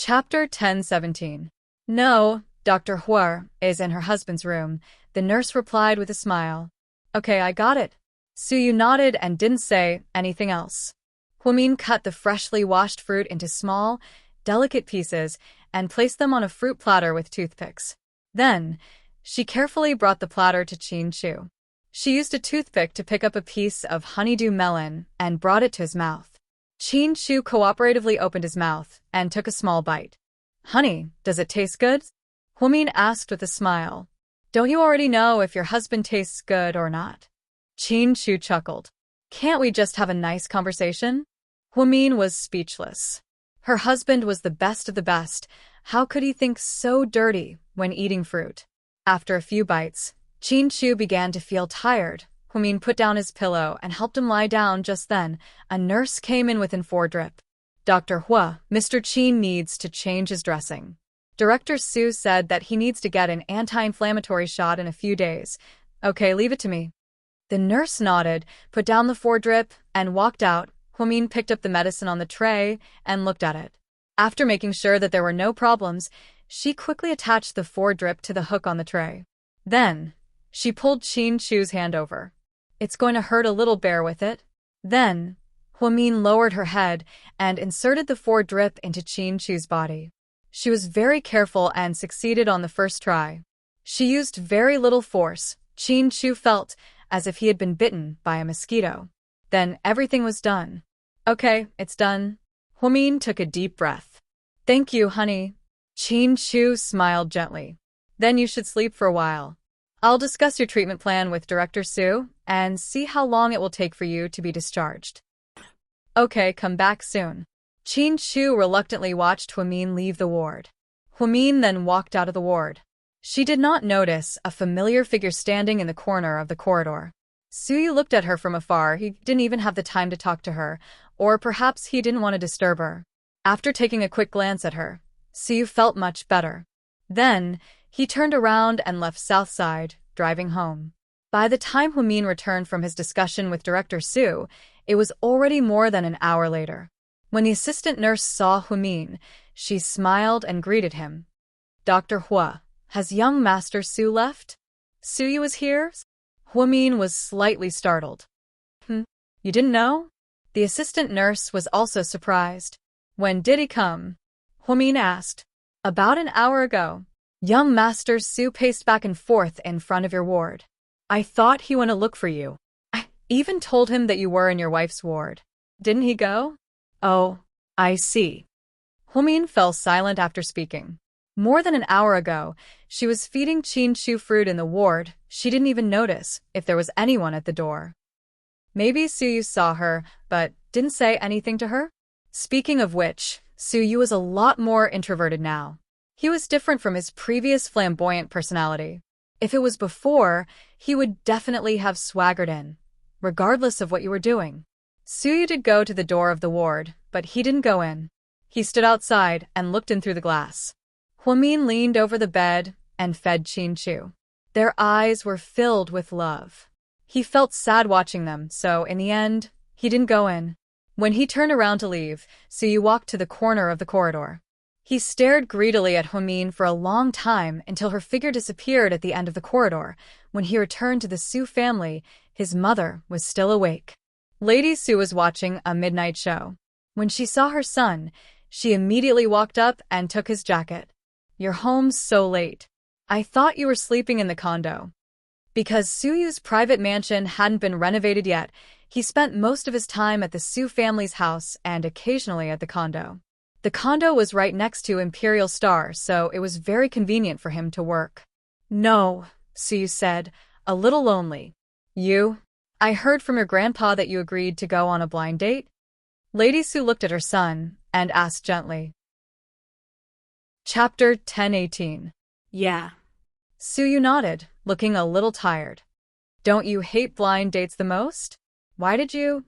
Chapter 10:17. No, Dr. Huer is in her husband's room, the nurse replied with a smile. Okay, I got it. Suyu nodded and didn't say anything else. Huamin cut the freshly washed fruit into small, delicate pieces and placed them on a fruit platter with toothpicks. Then, she carefully brought the platter to Qin Chu. She used a toothpick to pick up a piece of honeydew melon and brought it to his mouth. Qin Chu cooperatively opened his mouth and took a small bite. Honey, does it taste good? Huamin asked with a smile. Don't you already know if your husband tastes good or not? Qin Chu chuckled. Can't we just have a nice conversation? Huamin was speechless. Her husband was the best of the best. How could he think so dirty when eating fruit? After a few bites, Qin Chu began to feel tired. Huamin put down his pillow and helped him lie down. Just then, a nurse came in with a drip. Dr. Hua, Mr. Qin needs to change his dressing. Director Su said that he needs to get an anti-inflammatory shot in a few days. Okay, leave it to me. The nurse nodded, put down the drip, and walked out. Huamin picked up the medicine on the tray and looked at it. After making sure that there were no problems, she quickly attached the drip to the hook on the tray. Then, she pulled Qin Chu's hand over. It's going to hurt a little, bear with it. Then, Huamin lowered her head and inserted the drip into Qin Chu's body. She was very careful and succeeded on the first try. She used very little force. Qin Chu felt as if he had been bitten by a mosquito. Then everything was done. Okay, it's done. Huamin took a deep breath. Thank you, honey. Qin Chu smiled gently. Then you should sleep for a while. I'll discuss your treatment plan with Director Su and see how long it will take for you to be discharged. Okay, come back soon. Qin Chu reluctantly watched Huamin leave the ward. Huamin then walked out of the ward. She did not notice a familiar figure standing in the corner of the corridor. Suyu looked at her from afar. He didn't even have the time to talk to her, or perhaps he didn't want to disturb her. After taking a quick glance at her, Suyu felt much better. Then, he turned around and left Southside, driving home. By the time Huamin returned from his discussion with Director Su, it was already more than an hour later. When the assistant nurse saw Huamin, she smiled and greeted him. Dr. Hua, has young Master Su left? Suyu is here? Huamin was slightly startled. You didn't know? The assistant nurse was also surprised. When did he come? Huamin asked. About an hour ago. Young Master Su paced back and forth in front of your ward. I thought he went to look for you. I even told him that you were in your wife's ward. Didn't he go? Oh, I see. Huamin fell silent after speaking. More than an hour ago, she was feeding Qin Chu fruit in the ward. She didn't even notice if there was anyone at the door. Maybe Suyu saw her, but didn't say anything to her? Speaking of which, Suyu was a lot more introverted now. He was different from his previous flamboyant personality. If it was before, he would definitely have swaggered in, regardless of what you were doing. Suyu did go to the door of the ward, but he didn't go in. He stood outside and looked in through the glass. Huamin leaned over the bed and fed Qin Chu. Their eyes were filled with love. He felt sad watching them, so in the end, he didn't go in. When he turned around to leave, Suyu walked to the corner of the corridor. He stared greedily at Huamin for a long time until her figure disappeared at the end of the corridor. When he returned to the Su family, his mother was still awake. Lady Su was watching a midnight show. When she saw her son, she immediately walked up and took his jacket. You're home so late. I thought you were sleeping in the condo. Because Suyu's private mansion hadn't been renovated yet, he spent most of his time at the Su family's house and occasionally at the condo. The condo was right next to Imperial Star, so it was very convenient for him to work. No, Suyu said, a little lonely. You? I heard from your grandpa that you agreed to go on a blind date? Lady Su looked at her son and asked gently. Chapter 10:18. Yeah. Suyu nodded, looking a little tired. Don't you hate blind dates the most? Why did you?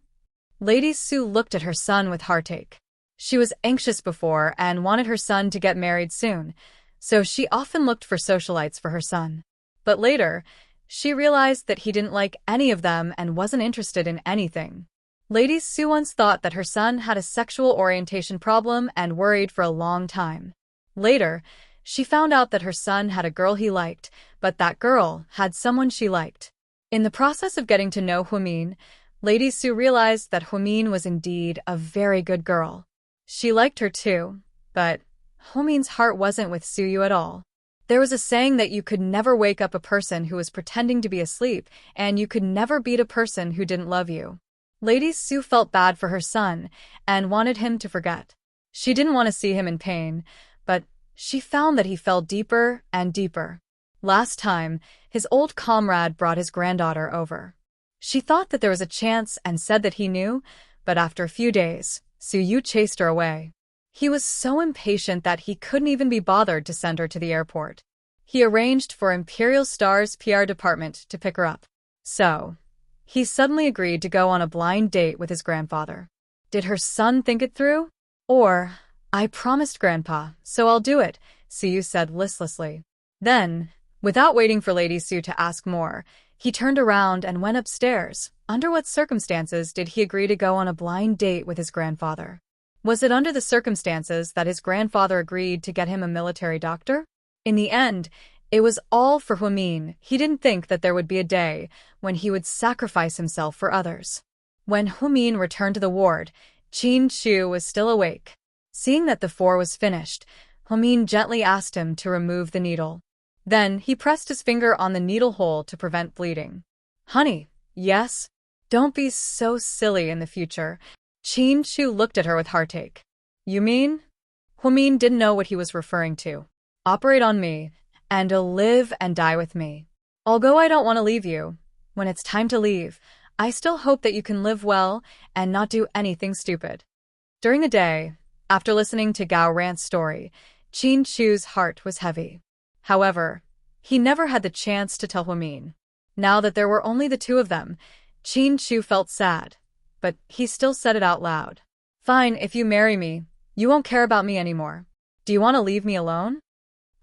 Lady Su looked at her son with heartache. She was anxious before and wanted her son to get married soon, so she often looked for socialites for her son. But later, she realized that he didn't like any of them and wasn't interested in anything. Lady Su once thought that her son had a sexual orientation problem and worried for a long time. Later, she found out that her son had a girl he liked, but that girl had someone she liked. In the process of getting to know Huimin, Lady Su realized that Huimin was indeed a very good girl. She liked her too, but Huimin's heart wasn't with Suyu at all. There was a saying that you could never wake up a person who was pretending to be asleep, and you could never beat a person who didn't love you. Lady Su felt bad for her son and wanted him to forget. She didn't want to see him in pain, but she found that he fell deeper and deeper. Last time, his old comrade brought his granddaughter over. She thought that there was a chance and said that he knew, but after a few days, Suyu chased her away. He was so impatient that he couldn't even be bothered to send her to the airport. He arranged for Imperial Star's PR department to pick her up. So, he suddenly agreed to go on a blind date with his grandfather. Did her son think it through? Or, I promised Grandpa, so I'll do it, Suyu said listlessly. Then, without waiting for Lady Su to ask more, he turned around and went upstairs. Under what circumstances did he agree to go on a blind date with his grandfather? Was it under the circumstances that his grandfather agreed to get him a military doctor? In the end, it was all for Huimin. He didn't think that there would be a day when he would sacrifice himself for others. When Huimin returned to the ward, Qin Chu was still awake. Seeing that the four was finished, Huimin gently asked him to remove the needle. Then he pressed his finger on the needle hole to prevent bleeding. Honey, yes? Don't be so silly in the future. Qin Chu looked at her with heartache. You mean? Huimin didn't know what he was referring to. Operate on me, and live and die with me. Although I don't want to leave you, when it's time to leave, I still hope that you can live well and not do anything stupid. During the day, after listening to Gao Rant's story, Qin Chu's heart was heavy. However, he never had the chance to tell Huimin. Now that there were only the two of them, Qin Chu felt sad, but he still said it out loud. Fine, if you marry me, you won't care about me anymore. Do you want to leave me alone?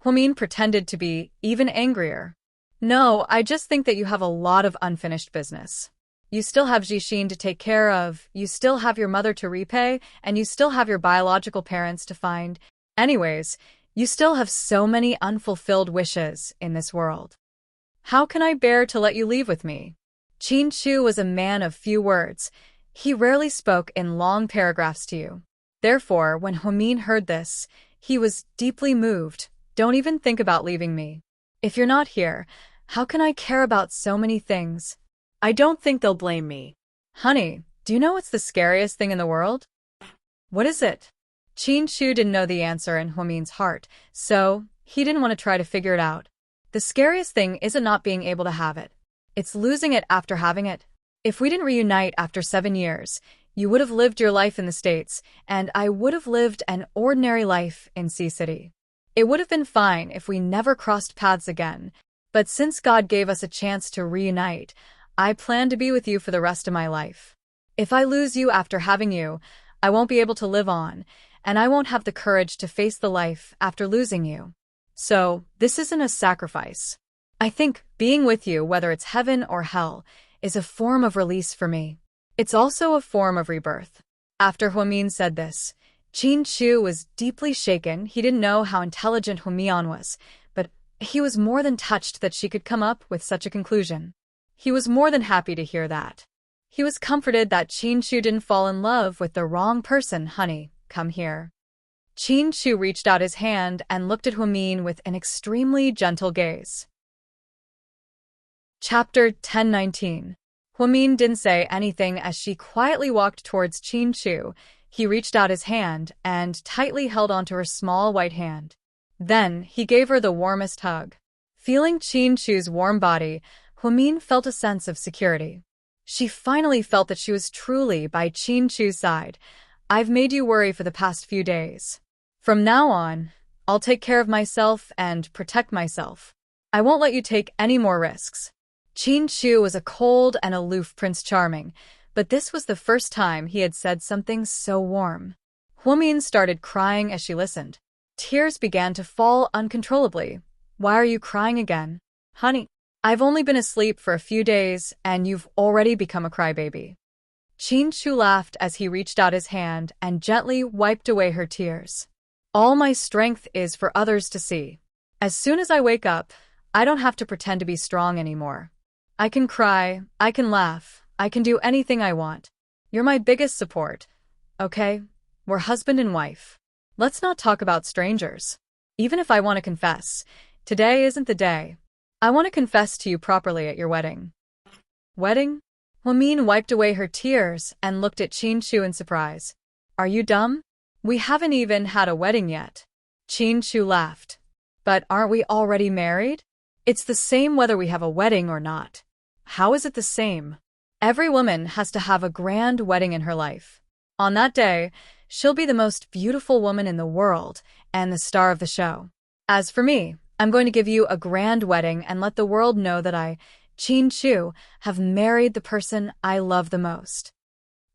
Huimin pretended to be even angrier. No, I just think that you have a lot of unfinished business. You still have Jixin to take care of, you still have your mother to repay, and you still have your biological parents to find. Anyways, you still have so many unfulfilled wishes in this world. How can I bear to let you leave with me? Qin Chu was a man of few words. He rarely spoke in long paragraphs to you. Therefore, when Huimin heard this, he was deeply moved. Don't even think about leaving me. If you're not here, how can I care about so many things? I don't think they'll blame me. Honey, do you know what's the scariest thing in the world? What is it? Qin Chu didn't know the answer in Huimin's heart, so he didn't want to try to figure it out. The scariest thing isn't not being able to have it. It's losing it after having it. If we didn't reunite after 7 years, you would have lived your life in the States, and I would have lived an ordinary life in Sea City. It would have been fine if we never crossed paths again, but since God gave us a chance to reunite, I plan to be with you for the rest of my life. If I lose you after having you, I won't be able to live on, and I won't have the courage to face the life after losing you. So, this isn't a sacrifice. I think being with you, whether it's heaven or hell, is a form of release for me. It's also a form of rebirth. After Huimin said this, Qin Chu was deeply shaken. He didn't know how intelligent Huimin was, but he was more than touched that she could come up with such a conclusion. He was more than happy to hear that. He was comforted that Qin Chu didn't fall in love with the wrong person. Honey, come here. Qin Chu reached out his hand and looked at Huimin with an extremely gentle gaze. Chapter 1019. Huimin didn't say anything as she quietly walked towards Qin Chu. He reached out his hand and tightly held onto her small white hand. Then he gave her the warmest hug. Feeling Qin Chu's warm body, Huimin felt a sense of security. She finally felt that she was truly by Qin Chu's side. I've made you worry for the past few days. From now on, I'll take care of myself and protect myself. I won't let you take any more risks. Qin Chu was a cold and aloof Prince Charming, but this was the first time he had said something so warm. Huimin started crying as she listened. Tears began to fall uncontrollably. Why are you crying again? Honey, I've only been asleep for a few days, and you've already become a crybaby. Qin Shu laughed as he reached out his hand and gently wiped away her tears. All my strength is for others to see. As soon as I wake up, I don't have to pretend to be strong anymore. I can cry, I can laugh, I can do anything I want. You're my biggest support. Okay? We're husband and wife. Let's not talk about strangers. Even if I want to confess, today isn't the day. I want to confess to you properly at your wedding. Wedding? Huamin wiped away her tears and looked at Qin Shu in surprise. Are you dumb? We haven't even had a wedding yet. Qin Shu laughed. But aren't we already married? It's the same whether we have a wedding or not. How is it the same? Every woman has to have a grand wedding in her life. On that day, she'll be the most beautiful woman in the world and the star of the show. As for me, I'm going to give you a grand wedding and let the world know that I, Qin Shu, have married the person I love the most.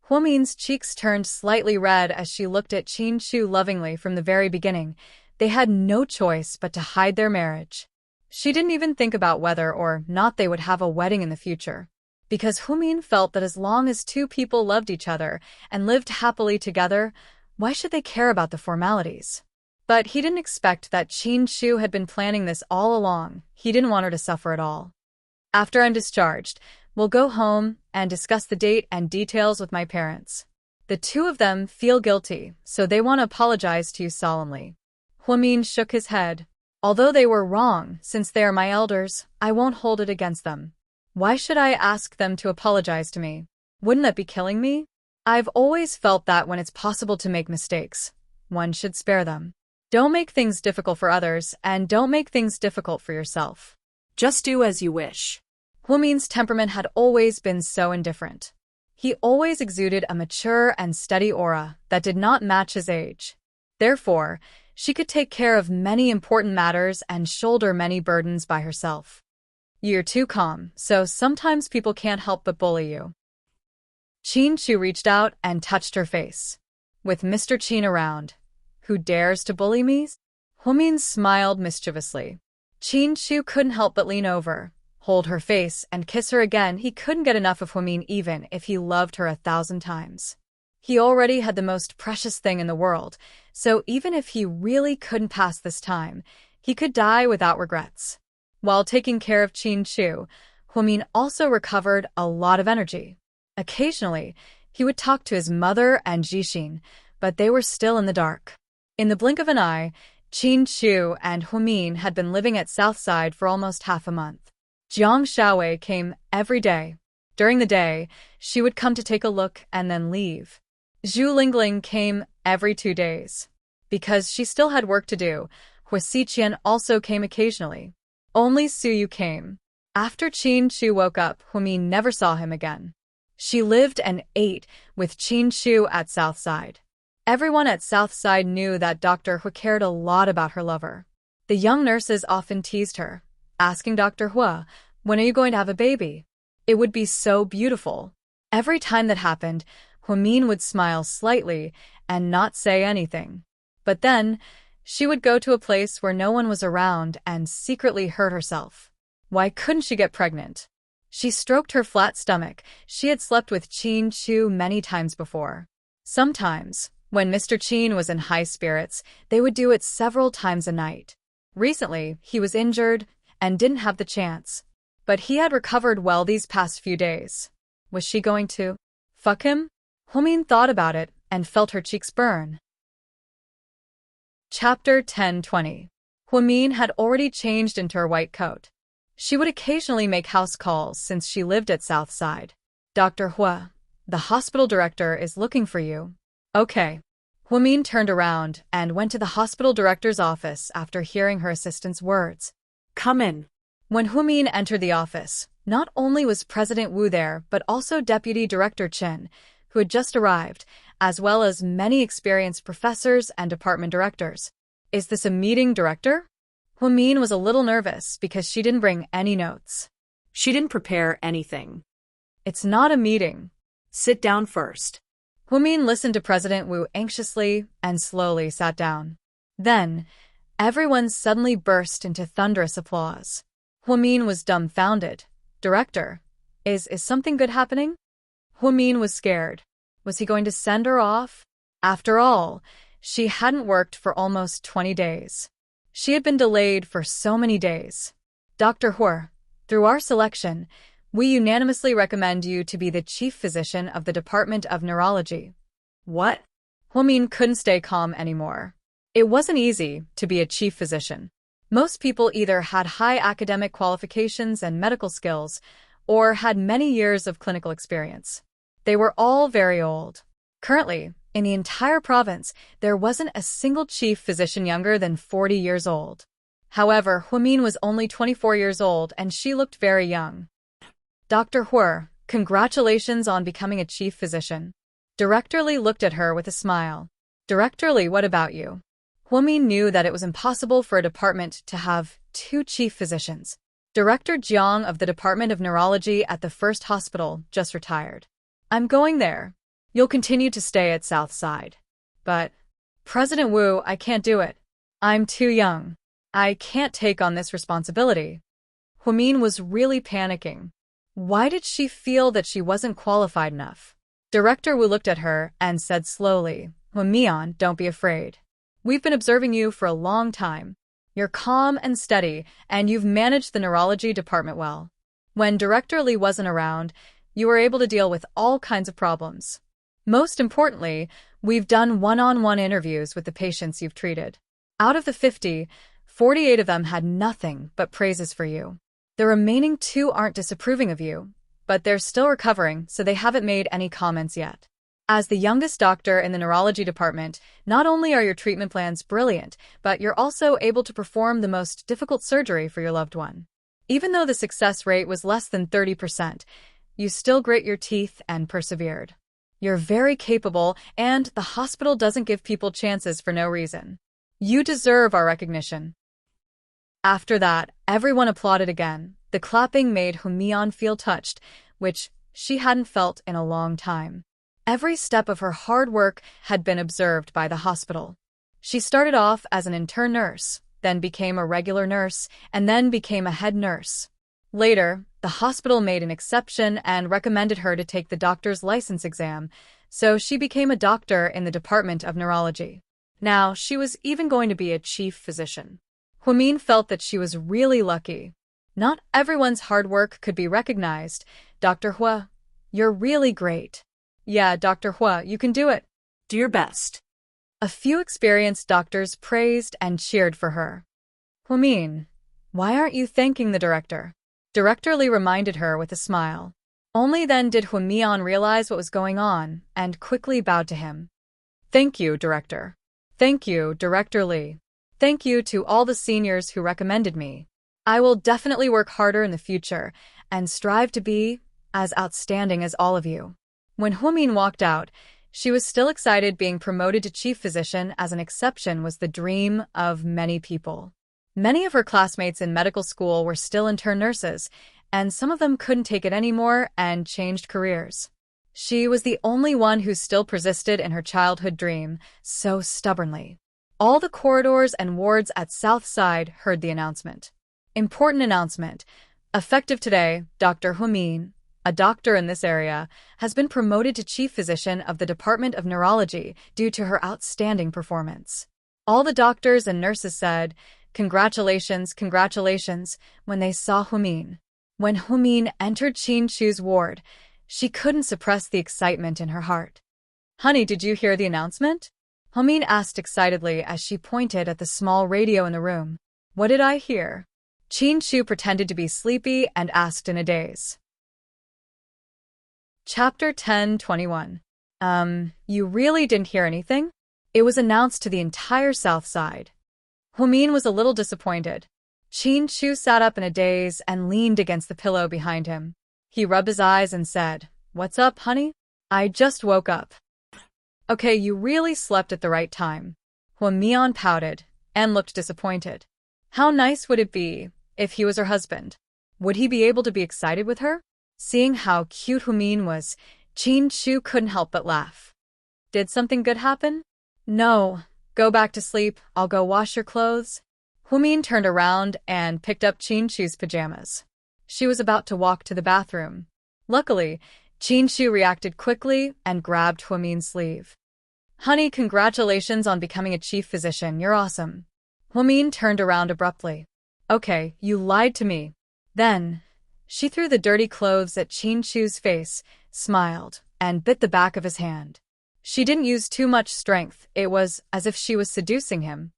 Huamin's cheeks turned slightly red as she looked at Qin Shu lovingly from the very beginning. They had no choice but to hide their marriage. She didn't even think about whether or not they would have a wedding in the future, because Huamin felt that as long as two people loved each other and lived happily together, why should they care about the formalities? But he didn't expect that Qin Shu had been planning this all along. He didn't want her to suffer at all. After I'm discharged, we'll go home and discuss the date and details with my parents. The two of them feel guilty, so they want to apologize to you solemnly. Huamin shook his head. Although they were wrong, since they are my elders, I won't hold it against them. Why should I ask them to apologize to me? Wouldn't that be killing me? I've always felt that when it's possible to make mistakes, one should spare them. Don't make things difficult for others, and don't make things difficult for yourself. Just do as you wish. Huamin's temperament had always been so indifferent. He always exuded a mature and steady aura that did not match his age. Therefore, she could take care of many important matters and shoulder many burdens by herself. You're too calm, so sometimes people can't help but bully you. Qin Shu reached out and touched her face. With Mr. Qin around, who dares to bully me? Huamin smiled mischievously. Qin Shu couldn't help but lean over, hold her face, and kiss her again. He couldn't get enough of Huamin even if he loved her 1,000 times. He already had the most precious thing in the world, so even if he really couldn't pass this time, he could die without regrets. While taking care of Qin Shu, Huamin also recovered a lot of energy. Occasionally, he would talk to his mother and Jixin, but they were still in the dark. In the blink of an eye, Qin Shu and Huamin had been living at Southside for almost half a month. Jiang Shaowei came every day. During the day, she would come to take a look and then leave. Zhu Lingling came every 2 days. Because she still had work to do, Hua Xiqian also came occasionally. Only Suyu came. After Qin Shu woke up, Huamin never saw him again. She lived and ate with Qin Shu at Southside. Everyone at Southside knew that Dr. Hua cared a lot about her lover. The young nurses often teased her, asking Dr. Hua, "When are you going to have a baby? It would be so beautiful." Every time that happened, Huamin would smile slightly and not say anything. But then, she would go to a place where no one was around and secretly hurt herself. Why couldn't she get pregnant? She stroked her flat stomach. She had slept with Qin Shu many times before. Sometimes, when Mr. Qin was in high spirits, they would do it several times a night. Recently, he was injured and didn't have the chance. But he had recovered well these past few days. Was she going to fuck him? Huamin thought about it and felt her cheeks burn. Chapter 10:20. Huamin had already changed into her white coat. She would occasionally make house calls since she lived at Southside. "Dr. Hua, the hospital director is looking for you." "Okay." Huamin turned around and went to the hospital director's office after hearing her assistant's words. "Come in." When Huamin entered the office, not only was President Wu there, but also Deputy Director Chen, who had just arrived, as well as many experienced professors and department directors. "Is this a meeting, Director?" Huamin was a little nervous because she didn't bring any notes. She didn't prepare anything. "It's not a meeting." "Sit down first." Huamin listened to President Wu anxiously and slowly sat down. Then, everyone suddenly burst into thunderous applause. Huamin was dumbfounded. "Director, is something good happening?" Huamin was scared. Was he going to send her off? After all, she hadn't worked for almost 20 days. She had been delayed for so many days. Dr. Huer, through our selection, we unanimously recommend you to be the chief physician of the Department of Neurology. What? Huamin couldn't stay calm anymore. It wasn't easy to be a chief physician. Most people either had high academic qualifications and medical skills, or had many years of clinical experience. They were all very old. Currently, in the entire province, there wasn't a single chief physician younger than 40 years old. However, Huamin was only 24 years old and she looked very young. Dr. Huer, congratulations on becoming a chief physician. Director Li looked at her with a smile. Director Li, what about you? Huamin knew that it was impossible for a department to have 2 chief physicians. Director Jiang of the Department of Neurology at the first hospital just retired. I'm going there. You'll continue to stay at South Side. But, President Wu, I can't do it. I'm too young. I can't take on this responsibility. Huamin was really panicking. Why did she feel that she wasn't qualified enough? Director Wu looked at her and said slowly, Huamian, don't be afraid. We've been observing you for a long time. You're calm and steady, and you've managed the neurology department well. When Director Li wasn't around, you were able to deal with all kinds of problems. Most importantly, we've done one-on-one interviews with the patients you've treated. Out of the 50, 48 of them had nothing but praises for you. The remaining 2 aren't disapproving of you, but they're still recovering, so they haven't made any comments yet. As the youngest doctor in the neurology department, not only are your treatment plans brilliant, but you're also able to perform the most difficult surgery for your loved one. Even though the success rate was less than 30%, you still grit your teeth and persevered. You're very capable, and the hospital doesn't give people chances for no reason. You deserve our recognition. After that, everyone applauded again. The clapping made Huamian feel touched, which she hadn't felt in a long time. Every step of her hard work had been observed by the hospital. She started off as an intern nurse, then became a regular nurse, and then became a head nurse. Later, the hospital made an exception and recommended her to take the doctor's license exam, so she became a doctor in the Department of Neurology. Now, she was even going to be a chief physician. Huamin felt that she was really lucky. Not everyone's hard work could be recognized. Dr. Hua, you're really great. Yeah, Dr. Hua, you can do it. Do your best. A few experienced doctors praised and cheered for her. Huamin, why aren't you thanking the director? Director Li reminded her with a smile. Only then did Huamian realize what was going on and quickly bowed to him. Thank you, Director. Thank you, Director Li. Thank you to all the seniors who recommended me. I will definitely work harder in the future and strive to be as outstanding as all of you. When Huamin walked out, she was still excited. Being promoted to chief physician as an exception was the dream of many people. Many of her classmates in medical school were still intern nurses, and some of them couldn't take it anymore and changed careers. She was the only one who still persisted in her childhood dream so stubbornly. All the corridors and wards at South Side heard the announcement. Important announcement. Effective today, Dr. Huamin, a doctor in this area, has been promoted to chief physician of the Department of Neurology due to her outstanding performance. All the doctors and nurses said, "Congratulations, congratulations," when they saw Huamin. When Huamin entered Qin Chu's ward, she couldn't suppress the excitement in her heart. "Honey, did you hear the announcement?" Huamin asked excitedly as she pointed at the small radio in the room. "What did I hear?" Qin Chu pretended to be sleepy and asked in a daze. Chapter 10:21. You really didn't hear anything? It was announced to the entire South Side. Huamin was a little disappointed. Qin Chu sat up in a daze and leaned against the pillow behind him. He rubbed his eyes and said, "What's up, honey? I just woke up." "Okay, you really slept at the right time." Huamian pouted and looked disappointed. How nice would it be if he was her husband? Would he be able to be excited with her? Seeing how cute Huamin was, Qin Chu couldn't help but laugh. "Did something good happen?" "No. Go back to sleep. I'll go wash your clothes." Huamin turned around and picked up Qin Chu's pajamas. She was about to walk to the bathroom. Luckily, Qin Shu reacted quickly and grabbed Huamin's sleeve. Honey, congratulations on becoming a chief physician, you're awesome. Huamin turned around abruptly. Okay, you lied to me. Then, she threw the dirty clothes at Qin Shu's face, smiled, and bit the back of his hand. She didn't use too much strength, it was as if she was seducing him.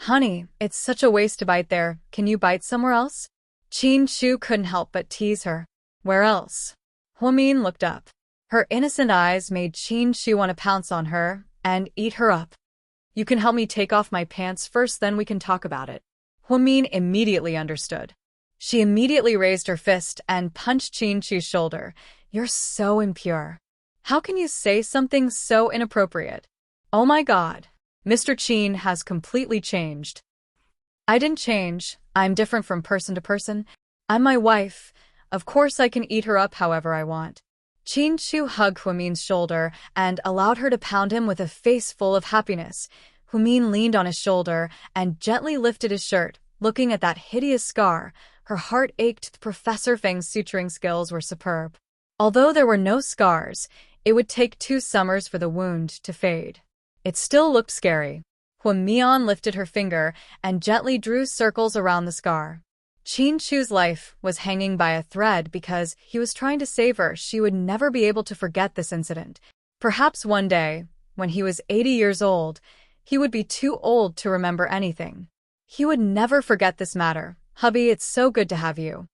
Honey, it's such a waste to bite there, can you bite somewhere else? Qin Shu couldn't help but tease her. Where else? Huamin looked up. Her innocent eyes made Qin Shu want to pounce on her and eat her up. You can help me take off my pants first, then we can talk about it. Huamin immediately understood. She immediately raised her fist and punched Qin Shu's shoulder. You're so impure. How can you say something so inappropriate? Oh my God. Mr. Qin has completely changed. I didn't change. I'm different from person to person. I'm my wife. Of course I can eat her up however I want. Qin Shu hugged Huamin's shoulder and allowed her to pound him with a face full of happiness. Huamin leaned on his shoulder and gently lifted his shirt, looking at that hideous scar. Her heart ached. Professor Feng's suturing skills were superb. Although there were no scars, it would take 2 summers for the wound to fade. It still looked scary. Huamian lifted her finger and gently drew circles around the scar. Qin Shu's life was hanging by a thread because he was trying to save her. She would never be able to forget this incident. Perhaps one day, when he was 80 years old, he would be too old to remember anything. He would never forget this matter. Hubby, it's so good to have you.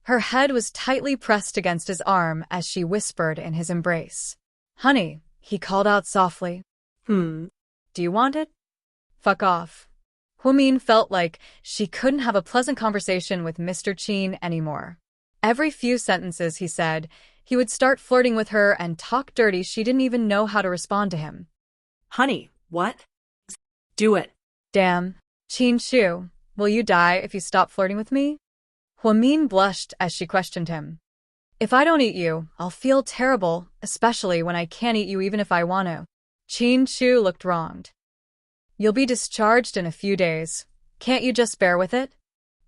Her head was tightly pressed against his arm as she whispered in his embrace. Honey, he called out softly. Do you want it? Fuck off. Huamin felt like she couldn't have a pleasant conversation with Mr. Qin anymore. Every few sentences he said, he would start flirting with her and talk dirty. She didn't even know how to respond to him. Honey, what? Do it. Damn. Qin Shu, will you die if you stop flirting with me? Huamin blushed as she questioned him. If I don't eat you, I'll feel terrible, especially when I can't eat you even if I want to. Qin Shu looked wronged. You'll be discharged in a few days. Can't you just bear with it?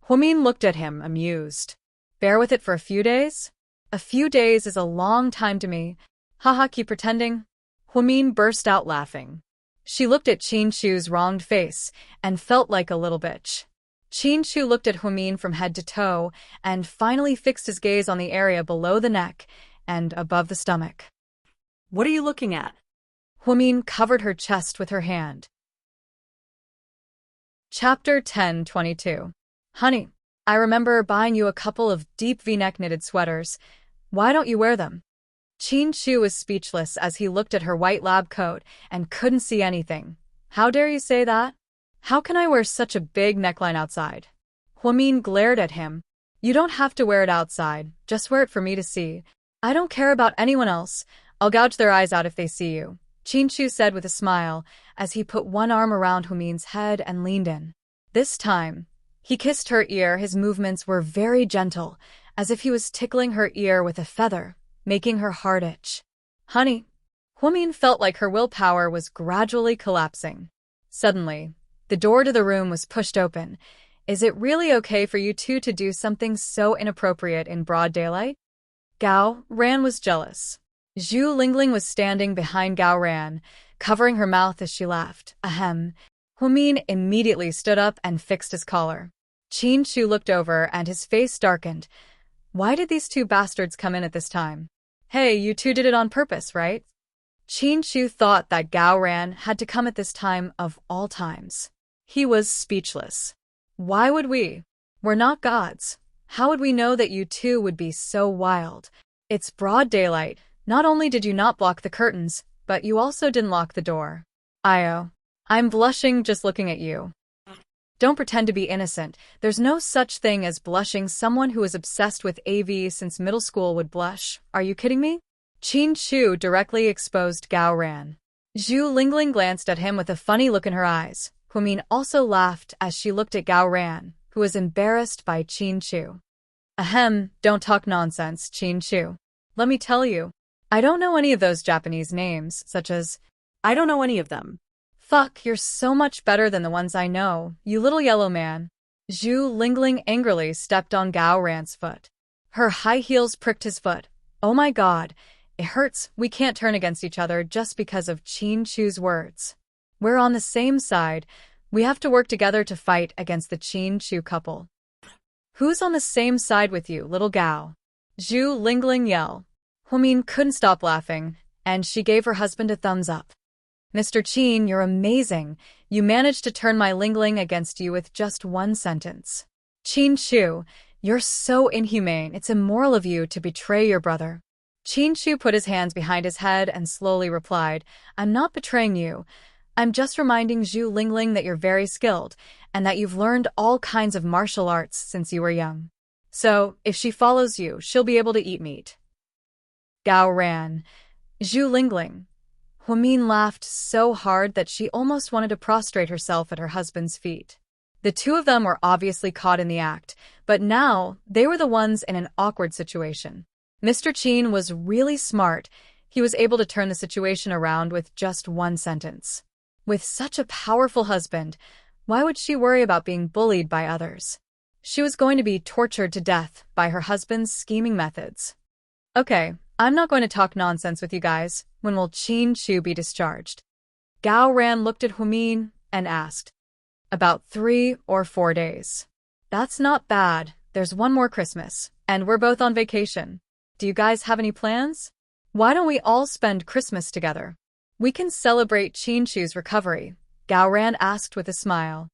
Huamin looked at him, amused. Bear with it for a few days? A few days is a long time to me. Haha, keep pretending. Huamin burst out laughing. She looked at Qin Shu's wronged face and felt like a little bitch. Qin Shu looked at Huamin from head to toe and finally fixed his gaze on the area below the neck and above the stomach. What are you looking at? Huamin covered her chest with her hand. Chapter 10:22. Honey, I remember buying you a couple of deep V-neck knitted sweaters. Why don't you wear them? Qin Shu was speechless as he looked at her white lab coat and couldn't see anything. How dare you say that? How can I wear such a big neckline outside? Huamin glared at him. You don't have to wear it outside, just wear it for me to see. I don't care about anyone else. I'll gouge their eyes out if they see you. Qin Shu said with a smile as he put one arm around Huamin's head and leaned in. This time, he kissed her ear. His movements were very gentle, as if he was tickling her ear with a feather, making her heart itch. Honey. Huamin felt like her willpower was gradually collapsing. Suddenly, the door to the room was pushed open. Is it really okay for you two to do something so inappropriate in broad daylight? Gao Ran was jealous. Zhu Lingling was standing behind Gao Ran, covering her mouth as she laughed. Ahem. Huamin immediately stood up and fixed his collar. Qin Shu looked over and his face darkened. Why did these two bastards come in at this time? Hey, you two did it on purpose, right? Qin Shu thought that Gao Ran had to come at this time of all times. He was speechless. Why would we? We're not gods. How would we know that you two would be so wild? It's broad daylight. Not only did you not block the curtains, but you also didn't lock the door. Io. I'm blushing just looking at you. Don't pretend to be innocent. There's no such thing as blushing. Someone who is obsessed with AV since middle school would blush. Are you kidding me? Qin Shu directly exposed Gao Ran. Zhu Lingling glanced at him with a funny look in her eyes. Huamin also laughed as she looked at Gao Ran, who was embarrassed by Qin Shu. Ahem, don't talk nonsense, Qin Shu. Let me tell you, I don't know any of those Japanese names, such as, I don't know any of them. Fuck, you're so much better than the ones I know, you little yellow man. Zhu Lingling angrily stepped on Gao Ran's foot. Her high heels pricked his foot. Oh my god, It hurts. We can't turn against each other just because of Qin Chu's words. We're on the same side. We have to work together to fight against the Qin Chu couple. Who's on the same side with you, little Gao? Zhu Lingling yelled. Huamin couldn't stop laughing, and she gave her husband a thumbs up. Mr. Qin, you're amazing. You managed to turn my Lingling against you with just one sentence. Qin Chu, you're so inhumane. It's immoral of you to betray your brother. Qin Chu put his hands behind his head and slowly replied, I'm not betraying you. I'm just reminding Zhu Lingling that you're very skilled and that you've learned all kinds of martial arts since you were young. So, if she follows you, she'll be able to eat meat. Gao ran. Zhu Lingling. Huamin laughed so hard that she almost wanted to prostrate herself at her husband's feet. The two of them were obviously caught in the act, but now they were the ones in an awkward situation. Mr. Qin was really smart. He was able to turn the situation around with just one sentence. With such a powerful husband, why would she worry about being bullied by others? She was going to be tortured to death by her husband's scheming methods. Okay, I'm not going to talk nonsense with you guys. When will Qin Chu be discharged? Gao Ran looked at Huamin and asked. About 3 or 4 days. That's not bad. There's one more Christmas, and we're both on vacation. Do you guys have any plans? Why don't we all spend Christmas together? We can celebrate Qin Chu's recovery, Gao Ran asked with a smile.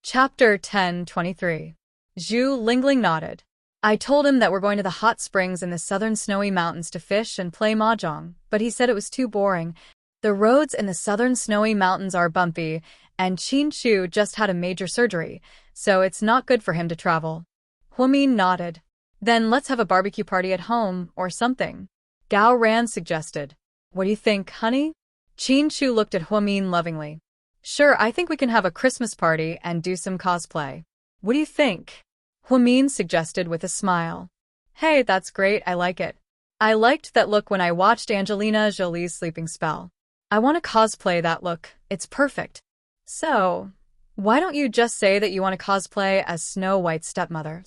Chapter 10:23. Zhu Lingling nodded. I told him that we're going to the hot springs in the southern snowy mountains to fish and play mahjong, but he said it was too boring. The roads in the southern snowy mountains are bumpy, and Qin Chu just had a major surgery, so it's not good for him to travel. Huamin nodded. Then let's have a barbecue party at home, or something. Gao Ran suggested. What do you think, honey? Qin Chu looked at Huamin lovingly. Sure, I think we can have a Christmas party and do some cosplay. What do you think? Huamin suggested with a smile. Hey, that's great, I like it. I liked that look when I watched Angelina Jolie's Sleeping Spell. I want to cosplay that look, it's perfect. So, why don't you just say that you want to cosplay as Snow White's stepmother?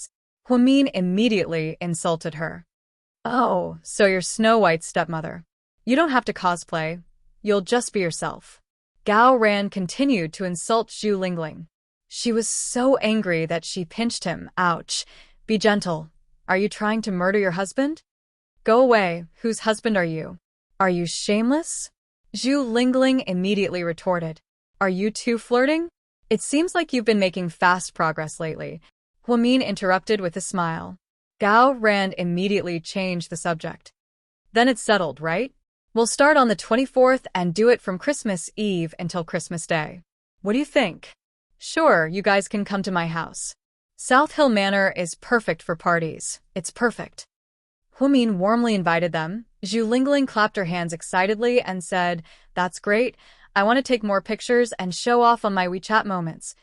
Huamin immediately insulted her. Oh, so you're Snow White's stepmother. You don't have to cosplay, you'll just be yourself. Gao Ran continued to insult Zhu Lingling. She was so angry that she pinched him. Ouch. Be gentle. Are you trying to murder your husband? Go away. Whose husband are you? Are you shameless? Zhu Lingling immediately retorted. Are you two flirting? It seems like you've been making fast progress lately. Huamin interrupted with a smile. Gao Ran immediately changed the subject. Then it's settled, right? We'll start on the 24th and do it from Christmas Eve until Christmas Day. What do you think? Sure, you guys can come to my house. South Hill Manor is perfect for parties. It's perfect. Huamin warmly invited them. Zhu Lingling clapped her hands excitedly and said, That's great. I want to take more pictures and show off on my WeChat moments.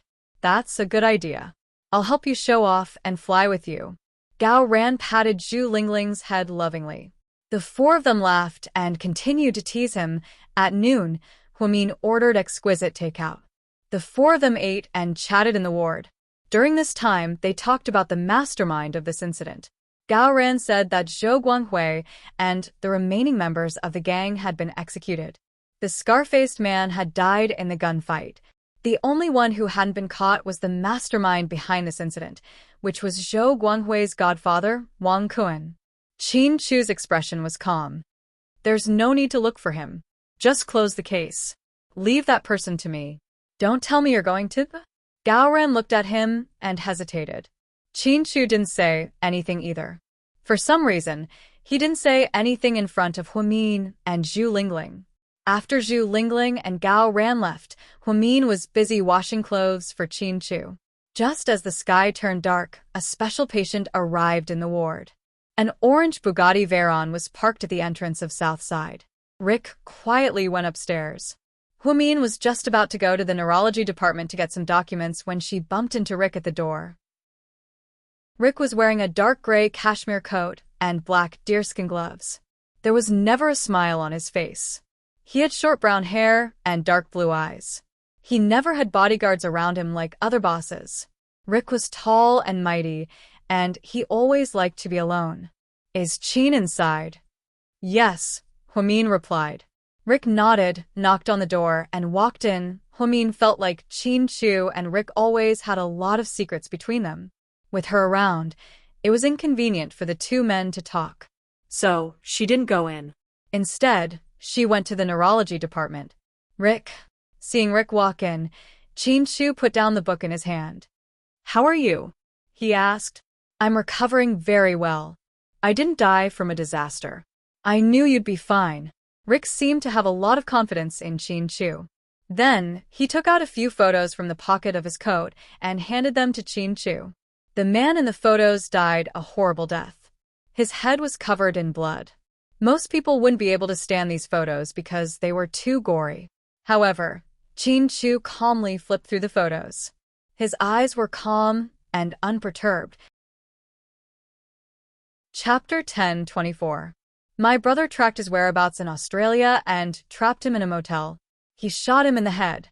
That's a good idea. I'll help you show off and fly with you. Gao Ran patted Zhu Lingling's head lovingly. The four of them laughed and continued to tease him. At noon, Huamin ordered exquisite takeout. The four of them ate and chatted in the ward. During this time, they talked about the mastermind of this incident. Gao Ran said that Zhou Guanghui and the remaining members of the gang had been executed. The scar-faced man had died in the gunfight. The only one who hadn't been caught was the mastermind behind this incident, which was Zhou Guanghui's godfather, Wang Kuan. Qin Chu's expression was calm. There's no need to look for him. Just close the case. Leave that person to me. Don't tell me you're going to. Gao Ran looked at him and hesitated. Qin Chu didn't say anything either. For some reason, he didn't say anything in front of Huamin and Zhu Lingling. After Zhu Lingling and Gao Ran left, Huamin was busy washing clothes for Qin Chu. Just as the sky turned dark, a special patient arrived in the ward. An orange Bugatti Veyron was parked at the entrance of South Side. Rick quietly went upstairs. Huamin was just about to go to the neurology department to get some documents when she bumped into Rick at the door. Rick was wearing a dark gray cashmere coat and black deerskin gloves. There was never a smile on his face. He had short brown hair and dark blue eyes. He never had bodyguards around him like other bosses. Rick was tall and mighty, and he always liked to be alone. Is Qin inside? Yes, Huamin replied. Rick nodded, knocked on the door, and walked in. Huamin felt like Qin Chu and Rick always had a lot of secrets between them. With her around, it was inconvenient for the two men to talk. So, she didn't go in. Instead, she went to the neurology department. Rick. Seeing Rick walk in, Qin Chu put down the book in his hand. How are you? He asked. I'm recovering very well. I didn't die from a disaster. I knew you'd be fine. Rick seemed to have a lot of confidence in Qin Chu. Then, he took out a few photos from the pocket of his coat and handed them to Qin Chu. The man in the photos died a horrible death. His head was covered in blood. Most people wouldn't be able to stand these photos because they were too gory. However, Qin Chu calmly flipped through the photos. His eyes were calm and unperturbed. Chapter 10:24. My brother tracked his whereabouts in Australia and trapped him in a motel. He shot him in the head.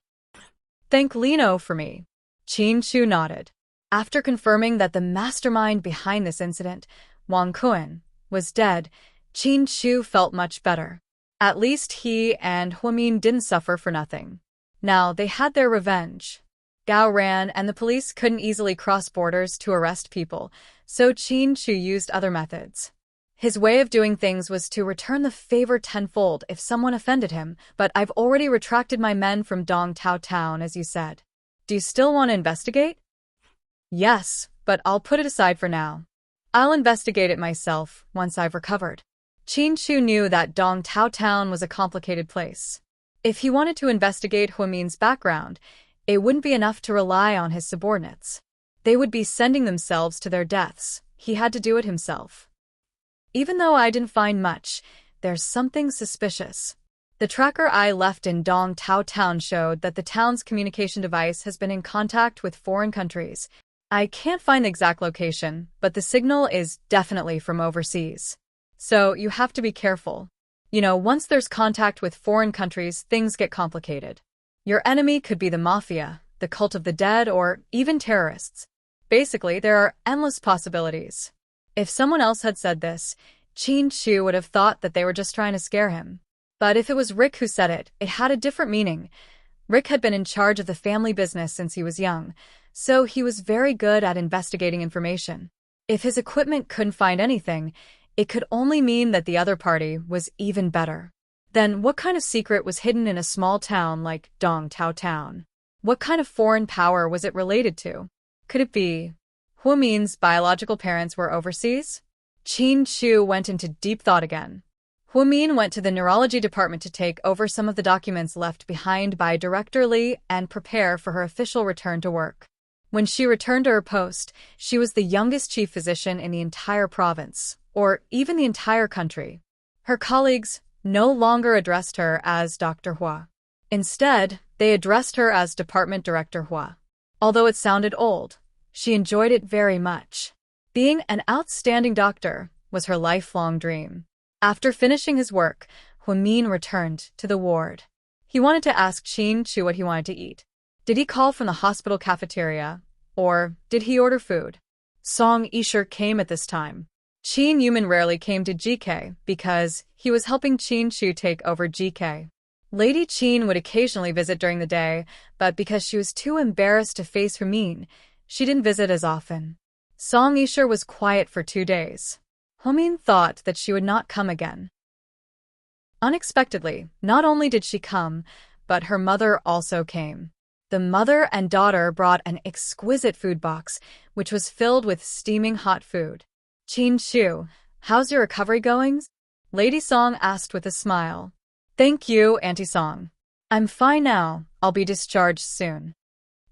Thank Lino for me. Qin Chu nodded. After confirming that the mastermind behind this incident, Wang Kun, was dead, Qin Chu felt much better. At least he and Huamin didn't suffer for nothing. Now they had their revenge. Gao ran and the police couldn't easily cross borders to arrest people, so Qin Chu used other methods. His way of doing things was to return the favor tenfold if someone offended him, but I've already retracted my men from Dong Tao Town, as you said. Do you still want to investigate? Yes, but I'll put it aside for now. I'll investigate it myself once I've recovered. Qin Chu knew that Dong Tao Town was a complicated place. If he wanted to investigate Huamin's background, it wouldn't be enough to rely on his subordinates. They would be sending themselves to their deaths. He had to do it himself. Even though I didn't find much, there's something suspicious. The tracker I left in Dong Tao Town showed that the town's communication device has been in contact with foreign countries. I can't find the exact location, but the signal is definitely from overseas. So you have to be careful. Once there's contact with foreign countries, things get complicated. Your enemy could be the mafia, the cult of the dead, or even terrorists. Basically, there are endless possibilities. If someone else had said this, Qin Chu would have thought that they were just trying to scare him. But if it was Rick who said it, it had a different meaning. Rick had been in charge of the family business since he was young, so he was very good at investigating information. If his equipment couldn't find anything, it could only mean that the other party was even better. Then what kind of secret was hidden in a small town like Dong Tao Town? What kind of foreign power was it related to? Could it be Huamin's biological parents were overseas? Qin Chu went into deep thought again. Huamin went to the neurology department to take over some of the documents left behind by Director Li and prepare for her official return to work. When she returned to her post, she was the youngest chief physician in the entire province, or even the entire country. Her colleagues no longer addressed her as Dr. Hua. Instead, they addressed her as Department Director Hua. Although it sounded old, she enjoyed it very much. Being an outstanding doctor was her lifelong dream. After finishing his work, Huamin returned to the ward. He wanted to ask Qin Chu what he wanted to eat. Did he call from the hospital cafeteria, or did he order food? Song Yisher came at this time. Qin Yuman rarely came to GK because he was helping Qin Chu take over GK. Lady Qin would occasionally visit during the day, but because she was too embarrassed to face Huamin, she didn't visit as often. Song Yisher was quiet for 2 days. Huamin thought that she would not come again. Unexpectedly, not only did she come, but her mother also came. The mother and daughter brought an exquisite food box, which was filled with steaming hot food. Qin Chu, how's your recovery going? Lady Song asked with a smile. Thank you, Auntie Song. I'm fine now. I'll be discharged soon.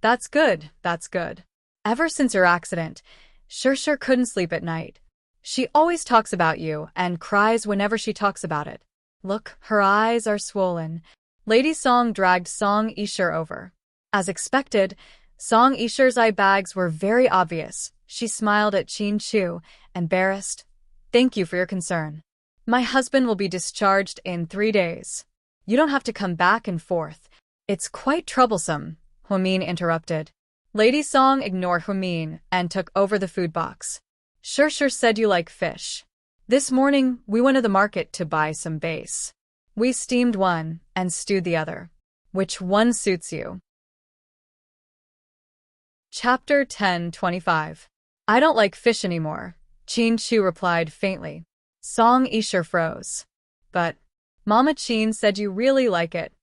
That's good, that's good. Ever since your accident, Sure couldn't sleep at night. She always talks about you and cries whenever she talks about it. Look, her eyes are swollen. Lady Song dragged Song Yisher over. As expected, Song Yisher's eye bags were very obvious. She smiled at Qin Chu, embarrassed. Thank you for your concern. My husband will be discharged in 3 days. You don't have to come back and forth. It's quite troublesome, Huamin interrupted. Lady Song ignored Huamin and took over the food box. Sure said you like fish. This morning, we went to the market to buy some base. We steamed one and stewed the other. Which one suits you? Chapter 10:25. I don't like fish anymore, Chin Chu replied faintly. Song Isher froze. But Mama Chin said you really like it.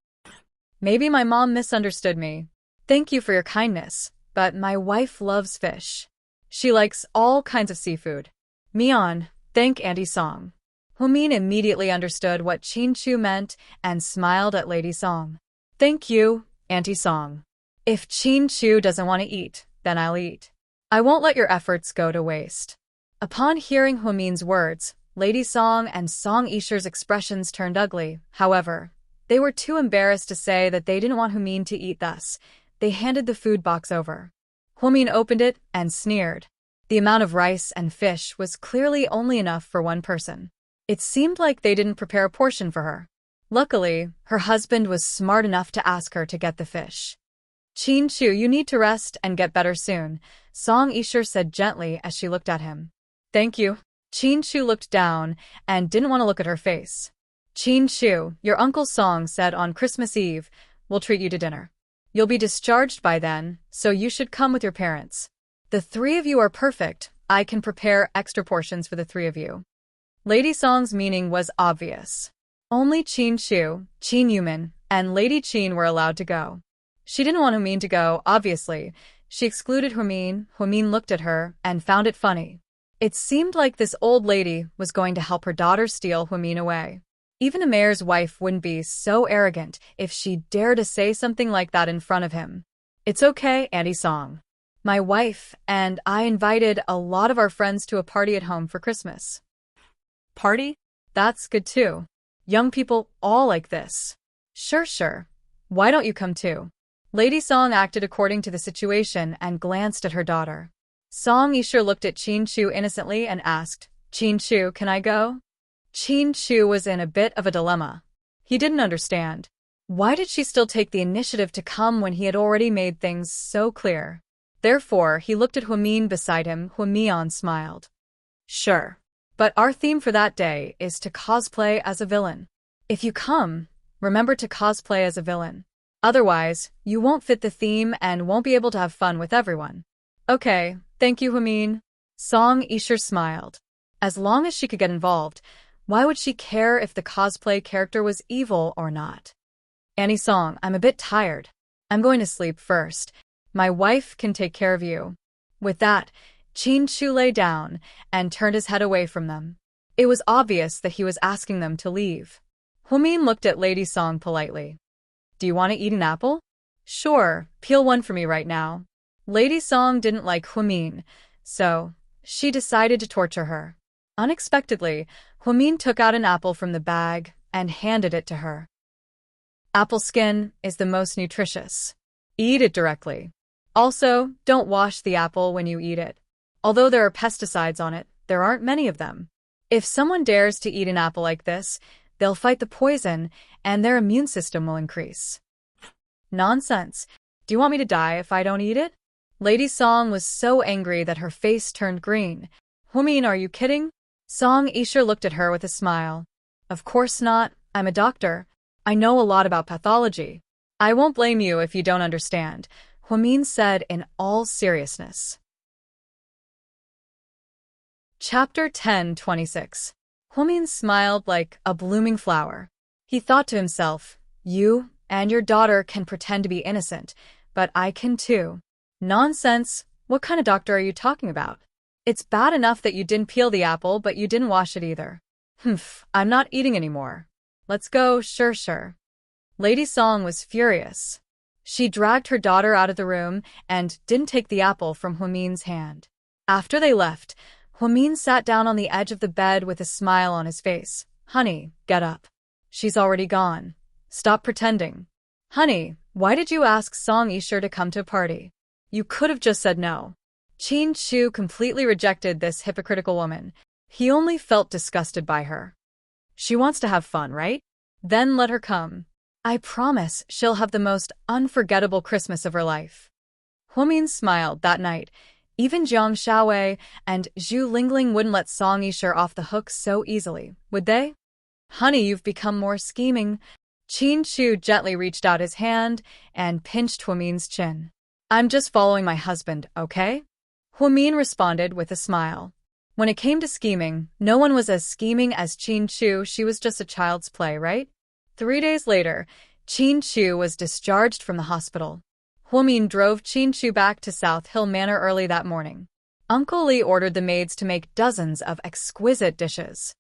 Maybe my mom misunderstood me. Thank you for your kindness, but my wife loves fish. She likes all kinds of seafood. Mian, thank Auntie Song. Humin immediately understood what Chin Chu meant and smiled at Lady Song. Thank you, Auntie Song. If Chin Chu doesn't want to eat, then I'll eat. I won't let your efforts go to waste. Upon hearing Humin's words, Lady Song and Song Isher's expressions turned ugly. However, they were too embarrassed to say that they didn't want Humin to eat. Thus, they handed the food box over. Humin opened it and sneered. The amount of rice and fish was clearly only enough for one person. It seemed like they didn't prepare a portion for her. Luckily, her husband was smart enough to ask her to get the fish. Chin Chu, you need to rest and get better soon, Song Isher said gently as she looked at him. Thank you. Chin Chu looked down and didn't want to look at her face. Chin Chu, your Uncle Song said on Christmas Eve, we'll treat you to dinner. You'll be discharged by then, so you should come with your parents. The three of you are perfect. I can prepare extra portions for the three of you. Lady Song's meaning was obvious. Only Chin Chu, Chin Yumin, and Lady Chin were allowed to go. She didn't want Humin to go, obviously. She excluded Humin. Humin looked at her and found it funny. It seemed like this old lady was going to help her daughter steal Humin away. Even a mayor's wife wouldn't be so arrogant if she dared to say something like that in front of him. It's okay, Auntie Song. My wife and I invited a lot of our friends to a party at home for Christmas. Party? That's good too. Young people all like this. Sure. Why don't you come too? Lady Song acted according to the situation and glanced at her daughter. Song Isher looked at Chin Chu innocently and asked, Chin Chu, can I go? Chin Chu was in a bit of a dilemma. He didn't understand. Why did she still take the initiative to come when he had already made things so clear? Therefore, he looked at Humin beside him. Humian smiled. Sure. But our theme for that day is to cosplay as a villain. If you come, remember to cosplay as a villain. Otherwise, you won't fit the theme and won't be able to have fun with everyone. Okay, thank you, Humin. Song Isher smiled. As long as she could get involved, why would she care if the cosplay character was evil or not? Auntie Song, I'm a bit tired. I'm going to sleep first. My wife can take care of you. With that, Chin Chu lay down and turned his head away from them. It was obvious that he was asking them to leave. Humin looked at Lady Song politely. Do you want to eat an apple? Sure, peel one for me right now. Lady Song didn't like Humin, so she decided to torture her. Unexpectedly, Humin took out an apple from the bag and handed it to her. Apple skin is the most nutritious. Eat it directly. Also, don't wash the apple when you eat it. Although there are pesticides on it, there aren't many of them. If someone dares to eat an apple like this, they'll fight the poison and their immune system will increase. Nonsense. Do you want me to die if I don't eat it? Lady Song was so angry that her face turned green. Humin, are you kidding? Song Isher looked at her with a smile. Of course not. I'm a doctor. I know a lot about pathology. I won't blame you if you don't understand, Humin said in all seriousness. Chapter 10:26. Humin smiled like a blooming flower. He thought to himself, you and your daughter can pretend to be innocent, but I can too. Nonsense. What kind of doctor are you talking about? It's bad enough that you didn't peel the apple, but you didn't wash it either. Humph, I'm not eating anymore. Let's go, sure. Lady Song was furious. She dragged her daughter out of the room and didn't take the apple from Humin's hand. After they left, Humin sat down on the edge of the bed with a smile on his face. Honey, get up. She's already gone. Stop pretending. Honey, why did you ask Song Isher to come to a party? You could have just said no. Chin Chu completely rejected this hypocritical woman. He only felt disgusted by her. She wants to have fun, right? Then let her come. I promise she'll have the most unforgettable Christmas of her life. Humin smiled that night. Even Jiang Shaowei and Zhu Lingling wouldn't let Song Yishe off the hook so easily, would they? Honey, you've become more scheming. Qin Shu gently reached out his hand and pinched Huamin's chin. I'm just following my husband, okay? Huamin responded with a smile. When it came to scheming, no one was as scheming as Qin Shu. She was just a child's play, right? 3 days later, Qin Shu was discharged from the hospital. Huamin drove Qin Shu back to South Hill Manor early that morning. Uncle Li ordered the maids to make dozens of exquisite dishes.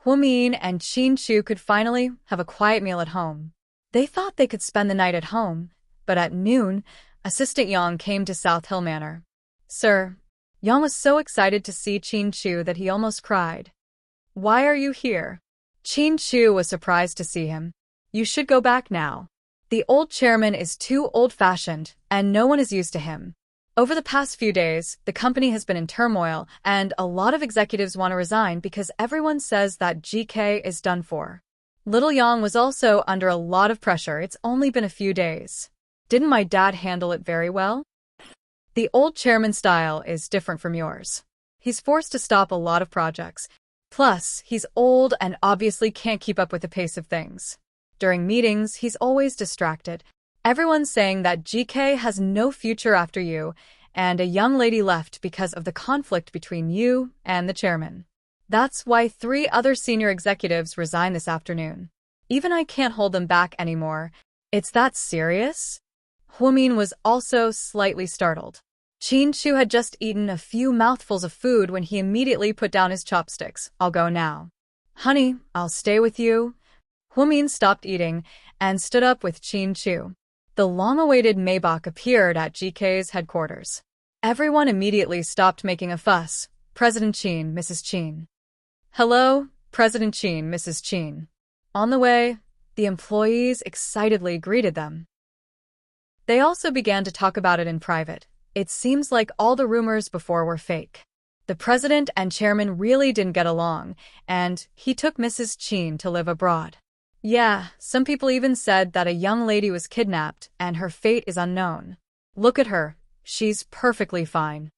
Huamin and Qin Shu could finally have a quiet meal at home. They thought they could spend the night at home, but at noon, Assistant Yang came to South Hill Manor. Sir, Yang was so excited to see Qin Shu that he almost cried. Why are you here? Qin Shu was surprised to see him. You should go back now. The old chairman is too old-fashioned, and no one is used to him. Over the past few days, the company has been in turmoil, and a lot of executives want to resign because everyone says that GK is done for. Little Yang was also under a lot of pressure. It's only been a few days. Didn't my dad handle it very well? The old chairman's style is different from yours. He's forced to stop a lot of projects. Plus, he's old and obviously can't keep up with the pace of things. During meetings, he's always distracted. Everyone's saying that GK has no future after you, and a young lady left because of the conflict between you and the chairman. That's why 3 other senior executives resigned this afternoon. Even I can't hold them back anymore. It's that serious? Huamin was also slightly startled. Qin Shu had just eaten a few mouthfuls of food when he immediately put down his chopsticks. I'll go now. Honey, I'll stay with you. Huamin stopped eating and stood up with Qin Shu. The long-awaited Maybach appeared at GK's headquarters. Everyone immediately stopped making a fuss. President Qin, Mrs. Qin. Hello, President Qin, Mrs. Qin. On the way, the employees excitedly greeted them. They also began to talk about it in private. It seems like all the rumors before were fake. The president and chairman really didn't get along, and he took Mrs. Qin to live abroad. Yeah, some people even said that a young lady was kidnapped and her fate is unknown. Look at her. She's perfectly fine.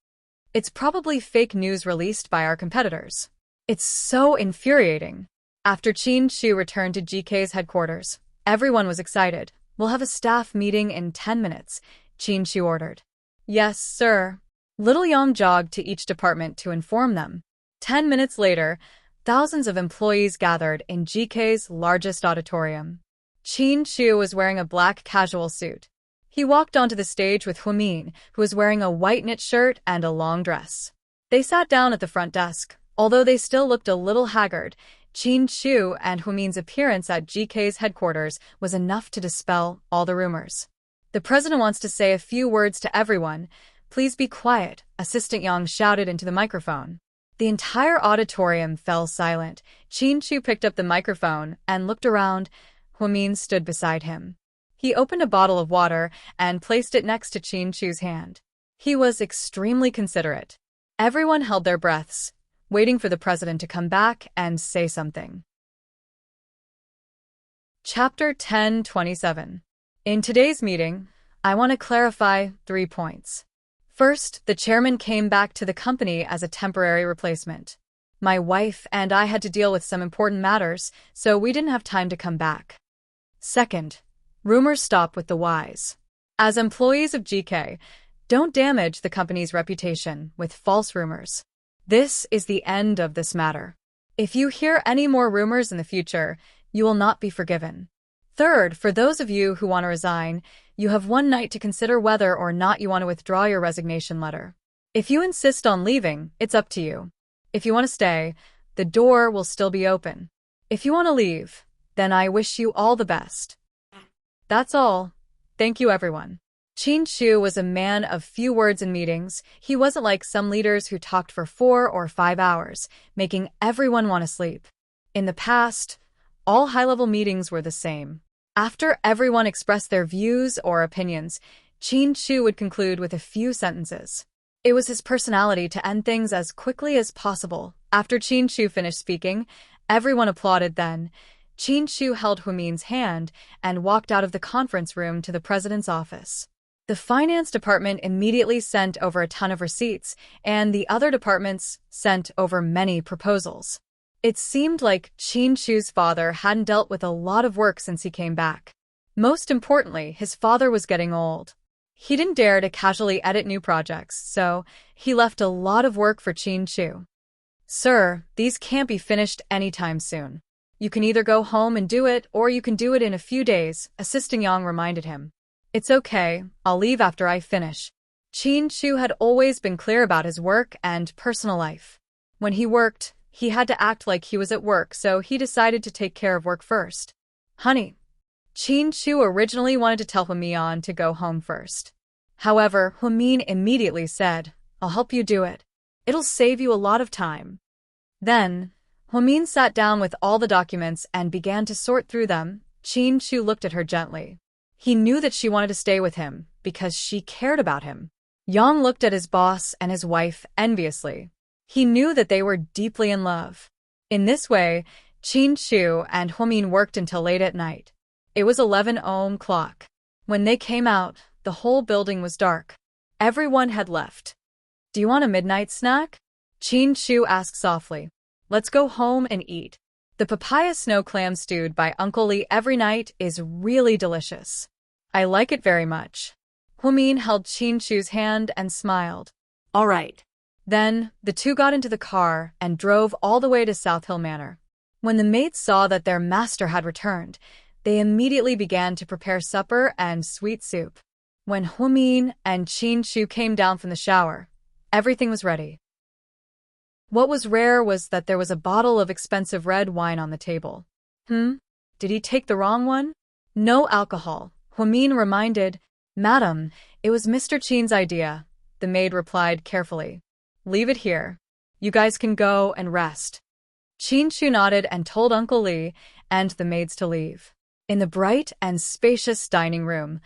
It's probably fake news released by our competitors. It's so infuriating. After Qin Shu returned to GK's headquarters, everyone was excited. We'll have a staff meeting in 10 minutes, Qin Shu ordered. Yes, sir. Little Yang jogged to each department to inform them. 10 minutes later, thousands of employees gathered in GK's largest auditorium. Qin Shu was wearing a black casual suit. He walked onto the stage with Huamin, who was wearing a white knit shirt and a long dress. They sat down at the front desk. Although they still looked a little haggard, Qin Shu and Huamin's appearance at GK's headquarters was enough to dispel all the rumors. The president wants to say a few words to everyone. Please be quiet, Assistant Yang shouted into the microphone. The entire auditorium fell silent. Qin Shu picked up the microphone and looked around. Huamin stood beside him. He opened a bottle of water and placed it next to Qin Shu's hand. He was extremely considerate. Everyone held their breaths, waiting for the president to come back and say something. Chapter 1027. In today's meeting, I want to clarify 3 points. First, the chairman came back to the company as a temporary replacement. My wife and I had to deal with some important matters, so we didn't have time to come back. Second, rumors stop with the wise. As employees of GK, don't damage the company's reputation with false rumors. This is the end of this matter. If you hear any more rumors in the future, you will not be forgiven. Third, for those of you who want to resign, you have 1 night to consider whether or not you want to withdraw your resignation letter. If you insist on leaving, it's up to you. If you want to stay, the door will still be open. If you want to leave, then I wish you all the best. That's all. Thank you, everyone. Qin Shu was a man of few words in meetings. He wasn't like some leaders who talked for 4 or 5 hours, making everyone want to sleep. In the past, all high-level meetings were the same. After everyone expressed their views or opinions, Qin Shu would conclude with a few sentences. It was his personality to end things as quickly as possible. After Qin Shu finished speaking, everyone applauded then. Qin Shu held Huamin's hand and walked out of the conference room to the president's office. The finance department immediately sent over a ton of receipts, and the other departments sent over many proposals. It seemed like Chin-Chu's father hadn't dealt with a lot of work since he came back. Most importantly, his father was getting old. He didn't dare to casually edit new projects, so he left a lot of work for Chin-Chu. "Sir, these can't be finished anytime soon. You can either go home and do it, or you can do it in a few days," Assisting Yang reminded him. "It's okay, I'll leave after I finish." Chin-Chu had always been clear about his work and personal life. When he worked, he had to act like he was at work, so he decided to take care of work first. "Honey." Chin-Chu originally wanted to tell Huamian to go home first. However, Huamin immediately said, "I'll help you do it. It'll save you a lot of time." Then, Huamin sat down with all the documents and began to sort through them. Chin-Chu looked at her gently. He knew that she wanted to stay with him because she cared about him. Yang looked at his boss and his wife enviously. He knew that they were deeply in love. In this way, Chin-Chu and Huamin worked until late at night. It was 11 o'clock. When they came out, the whole building was dark. Everyone had left. "Do you want a midnight snack?" Chin-Chu asked softly. "Let's go home and eat. The papaya snow clam stewed by Uncle Lee every night is really delicious. I like it very much." Huamin held Chin-Chu's hand and smiled. All right. Then, the two got into the car and drove all the way to South Hill Manor. When the maids saw that their master had returned, they immediately began to prepare supper and sweet soup. When Huamin and Chin-Chu came down from the shower, everything was ready. What was rare was that there was a bottle of expensive red wine on the table. Did he take the wrong one? "No alcohol," Huamin reminded. "Madam, it was Mr. Chin's idea," the maid replied carefully. "Leave it here. You guys can go and rest." Chin-Chu nodded and told Uncle Lee and the maids to leave. In the bright and spacious dining room,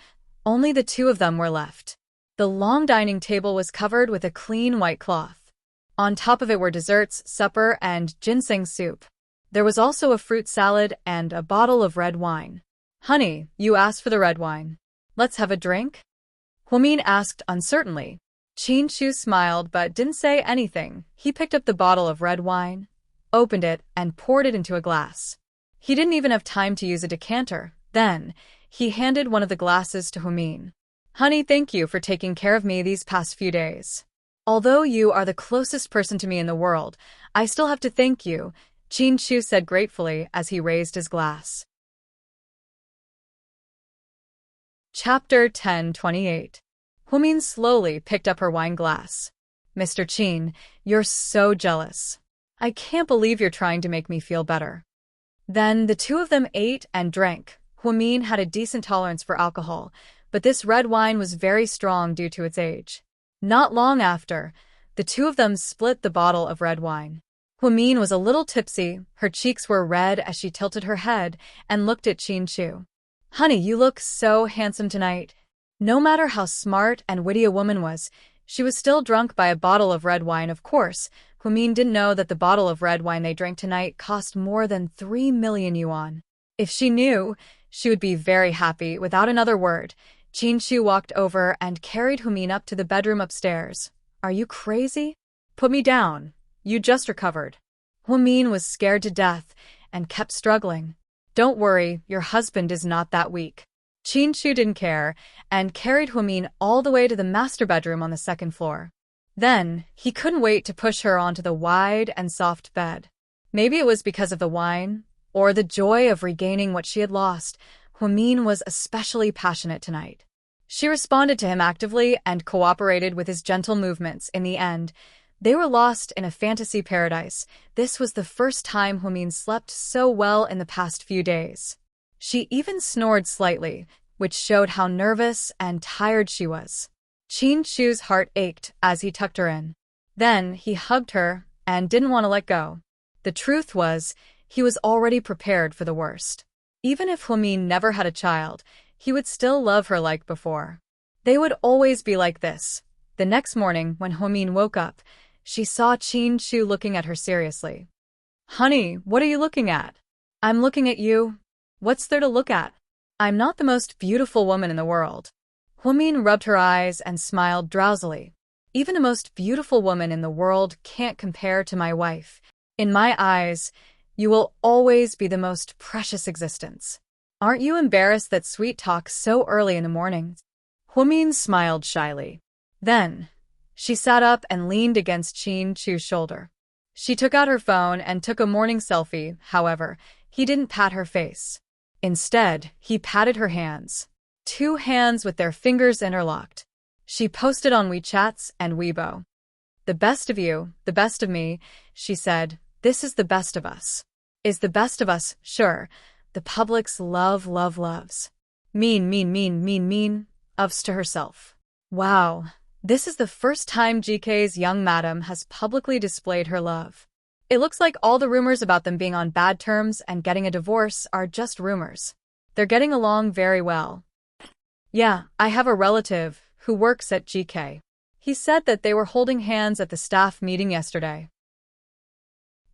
only the two of them were left. The long dining table was covered with a clean white cloth. On top of it were desserts, supper, and ginseng soup. There was also a fruit salad and a bottle of red wine. "Honey, you asked for the red wine. Let's have a drink?" Huamin asked uncertainly. Chin-Chu smiled but didn't say anything. He picked up the bottle of red wine, opened it, and poured it into a glass. He didn't even have time to use a decanter. Then, he handed one of the glasses to Huamin. "Honey, thank you for taking care of me these past few days. Although you are the closest person to me in the world, I still have to thank you," Chin-Chu said gratefully as he raised his glass. Chapter 10:28. Huamin slowly picked up her wine glass. "Mr. Chin, you're so jealous. I can't believe you're trying to make me feel better." Then the two of them ate and drank. Huamin had a decent tolerance for alcohol, but this red wine was very strong due to its age. Not long after, the two of them split the bottle of red wine. Huamin was a little tipsy, her cheeks were red as she tilted her head and looked at Chin-Chu. "Honey, you look so handsome tonight." No matter how smart and witty a woman was, she was still drunk by a bottle of red wine, of course. Huamin didn't know that the bottle of red wine they drank tonight cost more than 3 million yuan. If she knew, she would be very happy. Without another word, Chin-Chu walked over and carried Huamin up to the bedroom upstairs. "Are you crazy? Put me down. You just recovered." Huamin was scared to death and kept struggling. "Don't worry, your husband is not that weak." Chin-Chu didn't care and carried Huamin all the way to the master bedroom on the second floor. Then, he couldn't wait to push her onto the wide and soft bed. Maybe it was because of the wine, or the joy of regaining what she had lost. Huamin was especially passionate tonight. She responded to him actively and cooperated with his gentle movements. In the end, they were lost in a fantasy paradise. This was the first time Huamin slept so well in the past few days. She even snored slightly, which showed how nervous and tired she was. Chin-Chu's heart ached as he tucked her in. Then he hugged her and didn't want to let go. The truth was, he was already prepared for the worst. Even if Huamin never had a child, he would still love her like before. They would always be like this. The next morning, when Huamin woke up, she saw Chin-Chu looking at her seriously. "Honey, what are you looking at?" "I'm looking at you." "What's there to look at? I'm not the most beautiful woman in the world." Huamin rubbed her eyes and smiled drowsily. Even the most beautiful woman in the world can't compare to my wife. In my eyes, you will always be the most precious existence. Aren't you embarrassed that sweet talks so early in the morning? Huamin smiled shyly. Then, she sat up and leaned against Qin Chu's shoulder. She took out her phone and took a morning selfie. However, he didn't pat her face. Instead, he patted her hands. 2 hands with their fingers interlocked. She posted on WeChats and Weibo. "The best of you, the best of me," she said. "This is the best of us." Is the best of us, sure. The public's loves. Mean, ofs to herself. Wow, this is the first time GK's young madam has publicly displayed her love. It looks like all the rumors about them being on bad terms and getting a divorce are just rumors. They're getting along very well. Yeah, I have a relative who works at GK. He said that they were holding hands at the staff meeting yesterday.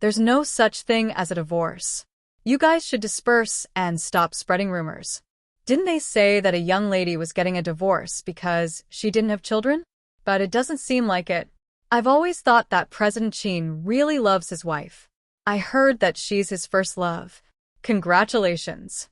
There's no such thing as a divorce. You guys should disperse and stop spreading rumors. Didn't they say that a young lady was getting a divorce because she didn't have children? But it doesn't seem like it. I've always thought that President Qin really loves his wife. I heard that she's his first love. Congratulations.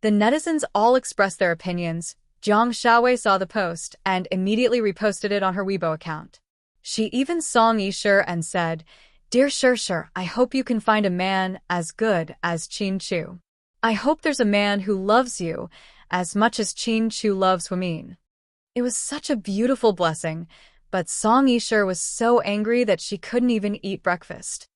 The netizens all expressed their opinions. Jiang Shaowei saw the post and immediately reposted it on her Weibo account. She even song Yisher and said, "Dear Shir, I hope you can find a man as good as Qin Chu. I hope there's a man who loves you as much as Qin Chu loves Huamin." It was such a beautiful blessing, but Song Yisher was so angry that she couldn't even eat breakfast.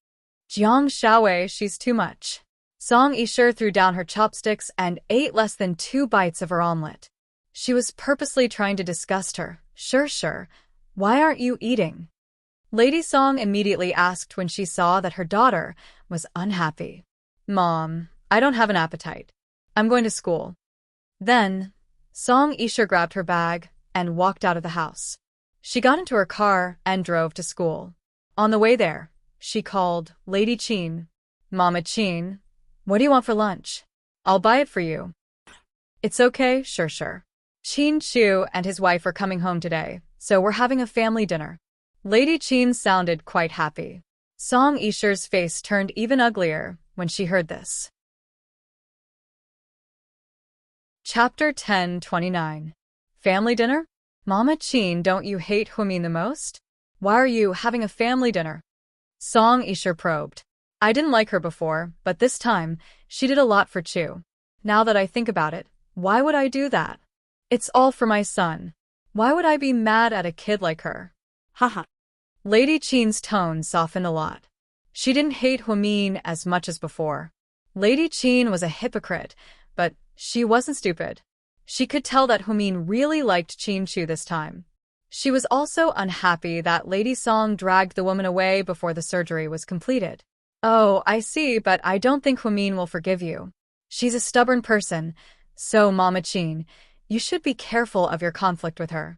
Jiang Shaowei, she's too much. Song Yisher threw down her chopsticks and ate less than 2 bites of her omelet. She was purposely trying to disgust her. Shir, why aren't you eating? Lady Song immediately asked when she saw that her daughter was unhappy. "Mom, I don't have an appetite. I'm going to school." Then, Song Yisher grabbed her bag and walked out of the house. She got into her car and drove to school. On the way there, she called Lady Qin. "Mama Qin, what do you want for lunch? I'll buy it for you." "It's okay, Shir. Qin Chu and his wife are coming home today, so we're having a family dinner." Lady Qin sounded quite happy. Song Yisher's face turned even uglier when she heard this. Chapter 10:29. Family dinner? Mama Qin, don't you hate Huamin the most? Why are you having a family dinner? Song Yisher probed. I didn't like her before, but this time, she did a lot for Chu. Now that I think about it, why would I do that? It's all for my son. Why would I be mad at a kid like her? Haha. Lady Qin's tone softened a lot. She didn't hate Huamin as much as before. Lady Qin was a hypocrite, but she wasn't stupid. She could tell that Huamin really liked Qin Chu this time. She was also unhappy that Lady Song dragged the woman away before the surgery was completed. Oh, I see, but I don't think Huamin will forgive you. She's a stubborn person, so Mama Qin, you should be careful of your conflict with her.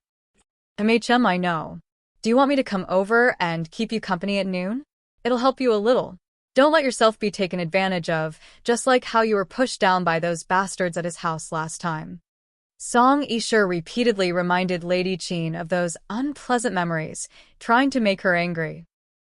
MHM, I know. Do you want me to come over and keep you company at noon? It'll help you a little. Don't let yourself be taken advantage of, just like how you were pushed down by those bastards at his house last time. Song Yisher repeatedly reminded Lady Qin of those unpleasant memories, trying to make her angry.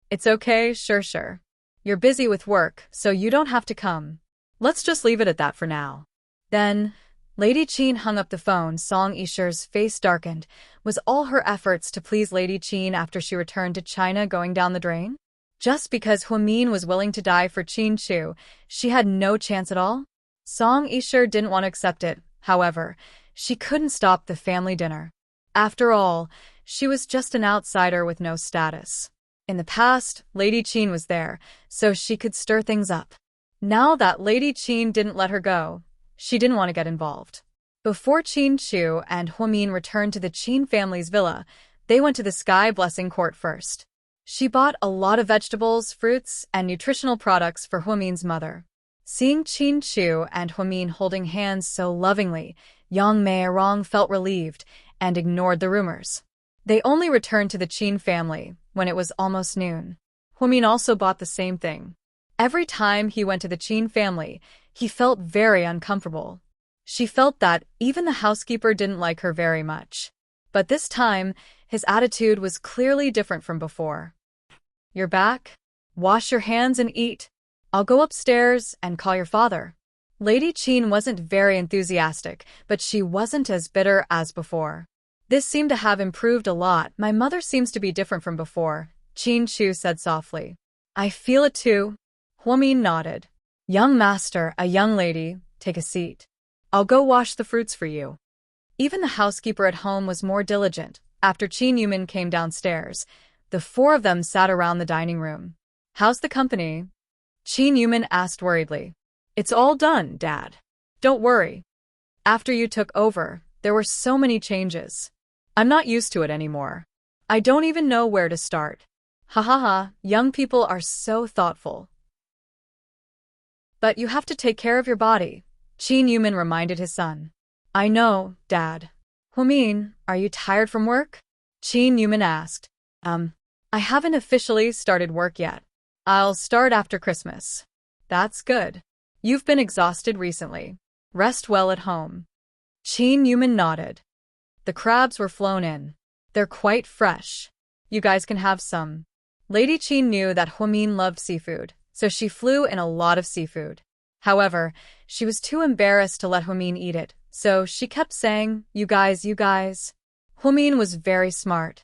It's okay, Shir. You're busy with work, so you don't have to come. Let's just leave it at that for now. Then, Lady Qin hung up the phone. Song Yisher's face darkened. Was all her efforts to please Lady Qin after she returned to China going down the drain? Just because Huamin was willing to die for Qin Chu, she had no chance at all? Song Yisher didn't want to accept it, however. She couldn't stop the family dinner. After all, she was just an outsider with no status. In the past, Lady Qin was there, so she could stir things up. Now that Lady Qin didn't let her go, she didn't want to get involved. Before Qin Chu and Huamin returned to the Qin family's villa, they went to the Sky Blessing Court first. She bought a lot of vegetables, fruits, and nutritional products for Huamin's mother. Seeing Qin Chu and Huamin holding hands so lovingly, Yang Meirong felt relieved and ignored the rumors. They only returned to the Qin family when it was almost noon. Huamin also bought the same thing. Every time he went to the Qin family, he felt very uncomfortable. She felt that even the housekeeper didn't like her very much. But this time, his attitude was clearly different from before. "You're back? Wash your hands and eat. I'll go upstairs and call your father." Lady Qin wasn't very enthusiastic, but she wasn't as bitter as before. "This seemed to have improved a lot. My mother seems to be different from before," Qin Chu said softly. "I feel it too." Huamin nodded. "Young master, a young lady, take a seat. I'll go wash the fruits for you." Even the housekeeper at home was more diligent. After Qin Yumin came downstairs, the four of them sat around the dining room. "How's the company?" Qin Yumin asked worriedly. "It's all done, Dad. Don't worry. After you took over, there were so many changes. I'm not used to it anymore. I don't even know where to start. Ha ha ha, young people are so thoughtful. But you have to take care of your body," Qin Yumin reminded his son. "I know, Dad." "Huamin, are you tired from work?" Qin Yumin asked. I haven't officially started work yet. I'll start after Christmas." "That's good. You've been exhausted recently. Rest well at home." Qin Yumin nodded. The crabs were flown in. "They're quite fresh. You guys can have some." Lady Qin knew that Huamin loved seafood, so she flew in a lot of seafood. However, she was too embarrassed to let Huamin eat it, so she kept saying, "You guys, you guys." Huamin was very smart.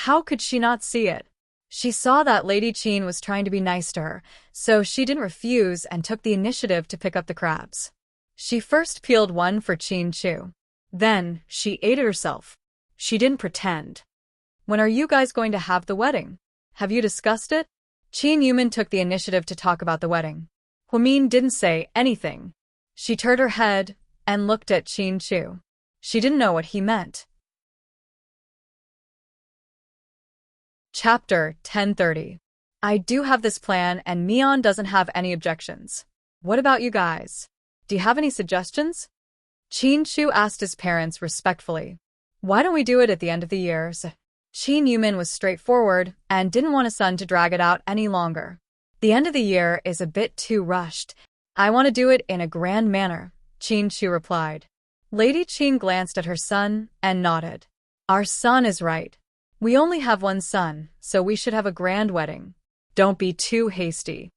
How could she not see it? She saw that Lady Qin was trying to be nice to her, so she didn't refuse and took the initiative to pick up the crabs. She first peeled one for Qin Chu. Then, she ate it herself. She didn't pretend. "When are you guys going to have the wedding? Have you discussed it?" Qin Yumin took the initiative to talk about the wedding. Huamin didn't say anything. She turned her head and looked at Qin Chu. She didn't know what he meant. Chapter 1030. I do have this plan and Mion doesn't have any objections. What about you guys? Do you have any suggestions? Qin Chu asked his parents respectfully. Why don't we do it at the end of the year? Qin Yumin was straightforward and didn't want his son to drag it out any longer. The end of the year is a bit too rushed. I want to do it in a grand manner, Qin Chu replied. Lady Qin glanced at her son and nodded. Our son is right. We only have one son, so we should have a grand wedding. Don't be too hasty.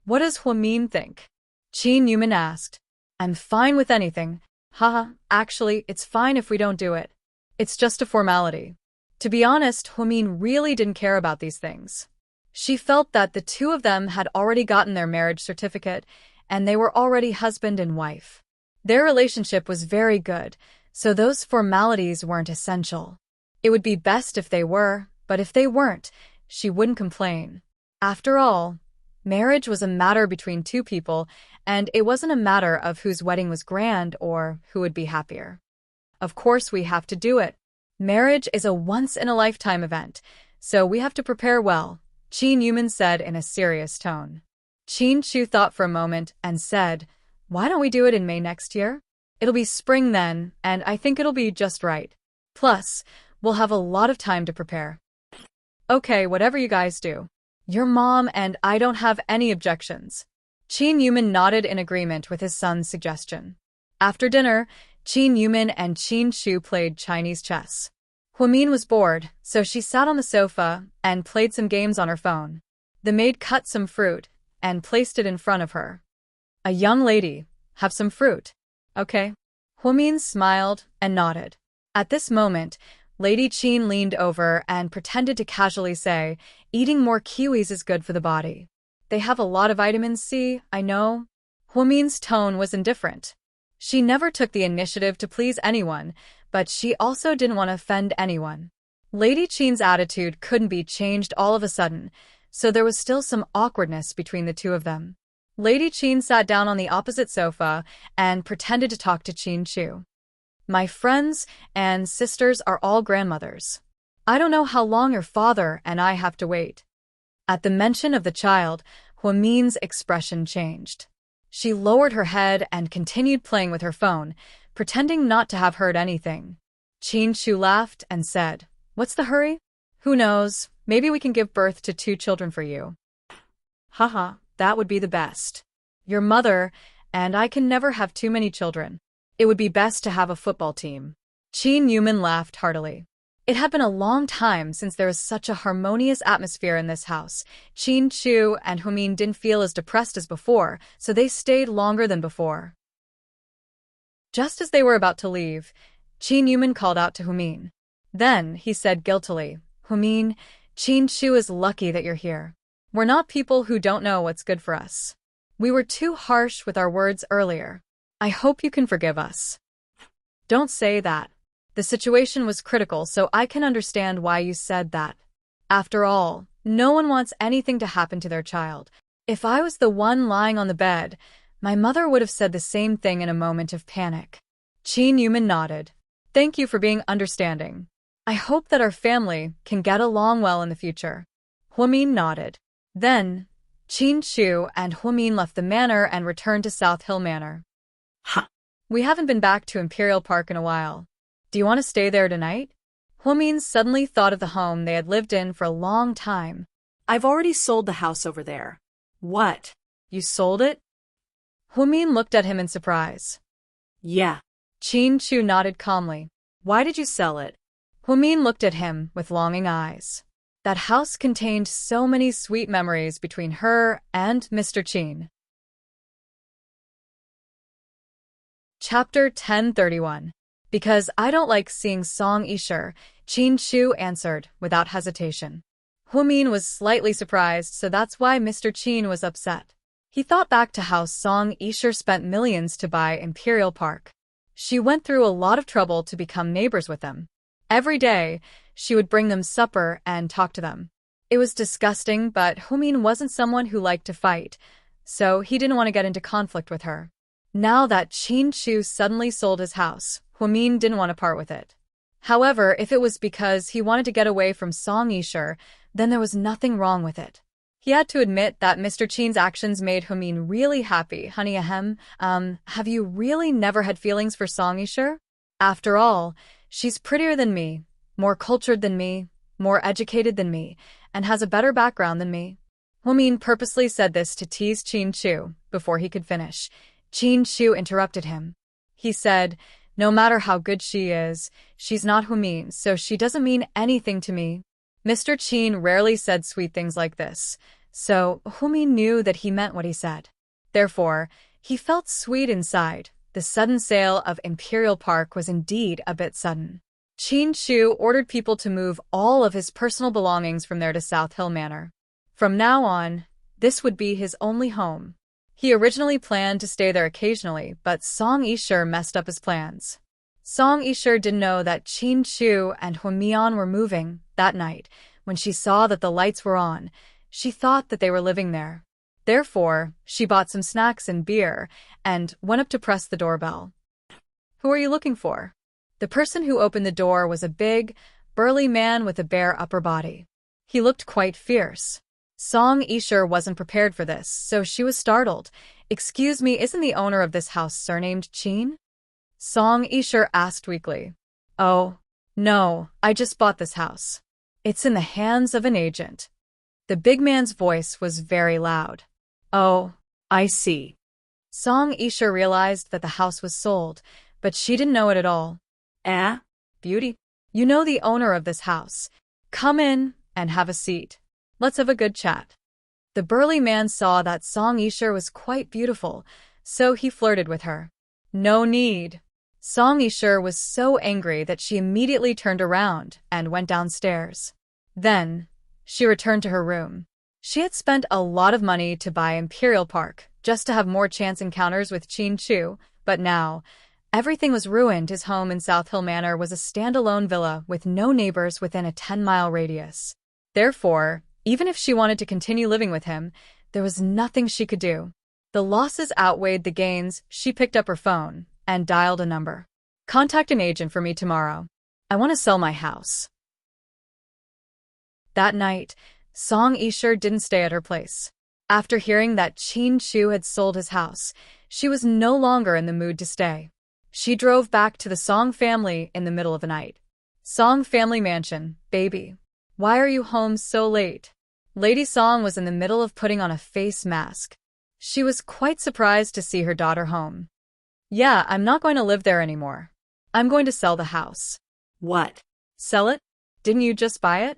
What does Huamin think? Qin Yumin asked. I'm fine with anything. Haha, actually, it's fine if we don't do it. It's just a formality. To be honest, Huamin really didn't care about these things. She felt that the two of them had already gotten their marriage certificate, and they were already husband and wife. Their relationship was very good, so those formalities weren't essential. It would be best if they were, but if they weren't, she wouldn't complain. After all, marriage was a matter between two people, and it wasn't a matter of whose wedding was grand or who would be happier. Of course we have to do it. Marriage is a once-in-a-lifetime event, so we have to prepare well, Qin Yumin said in a serious tone. Qin Chu thought for a moment and said, Why don't we do it in May next year? It'll be spring then, and I think it'll be just right. Plus, we'll have a lot of time to prepare. Okay, whatever you guys do. Your mom and I don't have any objections. Qin Yumin nodded in agreement with his son's suggestion. After dinner, Qin Yumin and Qin Chu played Chinese chess. Huamin was bored, so she sat on the sofa and played some games on her phone. The maid cut some fruit and placed it in front of her. A young lady, have some fruit. Okay. Huamin smiled and nodded. At this moment, Lady Qin leaned over and pretended to casually say, Eating more kiwis is good for the body. They have a lot of vitamin C, I know. Huamin's tone was indifferent. She never took the initiative to please anyone, but she also didn't want to offend anyone. Lady Qin's attitude couldn't be changed all of a sudden, so there was still some awkwardness between the two of them. Lady Qin sat down on the opposite sofa and pretended to talk to Qin Chu. My friends and sisters are all grandmothers. I don't know how long your father and I have to wait. At the mention of the child, Huamin's expression changed. She lowered her head and continued playing with her phone, pretending not to have heard anything. Qin Chu laughed and said, What's the hurry? Who knows, maybe we can give birth to 2 children for you. Haha, that would be the best. Your mother and I can never have too many children. It would be best to have a football team. Qin Yuman laughed heartily. It had been a long time since there was such a harmonious atmosphere in this house. Qin Chu and Humin didn't feel as depressed as before, so they stayed longer than before. Just as they were about to leave, Qin Yuman called out to Humin. Then he said guiltily, Humin, Qin Chu is lucky that you're here. We're not people who don't know what's good for us. We were too harsh with our words earlier. I hope you can forgive us. Don't say that. The situation was critical, so I can understand why you said that. After all, no one wants anything to happen to their child. If I was the one lying on the bed, my mother would have said the same thing in a moment of panic. Qin Yuman nodded. Thank you for being understanding. I hope that our family can get along well in the future. Humin nodded. Then, Qin Chu and Humin left the manor and returned to South Hill Manor. We haven't been back to Imperial Park in a while. Do you want to stay there tonight? Humin suddenly thought of the home they had lived in for a long time. I've already sold the house over there. What? You sold it? Humin looked at him in surprise. Yeah. Qin Chu nodded calmly. Why did you sell it? Humin looked at him with longing eyes. That house contained so many sweet memories between her and Mr. Qin. Chapter 1031. Because I don't like seeing Song Yisher, Qin Chu answered without hesitation. Humin was slightly surprised, so that's why Mr. Qin was upset. He thought back to how Song Yisher spent millions to buy Imperial Park. She went through a lot of trouble to become neighbors with them. Every day, she would bring them supper and talk to them. It was disgusting, but Humin wasn't someone who liked to fight, so he didn't want to get into conflict with her. Now that Qin Chu suddenly sold his house, Humin didn't want to part with it. However, if it was because he wanted to get away from Song Yisher, then there was nothing wrong with it. He had to admit that Mr. Qin's actions made Humin really happy. Honey, have you really never had feelings for Song Yisher? After all, she's prettier than me, more cultured than me, more educated than me, and has a better background than me. Humin purposely said this to tease Qin Chu before he could finish. Qin Chu interrupted him. He said, no matter how good she is, she's not Humin, so she doesn't mean anything to me. Mr. Qin rarely said sweet things like this, so Humin knew that he meant what he said. Therefore, he felt sweet inside. The sudden sale of Imperial Park was indeed a bit sudden. Qin Chu ordered people to move all of his personal belongings from there to South Hill Manor. From now on, this would be his only home. He originally planned to stay there occasionally, but Song Yisher messed up his plans. Song Yisher didn't know that Qin Chu and Humian were moving. That night, when she saw that the lights were on, she thought that they were living there. Therefore, she bought some snacks and beer and went up to press the doorbell. Who are you looking for? The person who opened the door was a big, burly man with a bare upper body. He looked quite fierce. Song Yisher wasn't prepared for this, so she was startled. Excuse me, isn't the owner of this house surnamed Qin? Song Yisher asked weakly. Oh, no, I just bought this house. It's in the hands of an agent. The big man's voice was very loud. Oh, I see. Song Yisher realized that the house was sold, but she didn't know it at all. Beauty, you know the owner of this house. Come in and have a seat. Let's have a good chat. The burly man saw that Song Yisher was quite beautiful, so he flirted with her. No need. Song Yisher was so angry that she immediately turned around and went downstairs. Then, she returned to her room. She had spent a lot of money to buy Imperial Park, just to have more chance encounters with Qin Chu, but now, everything was ruined. His home in South Hill Manor was a standalone villa with no neighbors within a 10-mile radius. Therefore, even if she wanted to continue living with him, there was nothing she could do. The losses outweighed the gains. She picked up her phone and dialed a number. Contact an agent for me tomorrow. I want to sell my house. That night, Song Yisher didn't stay at her place. After hearing that Qin Chu had sold his house, she was no longer in the mood to stay. She drove back to the Song family in the middle of the night. Song family mansion, baby. Why are you home so late? Lady Song was in the middle of putting on a face mask. She was quite surprised to see her daughter home. Yeah, I'm not going to live there anymore. I'm going to sell the house. What? Sell it? Didn't you just buy it?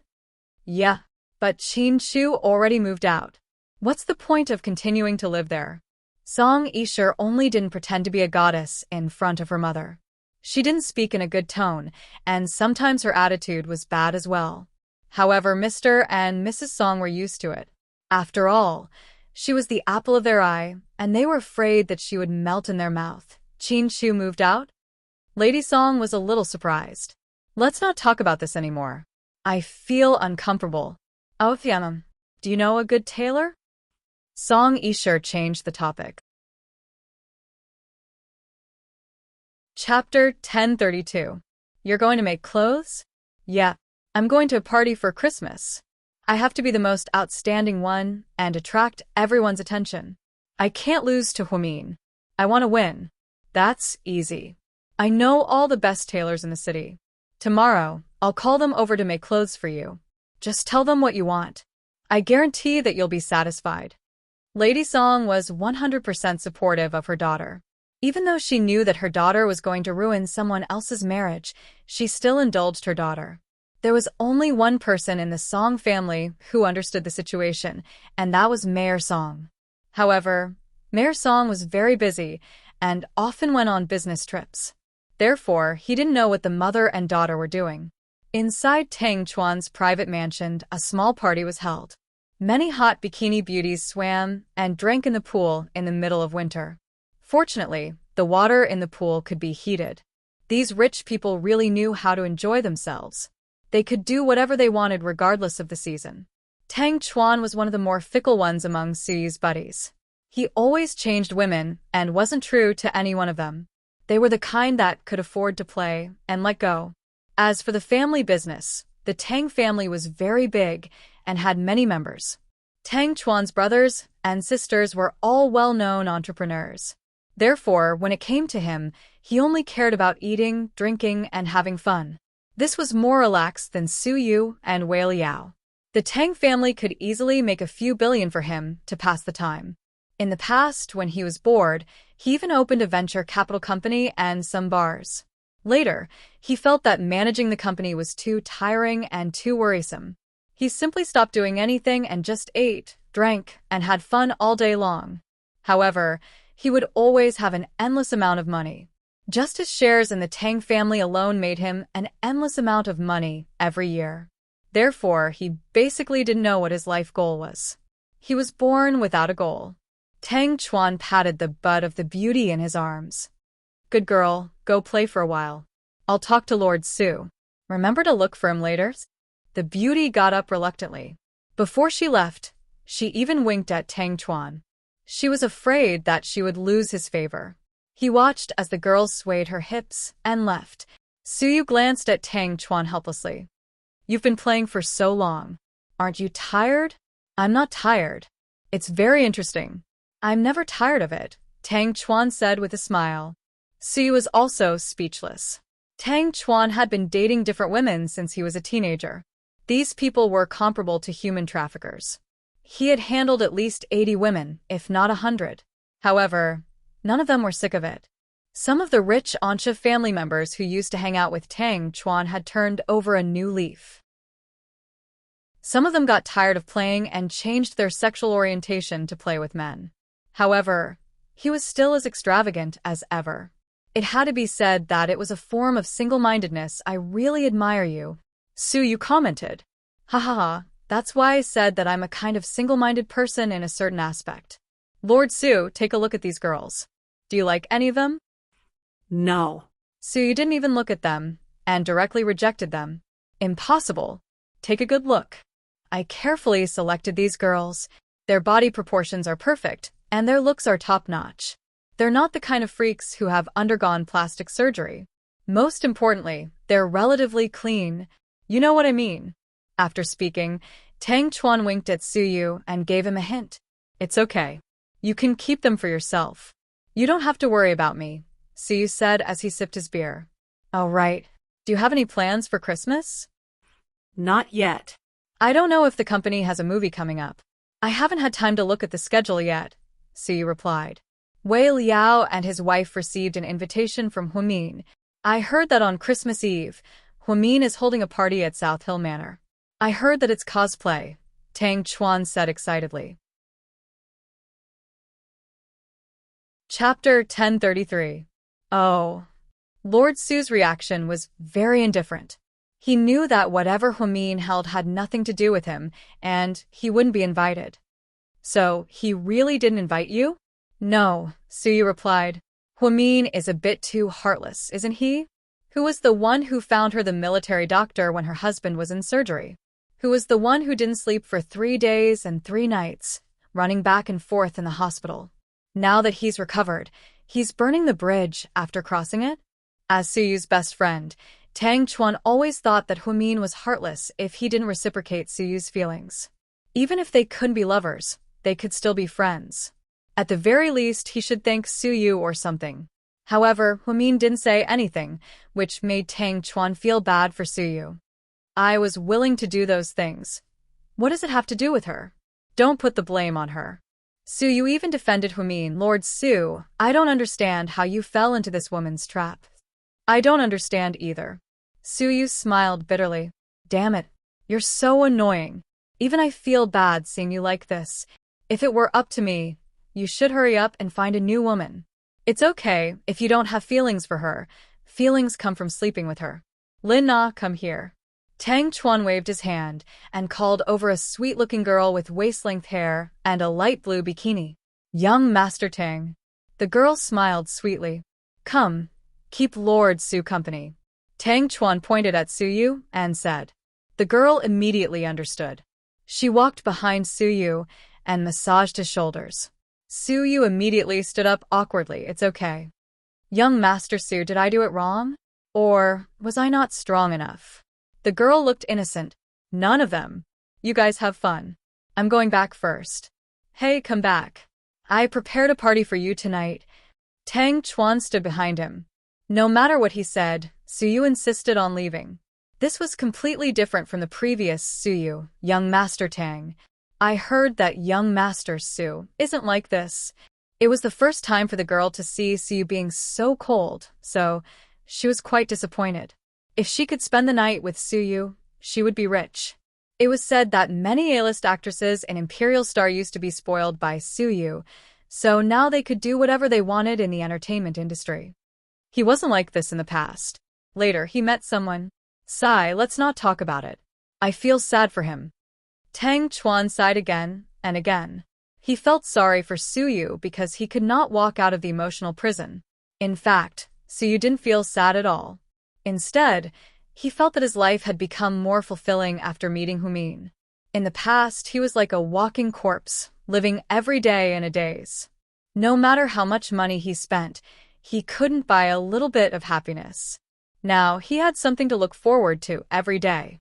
Yeah, but Chin-Chu already moved out. What's the point of continuing to live there? Song Yisher only didn't pretend to be a goddess in front of her mother. She didn't speak in a good tone, and sometimes her attitude was bad as well. However, Mr. and Mrs. Song were used to it. After all, she was the apple of their eye, and they were afraid that she would melt in their mouth. Chin-Chu moved out? Lady Song was a little surprised. Let's not talk about this anymore. I feel uncomfortable. Oh, Fianam, do you know a good tailor? Song Yisher changed the topic. Chapter 1032. You're going to make clothes? Yeah, I'm going to a party for Christmas. I have to be the most outstanding one and attract everyone's attention. I can't lose to Huamin. I want to win. That's easy. I know all the best tailors in the city. Tomorrow, I'll call them over to make clothes for you. Just tell them what you want. I guarantee that you'll be satisfied. Lady Song was 100% supportive of her daughter. Even though she knew that her daughter was going to ruin someone else's marriage, she still indulged her daughter. There was only one person in the Song family who understood the situation, and that was Mayor Song. However, Mayor Song was very busy and often went on business trips. Therefore, he didn't know what the mother and daughter were doing. Inside Tang Chuan's private mansion, a small party was held. Many hot bikini beauties swam and drank in the pool in the middle of winter. Fortunately, the water in the pool could be heated. These rich people really knew how to enjoy themselves. They could do whatever they wanted regardless of the season. Tang Chuan was one of the more fickle ones among Suyu's buddies. He always changed women and wasn't true to any one of them. They were the kind that could afford to play and let go. As for the family business, the Tang family was very big and had many members. Tang Chuan's brothers and sisters were all well-known entrepreneurs. Therefore, when it came to him, he only cared about eating, drinking, and having fun. This was more relaxed than Su Yu and Wei Liao. The Tang family could easily make a few billion for him to pass the time. In the past, when he was bored, he even opened a venture capital company and some bars. Later, he felt that managing the company was too tiring and too worrisome. He simply stopped doing anything and just ate, drank, and had fun all day long. However, he would always have an endless amount of money. Just his shares in the Tang family alone made him an endless amount of money every year. Therefore, he basically didn't know what his life goal was. He was born without a goal. Tang Chuan patted the butt of the beauty in his arms. Good girl, go play for a while. I'll talk to Lord Su. Remember to look for him later? The beauty got up reluctantly. Before she left, she even winked at Tang Chuan. She was afraid that she would lose his favor. He watched as the girl swayed her hips and left. Suyu glanced at Tang Chuan helplessly. You've been playing for so long. Aren't you tired? I'm not tired. It's very interesting. I'm never tired of it, Tang Chuan said with a smile. Suyu was also speechless. Tang Chuan had been dating different women since he was a teenager. These people were comparable to human traffickers. He had handled at least 80 women, if not 100. However, none of them were sick of it. Some of the rich Ansha family members who used to hang out with Tang Chuan had turned over a new leaf. Some of them got tired of playing and changed their sexual orientation to play with men. However, he was still as extravagant as ever. It had to be said that it was a form of single-mindedness. I really admire you. Suyu commented. Ha ha ha, that's why I said that I'm a kind of single-minded person in a certain aspect. Lord Su, take a look at these girls. Do you like any of them? No. Suyu didn't even look at them, and directly rejected them. Impossible. Take a good look. I carefully selected these girls. Their body proportions are perfect, and their looks are top-notch. They're not the kind of freaks who have undergone plastic surgery. Most importantly, they're relatively clean. You know what I mean. After speaking, Tang Chuan winked at Suyu and gave him a hint. It's okay. You can keep them for yourself. You don't have to worry about me, Suyu said as he sipped his beer. All right. Do you have any plans for Christmas? Not yet. I don't know if the company has a movie coming up. I haven't had time to look at the schedule yet, Suyu replied. Wei Liao and his wife received an invitation from Huamin. I heard that on Christmas Eve, Huamin is holding a party at South Hill Manor. I heard that it's cosplay, Tang Chuan said excitedly. Chapter 1033. Oh. Lord Su's reaction was very indifferent. He knew that whatever Huamin held had nothing to do with him, and he wouldn't be invited. So, he really didn't invite you? No, Suyu replied. Huamin is a bit too heartless, isn't he? Who was the one who found her the military doctor when her husband was in surgery? Who was the one who didn't sleep for 3 days and 3 nights, running back and forth in the hospital? Now that he's recovered, he's burning the bridge after crossing it? As Suyu's best friend, Tang Chuan always thought that Huamin was heartless if he didn't reciprocate Suyu's feelings. Even if they couldn't be lovers, they could still be friends. At the very least, he should thank Suyu or something. However, Huamin didn't say anything, which made Tang Chuan feel bad for Suyu. I was willing to do those things. What does it have to do with her? Don't put the blame on her. Suyu even defended Huamin. Lord Su, I don't understand how you fell into this woman's trap. I don't understand either. Suyu smiled bitterly. Damn it, you're so annoying. Even I feel bad seeing you like this. If it were up to me, you should hurry up and find a new woman. It's okay if you don't have feelings for her. Feelings come from sleeping with her. Lin Na, come here. Tang Chuan waved his hand and called over a sweet-looking girl with waist-length hair and a light blue bikini. Young Master Tang. The girl smiled sweetly. Come, keep Lord Su company. Tang Chuan pointed at Suyu and said. The girl immediately understood. She walked behind Suyu and massaged his shoulders. Suyu immediately stood up awkwardly. It's okay. Young Master Su, did I do it wrong? Or was I not strong enough? The girl looked innocent. None of them. You guys have fun. I'm going back first. Hey, come back. I prepared a party for you tonight. Tang Chuan stood behind him. No matter what he said, Suyu insisted on leaving. This was completely different from the previous Suyu, young Master Tang. I heard that young Master Su isn't like this. It was the first time for the girl to see Suyu being so cold, so she was quite disappointed. If she could spend the night with Suyu, she would be rich. It was said that many A-list actresses in Imperial Star used to be spoiled by Suyu, so now they could do whatever they wanted in the entertainment industry. He wasn't like this in the past. Later, he met someone. Sigh, let's not talk about it. I feel sad for him. Tang Chuan sighed again and again. He felt sorry for Suyu because he could not walk out of the emotional prison. In fact, Suyu didn't feel sad at all. Instead, he felt that his life had become more fulfilling after meeting Huamin. In the past, he was like a walking corpse, living every day in a daze. No matter how much money he spent, he couldn't buy a little bit of happiness. Now, he had something to look forward to every day.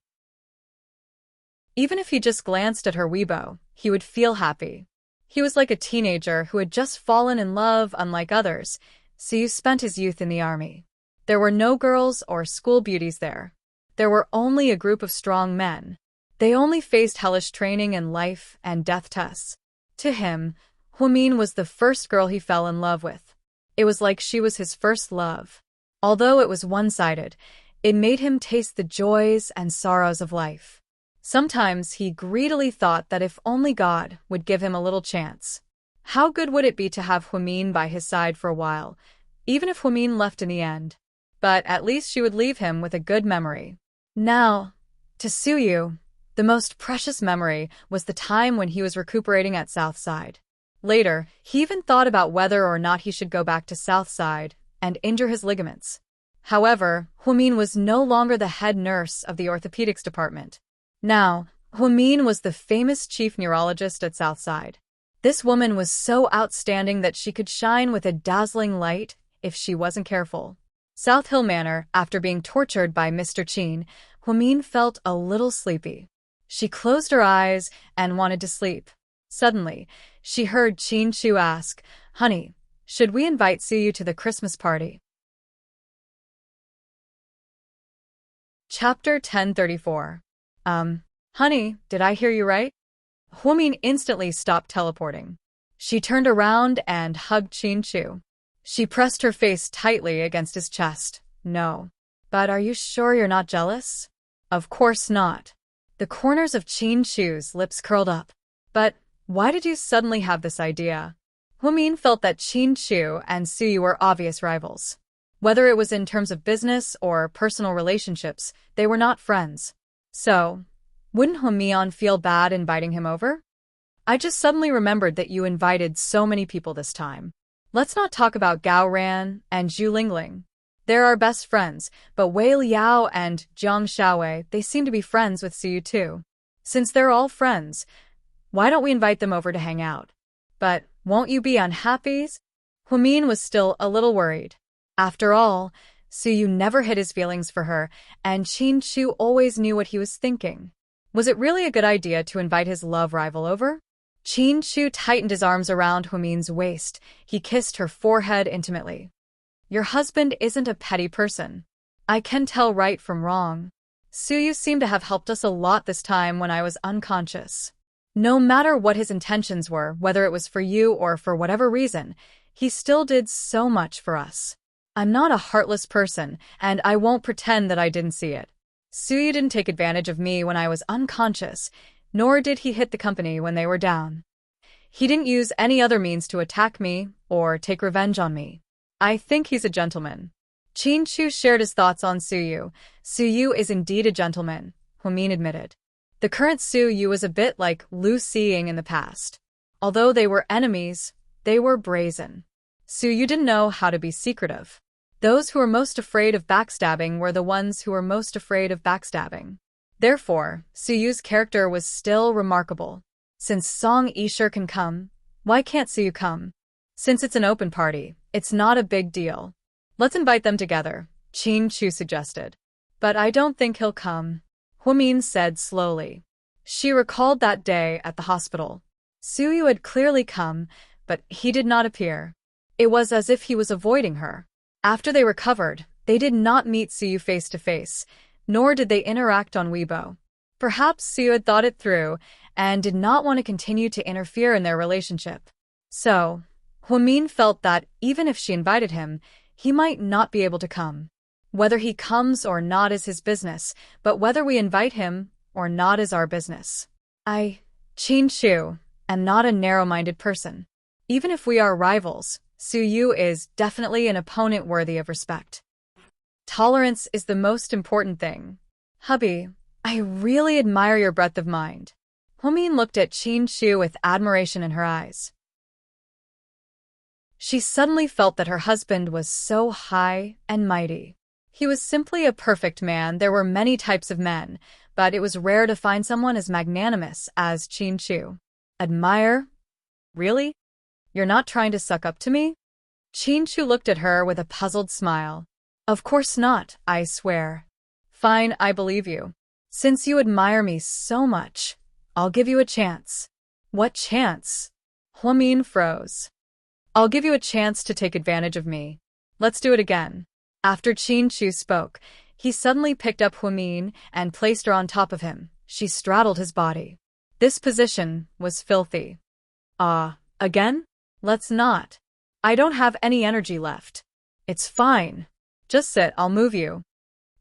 Even if he just glanced at her Weibo, he would feel happy. He was like a teenager who had just fallen in love, unlike others, so he spent his youth in the army. There were no girls or school beauties there. There were only a group of strong men. They only faced hellish training and life and death tests. To him, Huamin was the first girl he fell in love with. It was like she was his first love. Although it was one-sided, it made him taste the joys and sorrows of life. Sometimes he greedily thought that if only God would give him a little chance. How good would it be to have Huamin by his side for a while, even if Huamin left in the end? But at least she would leave him with a good memory. Now, to Suyu, the most precious memory was the time when he was recuperating at Southside. Later, he even thought about whether or not he should go back to Southside and injure his ligaments. However, Huamin was no longer the head nurse of the orthopedics department. Now, Huamin was the famous chief neurologist at Southside. This woman was so outstanding that she could shine with a dazzling light if she wasn't careful. South Hill Manor, after being tortured by Mr. Qin, Huamin felt a little sleepy. She closed her eyes and wanted to sleep. Suddenly, she heard Qin Chu ask, "Honey, should we invite Suyu to the Christmas party?" Chapter 1034. Honey, did I hear you right? Huamin instantly stopped teleporting. She turned around and hugged Chin-Chu. She pressed her face tightly against his chest. No. But are you sure you're not jealous? Of course not. The corners of Chin-Chu's lips curled up. But why did you suddenly have this idea? Hwamin felt that Chin-Chu and Suyu were obvious rivals. Whether it was in terms of business or personal relationships, they were not friends. So, wouldn't Hwamion feel bad inviting him over? I just suddenly remembered that you invited so many people this time. Let's not talk about Gao Ran and Zhu Lingling. They're our best friends, but Wei Liao and Jiang Xiaowei, they seem to be friends with Suyu too. Since they're all friends, why don't we invite them over to hang out? But won't you be unhappy? Hwamin was still a little worried. After all, Suyu never hid his feelings for her, and Chin-Chu always knew what he was thinking. Was it really a good idea to invite his love rival over? Chin-Chu tightened his arms around Hwamin's waist. He kissed her forehead intimately. Your husband isn't a petty person. I can tell right from wrong. Suyu seemed to have helped us a lot this time when I was unconscious. No matter what his intentions were, whether it was for you or for whatever reason, he still did so much for us. I'm not a heartless person, and I won't pretend that I didn't see it. Suyu didn't take advantage of me when I was unconscious, nor did he hit the company when they were down. He didn't use any other means to attack me or take revenge on me. I think he's a gentleman. Chin-Chu shared his thoughts on Suyu. Suyu is indeed a gentleman, Hwamin admitted. The current Suyu was a bit like Lu Xiying in the past. Although they were enemies, they were brazen. Suyu didn't know how to be secretive. Those who were most afraid of backstabbing were the ones who were most afraid of backstabbing. Therefore, Suyu's character was still remarkable. Since Song Yisher can come, why can't Suyu come? Since it's an open party, it's not a big deal. Let's invite them together, Chin-Chu suggested. But I don't think he'll come, Hwamin said slowly. She recalled that day at the hospital. Suyu had clearly come, but he did not appear. It was as if he was avoiding her. After they recovered, they did not meet Suyu face to face, nor did they interact on Weibo. Perhaps Suyu had thought it through and did not want to continue to interfere in their relationship. So, Hwamin felt that even if she invited him, he might not be able to come. Whether he comes or not is his business, but whether we invite him or not is our business. I, Chin-Chu, am not a narrow-minded person. Even if we are rivals, Suyu is definitely an opponent worthy of respect. Tolerance is the most important thing. Hubby, I really admire your breadth of mind. Hwamin looked at Chin-Chu with admiration in her eyes. She suddenly felt that her husband was so high and mighty. He was simply a perfect man. There were many types of men, but it was rare to find someone as magnanimous as Chin-Chu. Admire? Really? You're not trying to suck up to me? Chin-Chu looked at her with a puzzled smile. Of course not, I swear. Fine, I believe you. Since you admire me so much, I'll give you a chance. What chance? Hwamin froze. I'll give you a chance to take advantage of me. Let's do it again. After Chin-Chu spoke, he suddenly picked up Hwamin and placed her on top of him. She straddled his body. This position was filthy. Again? Let's not. I don't have any energy left. It's fine. Just sit, I'll move you.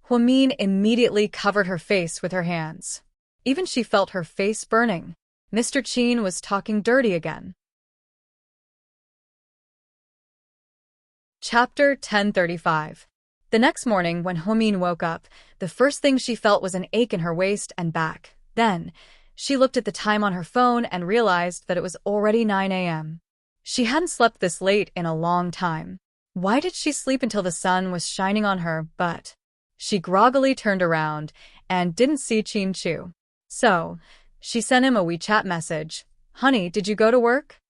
Hwamin immediately covered her face with her hands. Even she felt her face burning. Mr. Chin was talking dirty again. Chapter 1035. The next morning, when Hwamin woke up, the first thing she felt was an ache in her waist and back. Then, she looked at the time on her phone and realized that it was already 9 a.m. She hadn't slept this late in a long time. Why did she sleep until the sun was shining on her? But she groggily turned around and didn't see Chin-Chu. So, she sent him a WeChat message. Honey, did you go to work?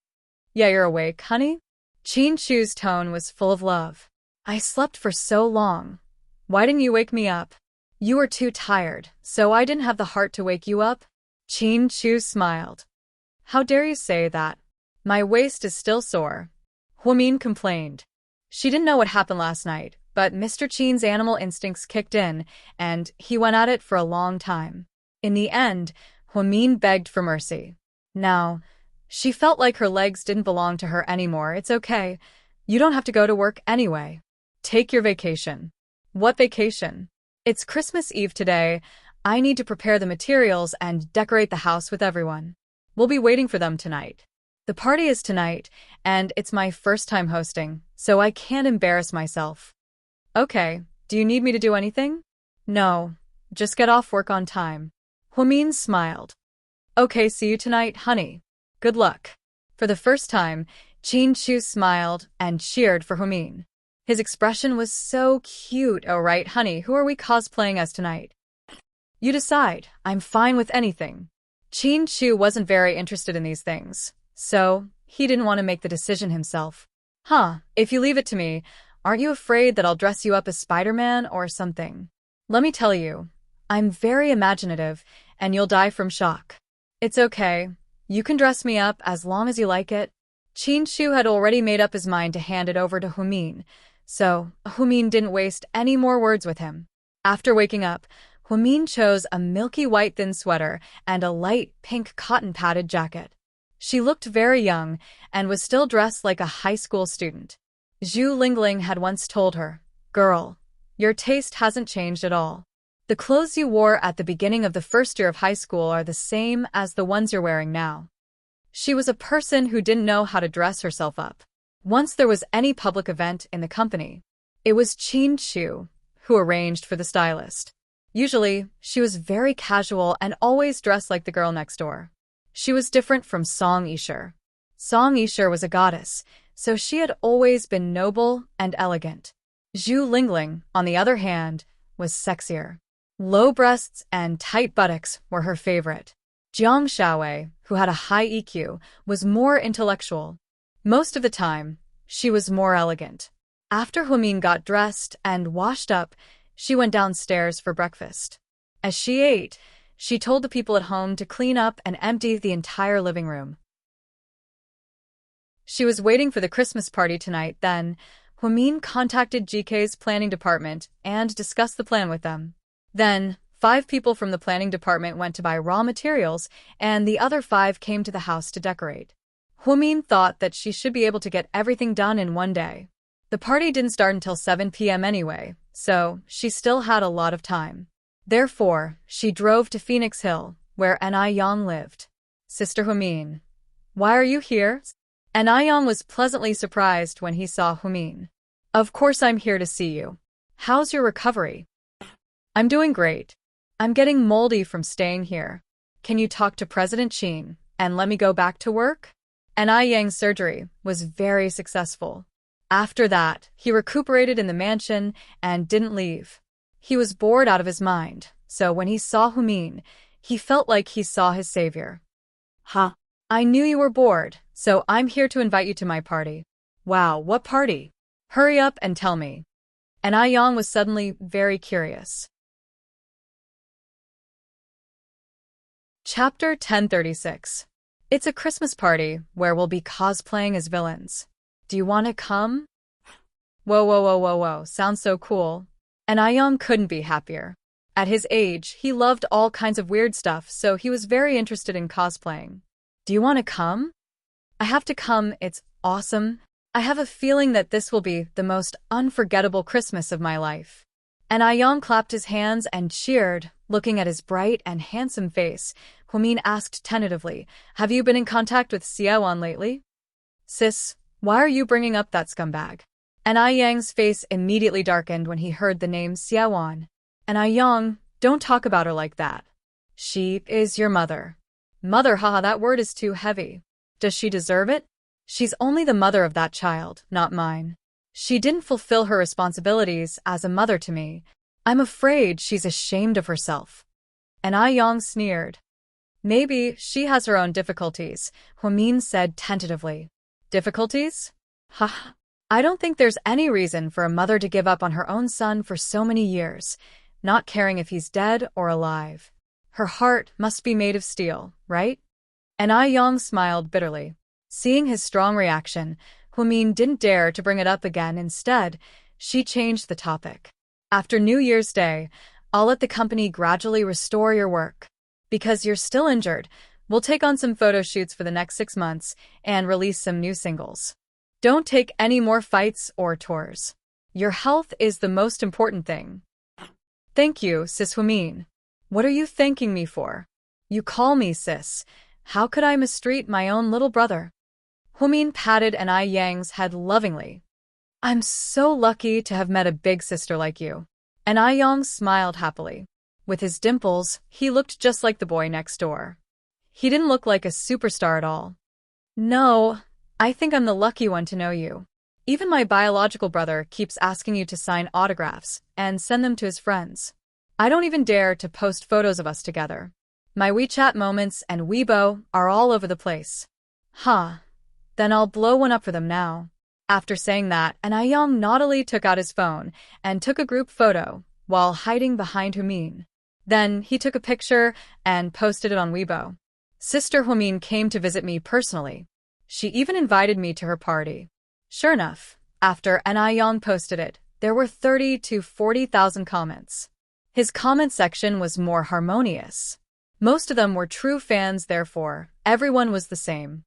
Yeah, you're awake, honey? Chin-Chu's tone was full of love. I slept for so long. Why didn't you wake me up? You were too tired, so I didn't have the heart to wake you up. Chin-Chu smiled. How dare you say that? My waist is still sore. Hwamin complained. She didn't know what happened last night, but Mr. Chin's animal instincts kicked in, and he went at it for a long time. In the end, Hwamin begged for mercy. Now, She felt like her legs didn't belong to her anymore. It's okay. You don't have to go to work anyway. Take your vacation. What vacation? It's Christmas Eve today. I need to prepare the materials and decorate the house with everyone. We'll be waiting for them tonight. The party is tonight, and it's my first time hosting, so I can't embarrass myself. Okay, do you need me to do anything? No, just get off work on time. Hwamin smiled. Okay, see you tonight, honey. Good luck. For the first time, Chin-Chu smiled and cheered for Hwamin. His expression was so cute. Oh right, honey, who are we cosplaying as tonight? You decide. I'm fine with anything. Chin-Chu wasn't very interested in these things, so he didn't want to make the decision himself. If you leave it to me, aren't you afraid that I'll dress you up as Spider-Man or something? Let me tell you, I'm very imaginative, and you'll die from shock. It's okay. You can dress me up as long as you like it. Chin-Chu had already made up his mind to hand it over to Hwamin, so Hwamin didn't waste any more words with him. After waking up, Hwamin chose a milky white thin sweater and a light pink cotton padded jacket. She looked very young and was still dressed like a high school student. Zhu Lingling had once told her, "Girl, your taste hasn't changed at all. The clothes you wore at the beginning of the first year of high school are the same as the ones you're wearing now." She was a person who didn't know how to dress herself up. Once there was any public event in the company, it was Chin-Chu who arranged for the stylist. Usually, she was very casual and always dressed like the girl next door. She was different from Song Yishur. Song Yishur was a goddess, so she had always been noble and elegant. Zhu Lingling, on the other hand, was sexier. Low breasts and tight buttocks were her favorite. Jiang Shaowei, who had a high EQ, was more intellectual. Most of the time, she was more elegant. After Hwamin got dressed and washed up, she went downstairs for breakfast. As she ate, she told the people at home to clean up and empty the entire living room. She was waiting for the Christmas party tonight. Then, Hwamin contacted GK's planning department and discussed the plan with them. Then, 5 people from the planning department went to buy raw materials, and the other 5 came to the house to decorate. Hwamin thought that she should be able to get everything done in one day. The party didn't start until 7 p.m. anyway, so she still had a lot of time. Therefore, she drove to Phoenix Hill, where Aiyang lived. Sister Hwamin, why are you here? Aiyang was pleasantly surprised when he saw Hwamin. Of course I'm here to see you. How's your recovery? I'm doing great. I'm getting moldy from staying here. Can you talk to President Qin and let me go back to work? Aiyang's surgery was very successful. After that, he recuperated in the mansion and didn't leave. He was bored out of his mind, so when he saw Hwamin, he felt like he saw his savior. I knew you were bored, so I'm here to invite you to my party. Wow, what party? Hurry up and tell me. Aiyang was suddenly very curious. Chapter 1036. It's a Christmas party where we'll be cosplaying as villains. Do you want to come? Whoa, sounds so cool. Aiyang couldn't be happier. At his age, he loved all kinds of weird stuff, so he was very interested in cosplaying. Do you want to come? I have to come, it's awesome. I have a feeling that this will be the most unforgettable Christmas of my life. Aiyang clapped his hands and cheered, looking at his bright and handsome face. Hwamin asked tentatively, "Have you been in contact with Xiaoan lately?" "Sis, why are you bringing up that scumbag?" Aiyang's face immediately darkened when he heard the name Xiaoan. Aiyang, don't talk about her like that. She is your mother. Mother, haha, that word is too heavy. Does she deserve it? She's only the mother of that child, not mine. She didn't fulfill her responsibilities as a mother to me. I'm afraid she's ashamed of herself. Aiyang sneered. Maybe she has her own difficulties, Hwamin said tentatively. Difficulties? I don't think there's any reason for a mother to give up on her own son for so many years, not caring if he's dead or alive. Her heart must be made of steel, right? Aiyang smiled bitterly. Seeing his strong reaction, Hwamin didn't dare to bring it up again. Instead, she changed the topic. After New Year's Day, I'll let the company gradually restore your work. Because you're still injured, We'll take on some photo shoots for the next 6 months and release some new singles. Don't take any more fights or tours. Your health is the most important thing. Thank you, Sis Hwamin. What are you thanking me for? You call me sis. How could I mistreat my own little brother? Hwamin patted An Yang's head lovingly. I'm so lucky to have met a big sister like you. An Yang smiled happily. With his dimples, he looked just like the boy next door. He didn't look like a superstar at all. No, I think I'm the lucky one to know you. Even my biological brother keeps asking you to sign autographs and send them to his friends. I don't even dare to post photos of us together. My WeChat moments and Weibo are all over the place. Huh. Then I'll blow one up for them now. After saying that, An Yang naughtily took out his phone and took a group photo while hiding behind Hwamin. Then he took a picture and posted it on Weibo. Sister Hwamin came to visit me personally. She even invited me to her party. Sure enough, after An Yang posted it, there were 30 to 40,000 comments. His comment section was more harmonious. Most of them were true fans, therefore, everyone was the same.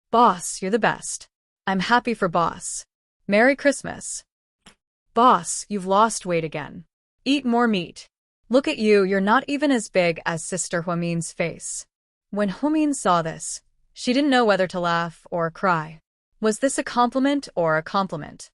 Boss, you're the best. I'm happy for Boss. Merry Christmas. Boss, you've lost weight again. Eat more meat. Look at you, you're not even as big as Sister Hwamin's face. When Hwamin saw this, she didn't know whether to laugh or cry. Was this a compliment or a compliment?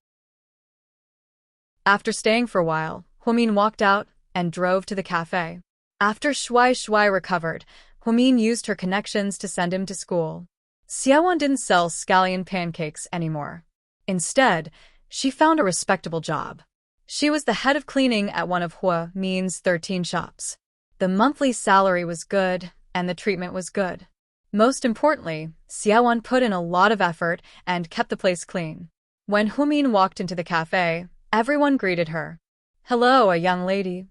After staying for a while, Hwamin walked out and drove to the cafe. After Shui recovered, Hwamin used her connections to send him to school. Xiaowan didn't sell scallion pancakes anymore. Instead, she found a respectable job. She was the head of cleaning at one of Hwamin's 13 shops. The monthly salary was good, and the treatment was good. Most importantly, Xiaowan put in a lot of effort and kept the place clean. When Hwamin walked into the cafe, everyone greeted her. Hello, a young lady.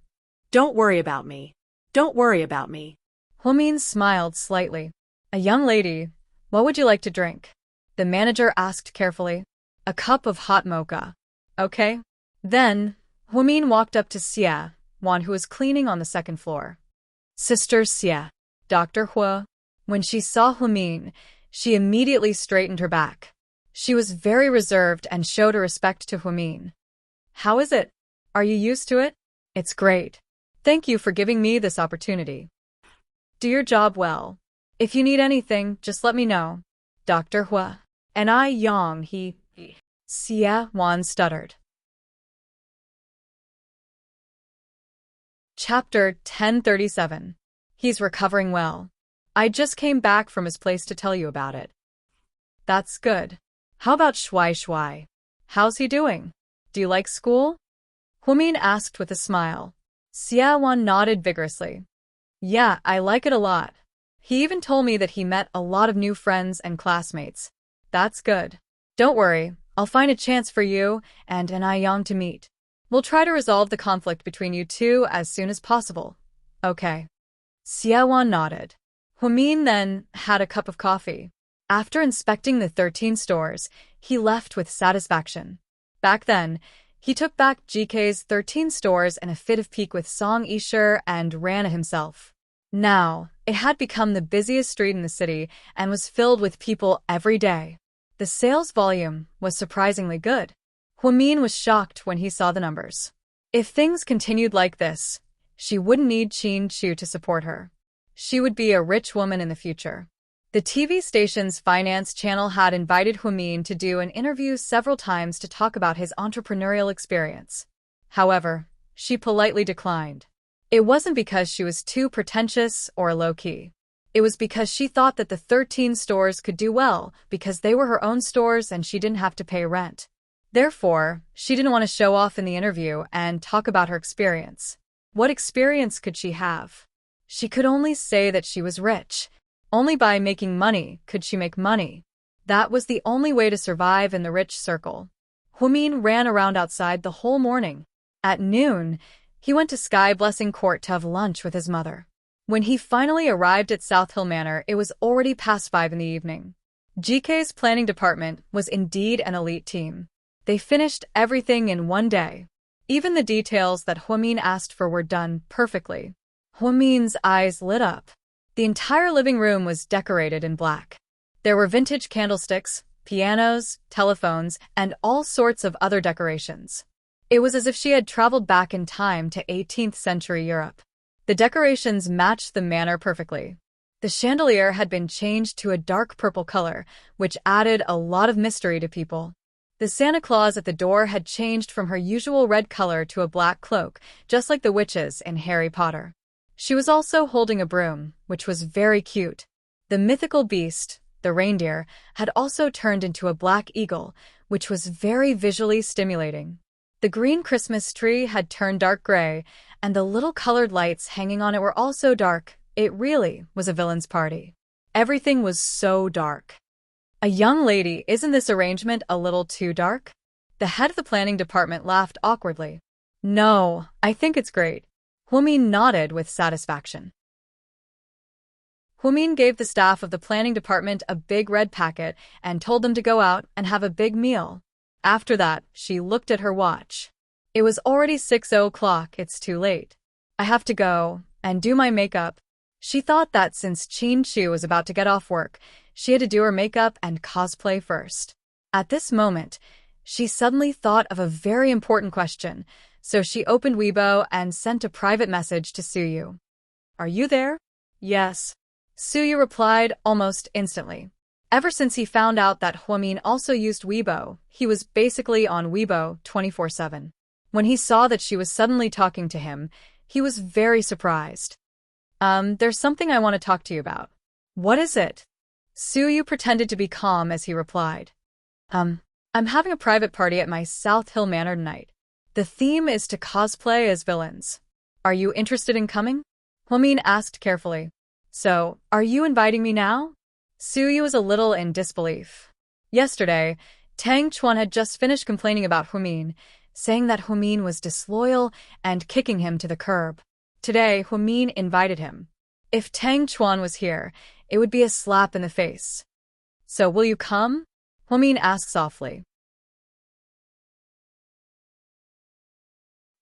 Don't worry about me. Don't worry about me. Hwamin smiled slightly. A young lady, what would you like to drink? The manager asked carefully. A cup of hot mocha. Okay. Then, Hwamin walked up to Xiaowan, who was cleaning on the second floor. Sister Xia, Dr. Hua. When she saw Hwamin, she immediately straightened her back. She was very reserved and showed her respect to Hwamin. How is it? Are you used to it? It's great. Thank you for giving me this opportunity. Do your job well. If you need anything, just let me know. Dr. Hua. An Yang, Xiaowan stuttered. Chapter 1037. He's recovering well. I just came back from his place to tell you about it. That's good. How about Shui? How's he doing? Do you like school? Hwamin asked with a smile. Xiaowan nodded vigorously. Yeah, I like it a lot. He even told me that he met a lot of new friends and classmates. That's good. Don't worry, I'll find a chance for you and An Yang to meet. We'll try to resolve the conflict between you two as soon as possible. Okay. Xiaowan nodded. Hwamin then had a cup of coffee. After inspecting the 13 stores, he left with satisfaction. Back then, he took back GK's 13 stores in a fit of pique with Song Yisher and ran it himself. Now, it had become the busiest street in the city and was filled with people every day. The sales volume was surprisingly good. Hwamin was shocked when he saw the numbers. If things continued like this, she wouldn't need Qin Chu to support her. She would be a rich woman in the future. The TV station's finance channel had invited Hwamin to do an interview several times to talk about his entrepreneurial experience. However, she politely declined. It wasn't because she was too pretentious or low-key. It was because she thought that the 13 stores could do well because they were her own stores and she didn't have to pay rent. Therefore, she didn't want to show off in the interview and talk about her experience. What experience could she have? She could only say that she was rich. Only by making money could she make money. That was the only way to survive in the rich circle. Hwamin ran around outside the whole morning. At noon, he went to Sky Blessing Court to have lunch with his mother. When he finally arrived at South Hill Manor, it was already past 5 in the evening. GK's planning department was indeed an elite team. They finished everything in one day. Even the details that Hwamin asked for were done perfectly. Hwamin's eyes lit up. The entire living room was decorated in black. There were vintage candlesticks, pianos, telephones, and all sorts of other decorations. It was as if she had traveled back in time to 18th century Europe. The decorations matched the manor perfectly. The chandelier had been changed to a dark purple color, which added a lot of mystery to people. The Santa Claus at the door had changed from her usual red color to a black cloak, just like the witches in Harry Potter. She was also holding a broom, which was very cute. The mythical beast, the reindeer, had also turned into a black eagle, which was very visually stimulating. The green Christmas tree had turned dark gray, and the little colored lights hanging on it were also dark. It really was a villain's party. Everything was so dark. A young lady, isn't this arrangement a little too dark? The head of the planning department laughed awkwardly. No, I think it's great. Huamin nodded with satisfaction. Huamin gave the staff of the planning department a big red packet and told them to go out and have a big meal. After that, she looked at her watch. It was already 6 o'clock, it's too late. I have to go and do my makeup. She thought that since Qin Chu was about to get off work, she had to do her makeup and cosplay first. At this moment, she suddenly thought of a very important question, so she opened Weibo and sent a private message to Suyu. Are you there? Yes. Suyu replied almost instantly. Ever since he found out that Huamin also used Weibo, he was basically on Weibo 24/7. When he saw that she was suddenly talking to him, he was very surprised. There's something I want to talk to you about. What is it? Suyu pretended to be calm as he replied. I'm having a private party at my South Hill Manor tonight. The theme is to cosplay as villains. Are you interested in coming? Huamin asked carefully. So, are you inviting me now? Suyu was a little in disbelief. Yesterday, Tang Chuan had just finished complaining about Huamin, saying that Huamin was disloyal and kicking him to the curb. Today, Huamin invited him. If Tang Chuan was here, it would be a slap in the face. So will you come? Huamin asked softly.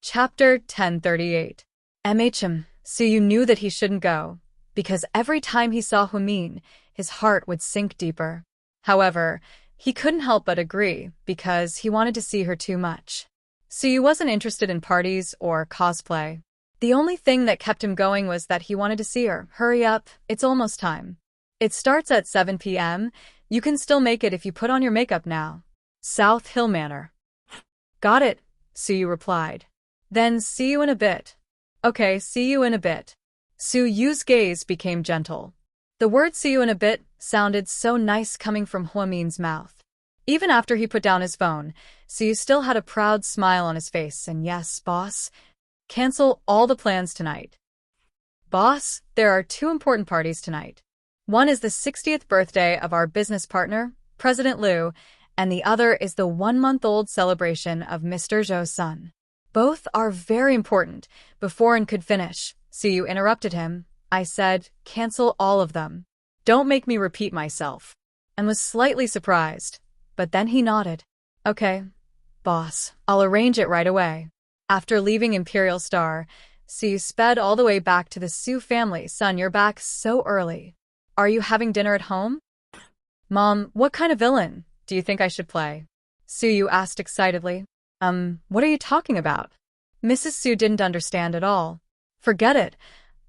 Chapter 1038. Suyu knew that he shouldn't go, because every time he saw Huamin, his heart would sink deeper. However, he couldn't help but agree, because he wanted to see her too much. Suyu wasn't interested in parties or cosplay. The only thing that kept him going was that he wanted to see her. Hurry up, it's almost time. It starts at 7 p.m. You can still make it if you put on your makeup now. South Hill Manor. Got it, Suyu replied. Then see you in a bit. Okay, see you in a bit. Suyu's gaze became gentle. The word see you in a bit sounded so nice coming from Huamin's mouth. Even after he put down his phone, Suyu still had a proud smile on his face and yes, boss, cancel all the plans tonight. Boss, there are 2 important parties tonight. One is the 60th birthday of our business partner, President Liu, and the other is the 1-month-old celebration of Mr. Zhou's son. Both are very important. Before An could finish, Suyu interrupted him. I said, cancel all of them. Don't make me repeat myself. And was slightly surprised, but then he nodded. Okay, boss, I'll arrange it right away. After leaving Imperial Star, Suyu sped all the way back to the Su family. Son, you're back so early. Are you having dinner at home? Mom, what kind of villain do you think I should play? Suyu asked excitedly. What are you talking about? Mrs. Su didn't understand at all. Forget it.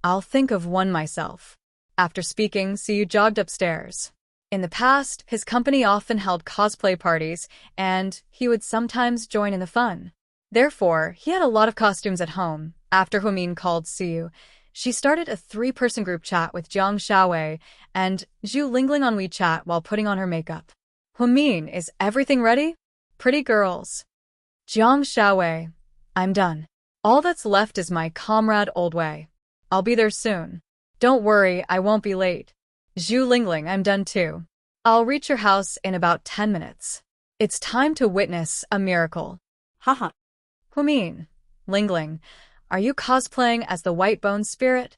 I'll think of one myself. After speaking, Suyu jogged upstairs. In the past, his company often held cosplay parties, and he would sometimes join in the fun. Therefore, he had a lot of costumes at home. After Huamin called Suyu, she started a 3-person group chat with Jiang Xiaowei and Zhu Lingling on WeChat while putting on her makeup. Huamin, is everything ready? Pretty girls. Jiang Xiaowei, I'm done. All that's left is my comrade Old Wei. I'll be there soon. Don't worry, I won't be late. Zhu Lingling, I'm done too. I'll reach your house in about 10 minutes. It's time to witness a miracle. Haha. Huamin, Lingling, are you cosplaying as the White Bone Spirit?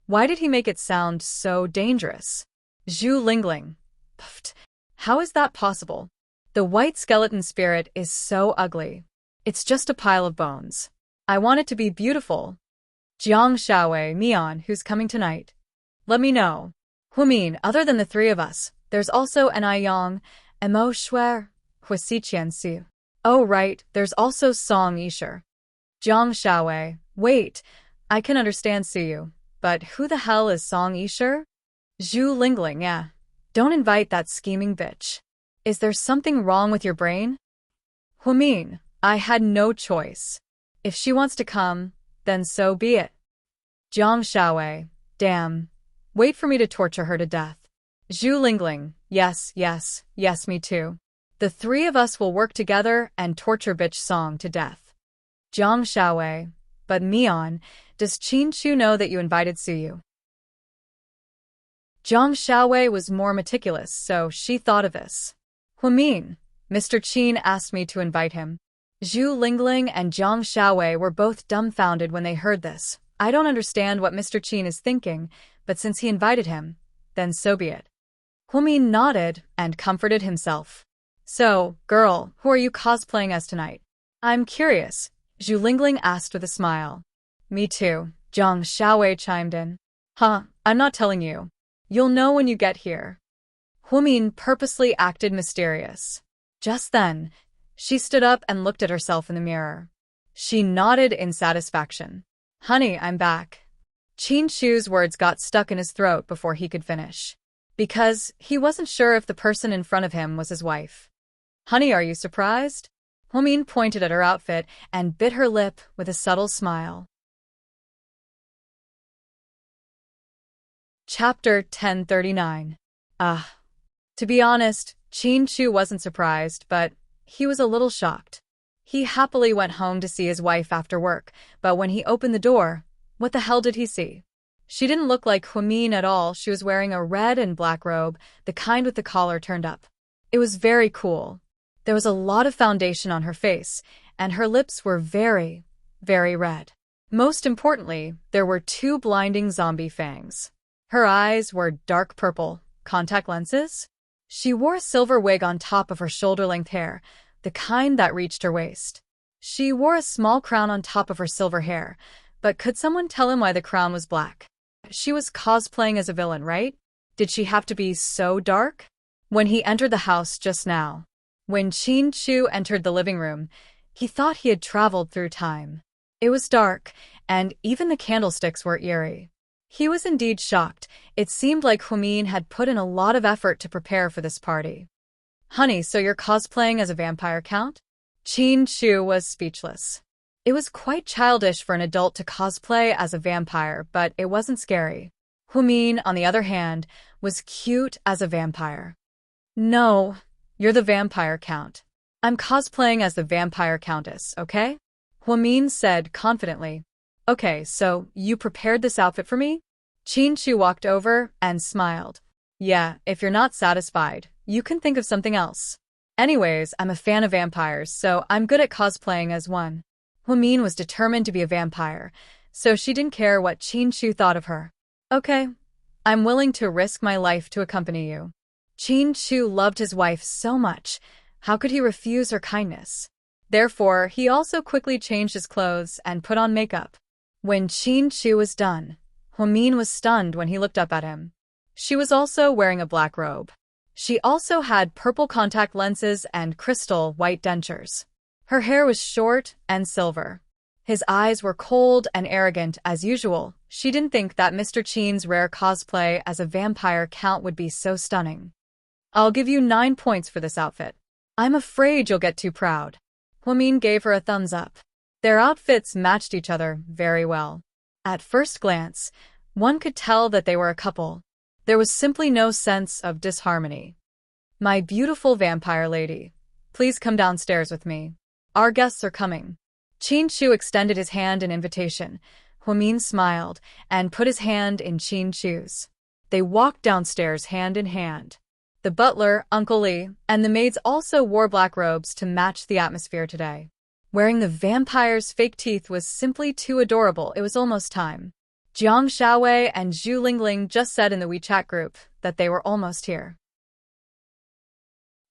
Why did he make it sound so dangerous? Zhu Lingling, puffed. How is that possible? The white skeleton spirit is so ugly. It's just a pile of bones. I want it to be beautiful. Jiang Xiaowei, Mian, who's coming tonight? Let me know. Humin, other than the three of us, there's also an Aiyong, Emo Shuer, Huisiqian Su. Oh right, there's also Song Yisher. Jiang Shaowei. Wait, I can understand Suyu, but who the hell is Song Yisher? Zhu Lingling, yeah. Don't invite that scheming bitch. Is there something wrong with your brain? Humin, I had no choice. If she wants to come, then so be it. Jiang Shaowei. Damn. Wait for me to torture her to death. Zhu Lingling. Yes, yes, yes, me too. The three of us will work together and torture bitch Song to death. Jiang Shaowei. But Mian, does Qin Chu know that you invited Suyu? Jiang Shaowei was more meticulous, so she thought of this. Humin, Mr. Qin asked me to invite him. Zhu Lingling and Jiang Shaowei were both dumbfounded when they heard this. I don't understand what Mr. Qin is thinking, but since he invited him, then so be it. Humin nodded and comforted himself. So, girl, who are you cosplaying as tonight? I'm curious, Zhu Lingling asked with a smile. Me too, Jiang Shaowei chimed in. Huh, I'm not telling you. You'll know when you get here. Humin purposely acted mysterious. Just then, she stood up and looked at herself in the mirror. She nodded in satisfaction. Honey, I'm back. Qin Chu's words got stuck in his throat before he could finish. Because he wasn't sure if the person in front of him was his wife. Honey, are you surprised? Humin pointed at her outfit and bit her lip with a subtle smile. Chapter 1039. To be honest, Qin Chu wasn't surprised, but he was a little shocked. He happily went home to see his wife after work, but when he opened the door, what the hell did he see? She didn't look like Humin at all. She was wearing a red and black robe, the kind with the collar turned up. It was very cool. There was a lot of foundation on her face, and her lips were very, very red. Most importantly, there were two blinding zombie fangs. Her eyes were dark purple. Contact lenses? She wore a silver wig on top of her shoulder-length hair, the kind that reached her waist. She wore a small crown on top of her silver hair, but could someone tell him why the crown was black? She was cosplaying as a villain, right? Did she have to be so dark? When he entered the house just now, when Qin Chu entered the living room, he thought he had traveled through time. It was dark, and even the candlesticks were eerie. He was indeed shocked. It seemed like Humin had put in a lot of effort to prepare for this party. Honey, so you're cosplaying as a vampire count? Qin Chu was speechless. It was quite childish for an adult to cosplay as a vampire, but it wasn't scary. Humin, on the other hand, was cute as a vampire. No, you're the vampire count. I'm cosplaying as the vampire countess, okay? Humin said confidently. Okay, so you prepared this outfit for me? Qin Chu walked over and smiled. Yeah, if you're not satisfied, you can think of something else. Anyways, I'm a fan of vampires, so I'm good at cosplaying as one. Humin was determined to be a vampire, so she didn't care what Qin Chu thought of her. Okay, I'm willing to risk my life to accompany you. Qin Chu loved his wife so much. How could he refuse her kindness? Therefore, he also quickly changed his clothes and put on makeup. When Qin Chu was done, Humin was stunned when he looked up at him. She was also wearing a black robe. She also had purple contact lenses and crystal white dentures. Her hair was short and silver. His eyes were cold and arrogant as usual. She didn't think that Mr. Qin's rare cosplay as a vampire count would be so stunning. I'll give you 9 points for this outfit. I'm afraid you'll get too proud. Humin gave her a thumbs up. Their outfits matched each other very well. At first glance, one could tell that they were a couple. There was simply no sense of disharmony. My beautiful vampire lady, please come downstairs with me. Our guests are coming. Qin Chu extended his hand in invitation. Humin smiled and put his hand in Qin Chu's. They walked downstairs hand in hand. The butler, Uncle Li, and the maids also wore black robes to match the atmosphere today. Wearing the vampire's fake teeth was simply too adorable. It was almost time. Jiang Shaowei and Zhu Lingling just said in the WeChat group that they were almost here.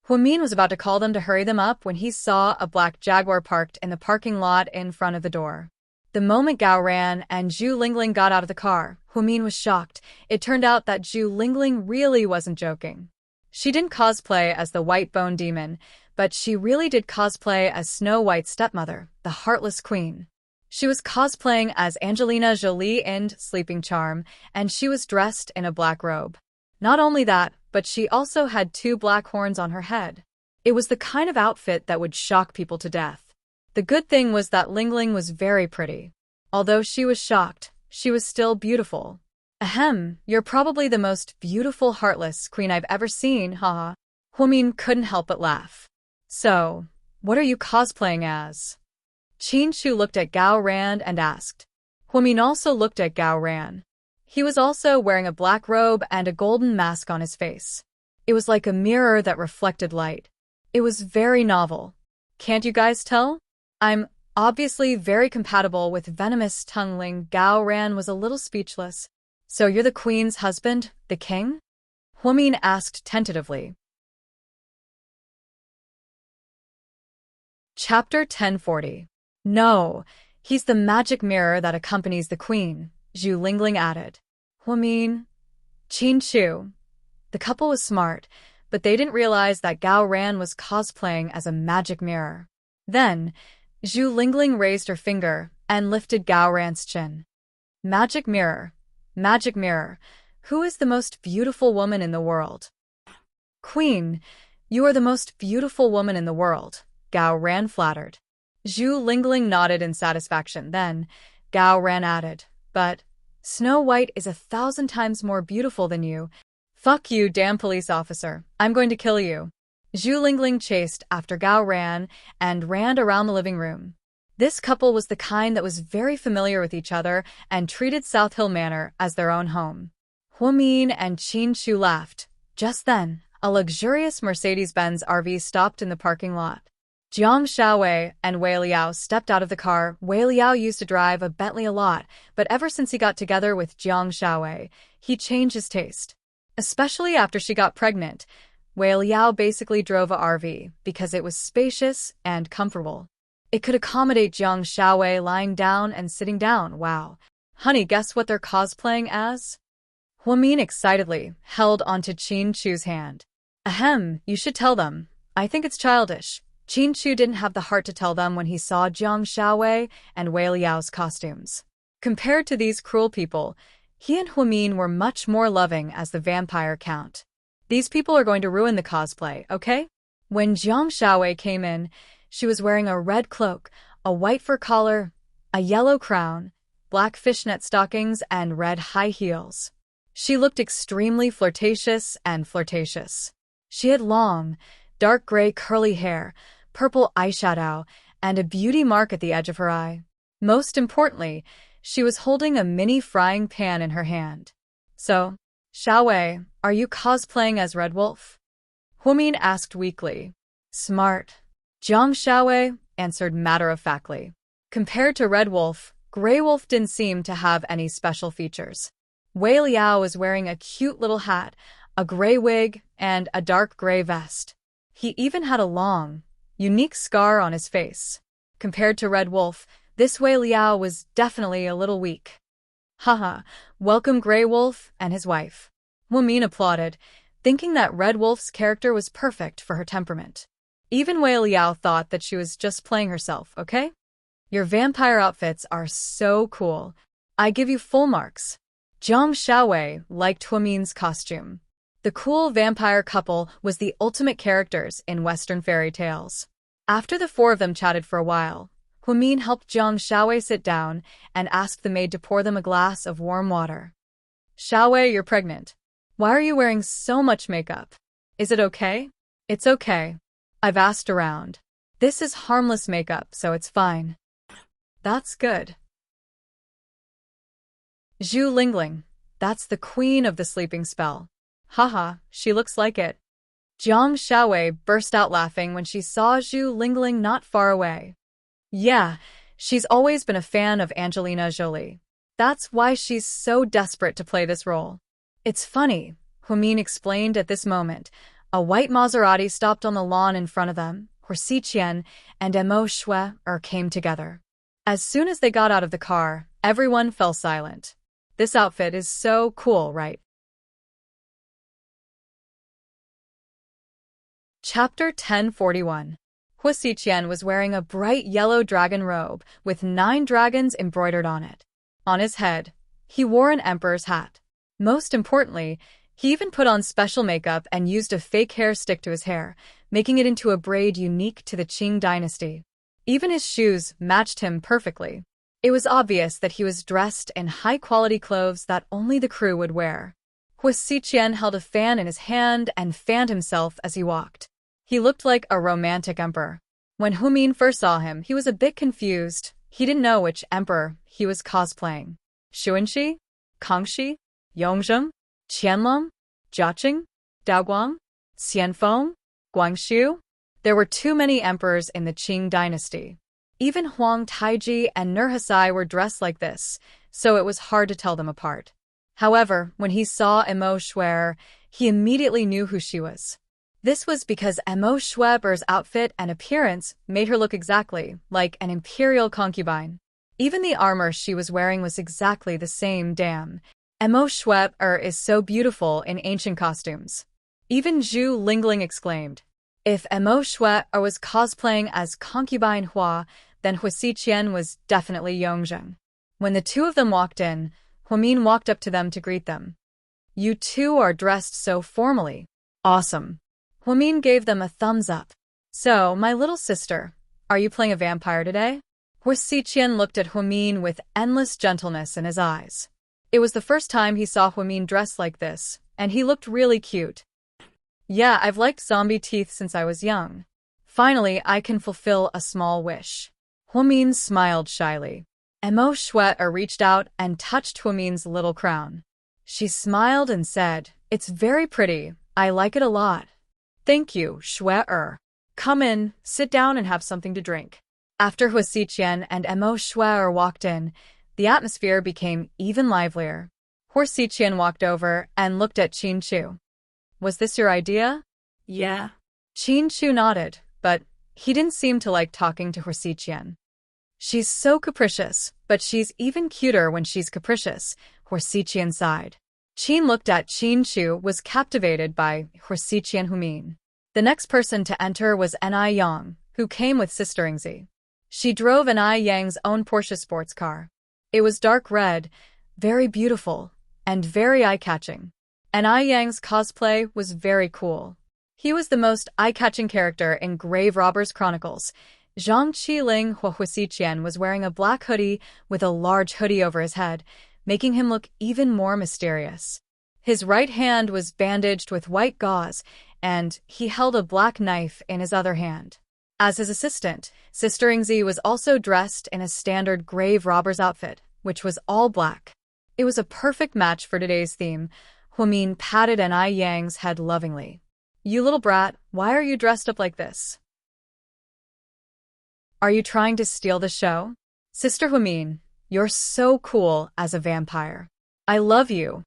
Humin was about to call them to hurry them up when he saw a black Jaguar parked in the parking lot in front of the door. The moment Gao Ran and Zhu Lingling got out of the car, Huamin was shocked. It turned out that Zhu Lingling really wasn't joking. She didn't cosplay as the White Bone Demon, but she really did cosplay as Snow White's stepmother, the Heartless Queen. She was cosplaying as Angelina Jolie in Sleeping Charm, and she was dressed in a black robe. Not only that, but she also had 2 black horns on her head. It was the kind of outfit that would shock people to death. The good thing was that Lingling was very pretty. Although she was shocked, she was still beautiful. Ahem, you're probably the most beautiful Heartless Queen I've ever seen, haha. Huamin couldn't help but laugh. So, what are you cosplaying as? Qin Shu looked at Gao Ran and asked. Huamin also looked at Gao Ran. He was also wearing a black robe and a golden mask on his face. It was like a mirror that reflected light. It was very novel. Can't you guys tell? I'm obviously very compatible with venomous tongueling. Gao Ran was a little speechless. So you're the queen's husband, the king? Huamin asked tentatively. Chapter 1040. No, he's the magic mirror that accompanies the queen, Zhu Lingling added. Huamin, Qin Shu. The couple was smart, but they didn't realize that Gao Ran was cosplaying as a magic mirror. Then, Zhu Lingling raised her finger and lifted Gao Ran's chin. Magic mirror, who is the most beautiful woman in the world? Queen, you are the most beautiful woman in the world, Gao Ran flattered. Zhu Lingling nodded in satisfaction. Then, Gao Ran added, but Snow White is 1,000 times more beautiful than you. Fuck you, damn police officer. I'm going to kill you. Zhu Lingling chased after Gao Ran and ran around the living room. This couple was the kind that was very familiar with each other and treated South Hill Manor as their own home. Huamin and Qin Shu laughed. Just then, a luxurious Mercedes-Benz RV stopped in the parking lot. Jiang Xiaowei and Wei Liao stepped out of the car. Wei Liao used to drive a Bentley a lot, but ever since he got together with Jiang Xiaowei, he changed his taste. Especially after she got pregnant, Wei Liao basically drove a RV because it was spacious and comfortable. It could accommodate Jiang Xiaowei lying down and sitting down. Wow. Honey, guess what they're cosplaying as? Huamin excitedly held onto Qin Shu's hand. Ahem, you should tell them. I think it's childish. Qin Shu didn't have the heart to tell them when he saw Jiang Xiaowei and Wei Liao's costumes. Compared to these cruel people, he and Huamin were much more loving as the vampire count. These people are going to ruin the cosplay, okay? When Jiang Xiaowei came in, she was wearing a red cloak, a white fur collar, a yellow crown, black fishnet stockings, and red high heels. She looked extremely flirtatious. She had long, dark gray curly hair, purple eyeshadow, and a beauty mark at the edge of her eye. Most importantly, she was holding a mini frying pan in her hand. So, Xiaowei, are you cosplaying as Red Wolf? Huamin asked weakly. Smart. Jiang Xiaowei answered matter-of-factly. Compared to Red Wolf, Grey Wolf didn't seem to have any special features. Wei Liao was wearing a cute little hat, a gray wig, and a dark gray vest. He even had a long, unique scar on his face. Compared to Red Wolf, this Wei Liao was definitely a little weak. Haha, welcome Grey Wolf and his wife. Huamin applauded, thinking that Red Wolf's character was perfect for her temperament. Even Wei Liao thought that she was just playing herself, okay? Your vampire outfits are so cool. I give you full marks. Jiang Xiaowei liked Huamin's costume. The cool vampire couple was the ultimate characters in Western fairy tales. After the 4 of them chatted for a while, Huamin helped Jiang Xiaowei sit down and asked the maid to pour them a glass of warm water. Xiaowei, you're pregnant. Why are you wearing so much makeup? Is it okay? It's okay. I've asked around. This is harmless makeup, so it's fine. That's good. Zhu Lingling, that's the queen of the sleeping spell. Haha, she looks like it. Jiang Xiaowei burst out laughing when she saw Zhu Lingling not far away. Yeah, she's always been a fan of Angelina Jolie. That's why she's so desperate to play this role. It's funny, Huamin explained at this moment. A white Maserati stopped on the lawn in front of them, where Xiqian and Mo Shui came together. As soon as they got out of the car, everyone fell silent. This outfit is so cool, right? Chapter 1041. Hua Xiqian was wearing a bright yellow dragon robe with 9 dragons embroidered on it. On his head, he wore an emperor's hat. Most importantly, he even put on special makeup and used a fake hair stick to his hair, making it into a braid unique to the Qing dynasty. Even his shoes matched him perfectly. It was obvious that he was dressed in high-quality clothes that only the crew would wear. Hua Xiqian held a fan in his hand and fanned himself as he walked. He looked like a romantic emperor. When Humin first saw him, he was a bit confused. He didn't know which emperor he was cosplaying. Xuanxi? Kangxi? Yongzheng? Qianlong? Jiaqing? Daoguang? Xianfeng? Guangxiu? There were too many emperors in the Qing dynasty. Even Huang Taiji and Nurhasai were dressed like this, so it was hard to tell them apart. However, when he saw Immerse, he immediately knew who she was. This was because Immerse's outfit and appearance made her look exactly like an imperial concubine. Even the armor she was wearing was exactly the same. Damn. Immerse is so beautiful in ancient costumes. Even Zhu Lingling exclaimed. If Immerse was cosplaying as concubine Hua, then Hua Xiqian was definitely Yongzheng. When the two of them walked in, Huamin walked up to them to greet them. You two are dressed so formally. Awesome. Huamin gave them a thumbs up. So, my little sister, are you playing a vampire today? Hua Xiqian looked at Huamin with endless gentleness in his eyes. It was the first time he saw Huamin dressed like this, and he looked really cute. Yeah, I've liked zombie teeth since I was young. Finally, I can fulfill a small wish. Huamin smiled shyly. Immerse reached out and touched Huamin's little crown. She smiled and said, It's very pretty. I like it a lot. Thank you, Shui. Come in, sit down and have something to drink. After Hua Xiqian and Immerse walked in, the atmosphere became even livelier. Hua Xiqian walked over and looked at Qin Chu. Was this your idea? Yeah. Qin Chu nodded, but he didn't seem to like talking to Hua Xiqian. She's so capricious, but she's even cuter when she's capricious, Hua Xiqian sighed. Qin looked at Qin Chu was captivated by Hua Xiqian Humin. The next person to enter was Ni Yang, who came with Sister Ingzi. She drove Ni Yang's own Porsche sports car. It was dark red, very beautiful, and very eye-catching. Ni Yang's cosplay was very cool. He was the most eye-catching character in Grave Robbers Chronicles. Zhang Qiling Hua Xiqian was wearing a black hoodie with a large hoodie over his head, making him look even more mysterious. His right hand was bandaged with white gauze, and he held a black knife in his other hand. As his assistant, Sister Ingzi was also dressed in a standard grave robber's outfit, which was all black. It was a perfect match for today's theme. Huamin patted Ni Yang's head lovingly. You little brat, why are you dressed up like this? Are you trying to steal the show? Sister Huamin, you're so cool as a vampire. I love you.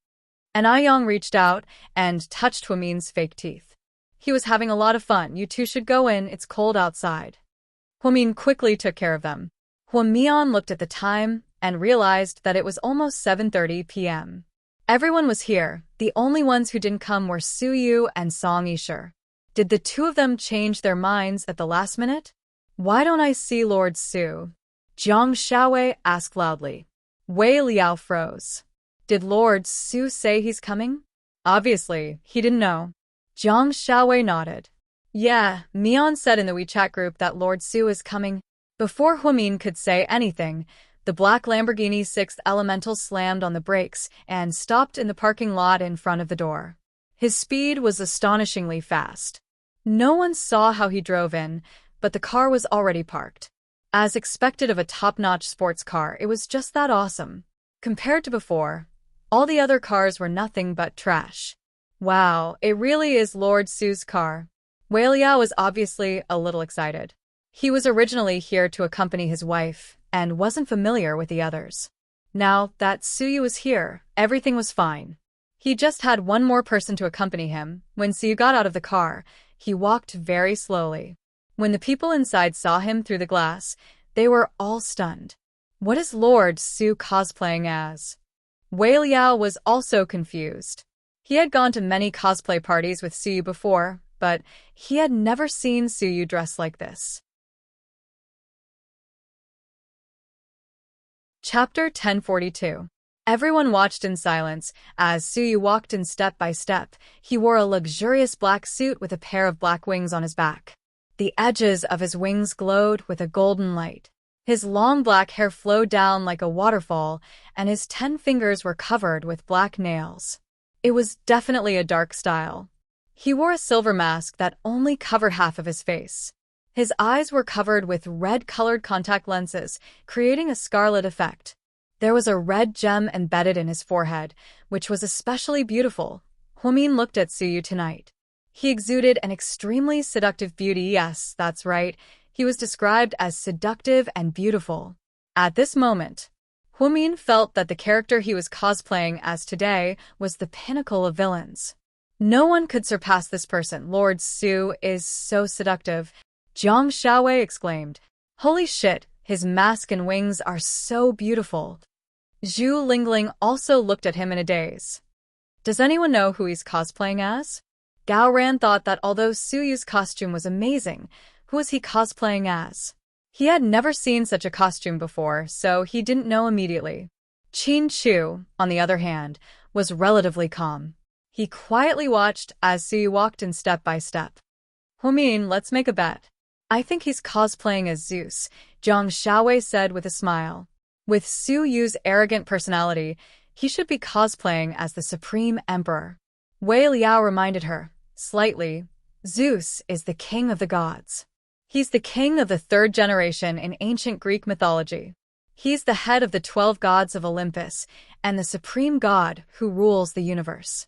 Ni Yang reached out and touched Huamin's fake teeth. He was having a lot of fun. You two should go in, it's cold outside. Huamin quickly took care of them. Huamian looked at the time and realized that it was almost 7:30 p.m. Everyone was here. The only ones who didn't come were Su Yu and Song Yishur. Did the two of them change their minds at the last minute? Why don't I see Lord Su? Jiang Shaowei asked loudly. Wei Liao froze. Did Lord Su say he's coming? Obviously, he didn't know. Jiang Shaowei nodded. Yeah, Mian said in the WeChat group that Lord Su is coming. Before Huamin could say anything, the black Lamborghini 6th Elemental slammed on the brakes and stopped in the parking lot in front of the door. His speed was astonishingly fast. No one saw how he drove in, but the car was already parked. As expected of a top-notch sports car, it was just that awesome. Compared to before, all the other cars were nothing but trash. Wow, it really is Lord Su's car. Wei Liao was obviously a little excited. He was originally here to accompany his wife and wasn't familiar with the others. Now that Su Yu was here, everything was fine. He just had one more person to accompany him. When Su Yu got out of the car, he walked very slowly. When the people inside saw him through the glass, they were all stunned. What is Lord Su cosplaying as? Wei Liao was also confused. He had gone to many cosplay parties with Suyu before, but he had never seen Suyu dressed like this. Chapter 1042. Everyone watched in silence as Suyu walked in step by step. He wore a luxurious black suit with a pair of black wings on his back. The edges of his wings glowed with a golden light. His long black hair flowed down like a waterfall, and his 10 fingers were covered with black nails. It was definitely a dark style. He wore a silver mask that only covered half of his face. His eyes were covered with red-colored contact lenses, creating a scarlet effect. There was a red gem embedded in his forehead, which was especially beautiful. Huomin looked at Suyu tonight. He exuded an extremely seductive beauty. Yes, that's right. He was described as seductive and beautiful. At this moment, Huomin felt that the character he was cosplaying as today was the pinnacle of villains. No one could surpass this person. Lord Su is so seductive, Jiang Shaowei exclaimed. Holy shit, his mask and wings are so beautiful. Zhu Lingling also looked at him in a daze. Does anyone know who he's cosplaying as? Gao Ran thought that although Suyu's costume was amazing, who was he cosplaying as? He had never seen such a costume before, so he didn't know immediately. Qin Chu, on the other hand, was relatively calm. He quietly watched as Suyu walked in step by step. Huomin, let's make a bet. I think he's cosplaying as Zeus, Jiang Shaowei said with a smile. With Suyu's arrogant personality, he should be cosplaying as the Supreme Emperor. Wei Liao reminded her, slightly, Zeus is the king of the gods. He's the king of the 3rd generation in ancient Greek mythology. He's the head of the 12 gods of Olympus and the supreme god who rules the universe.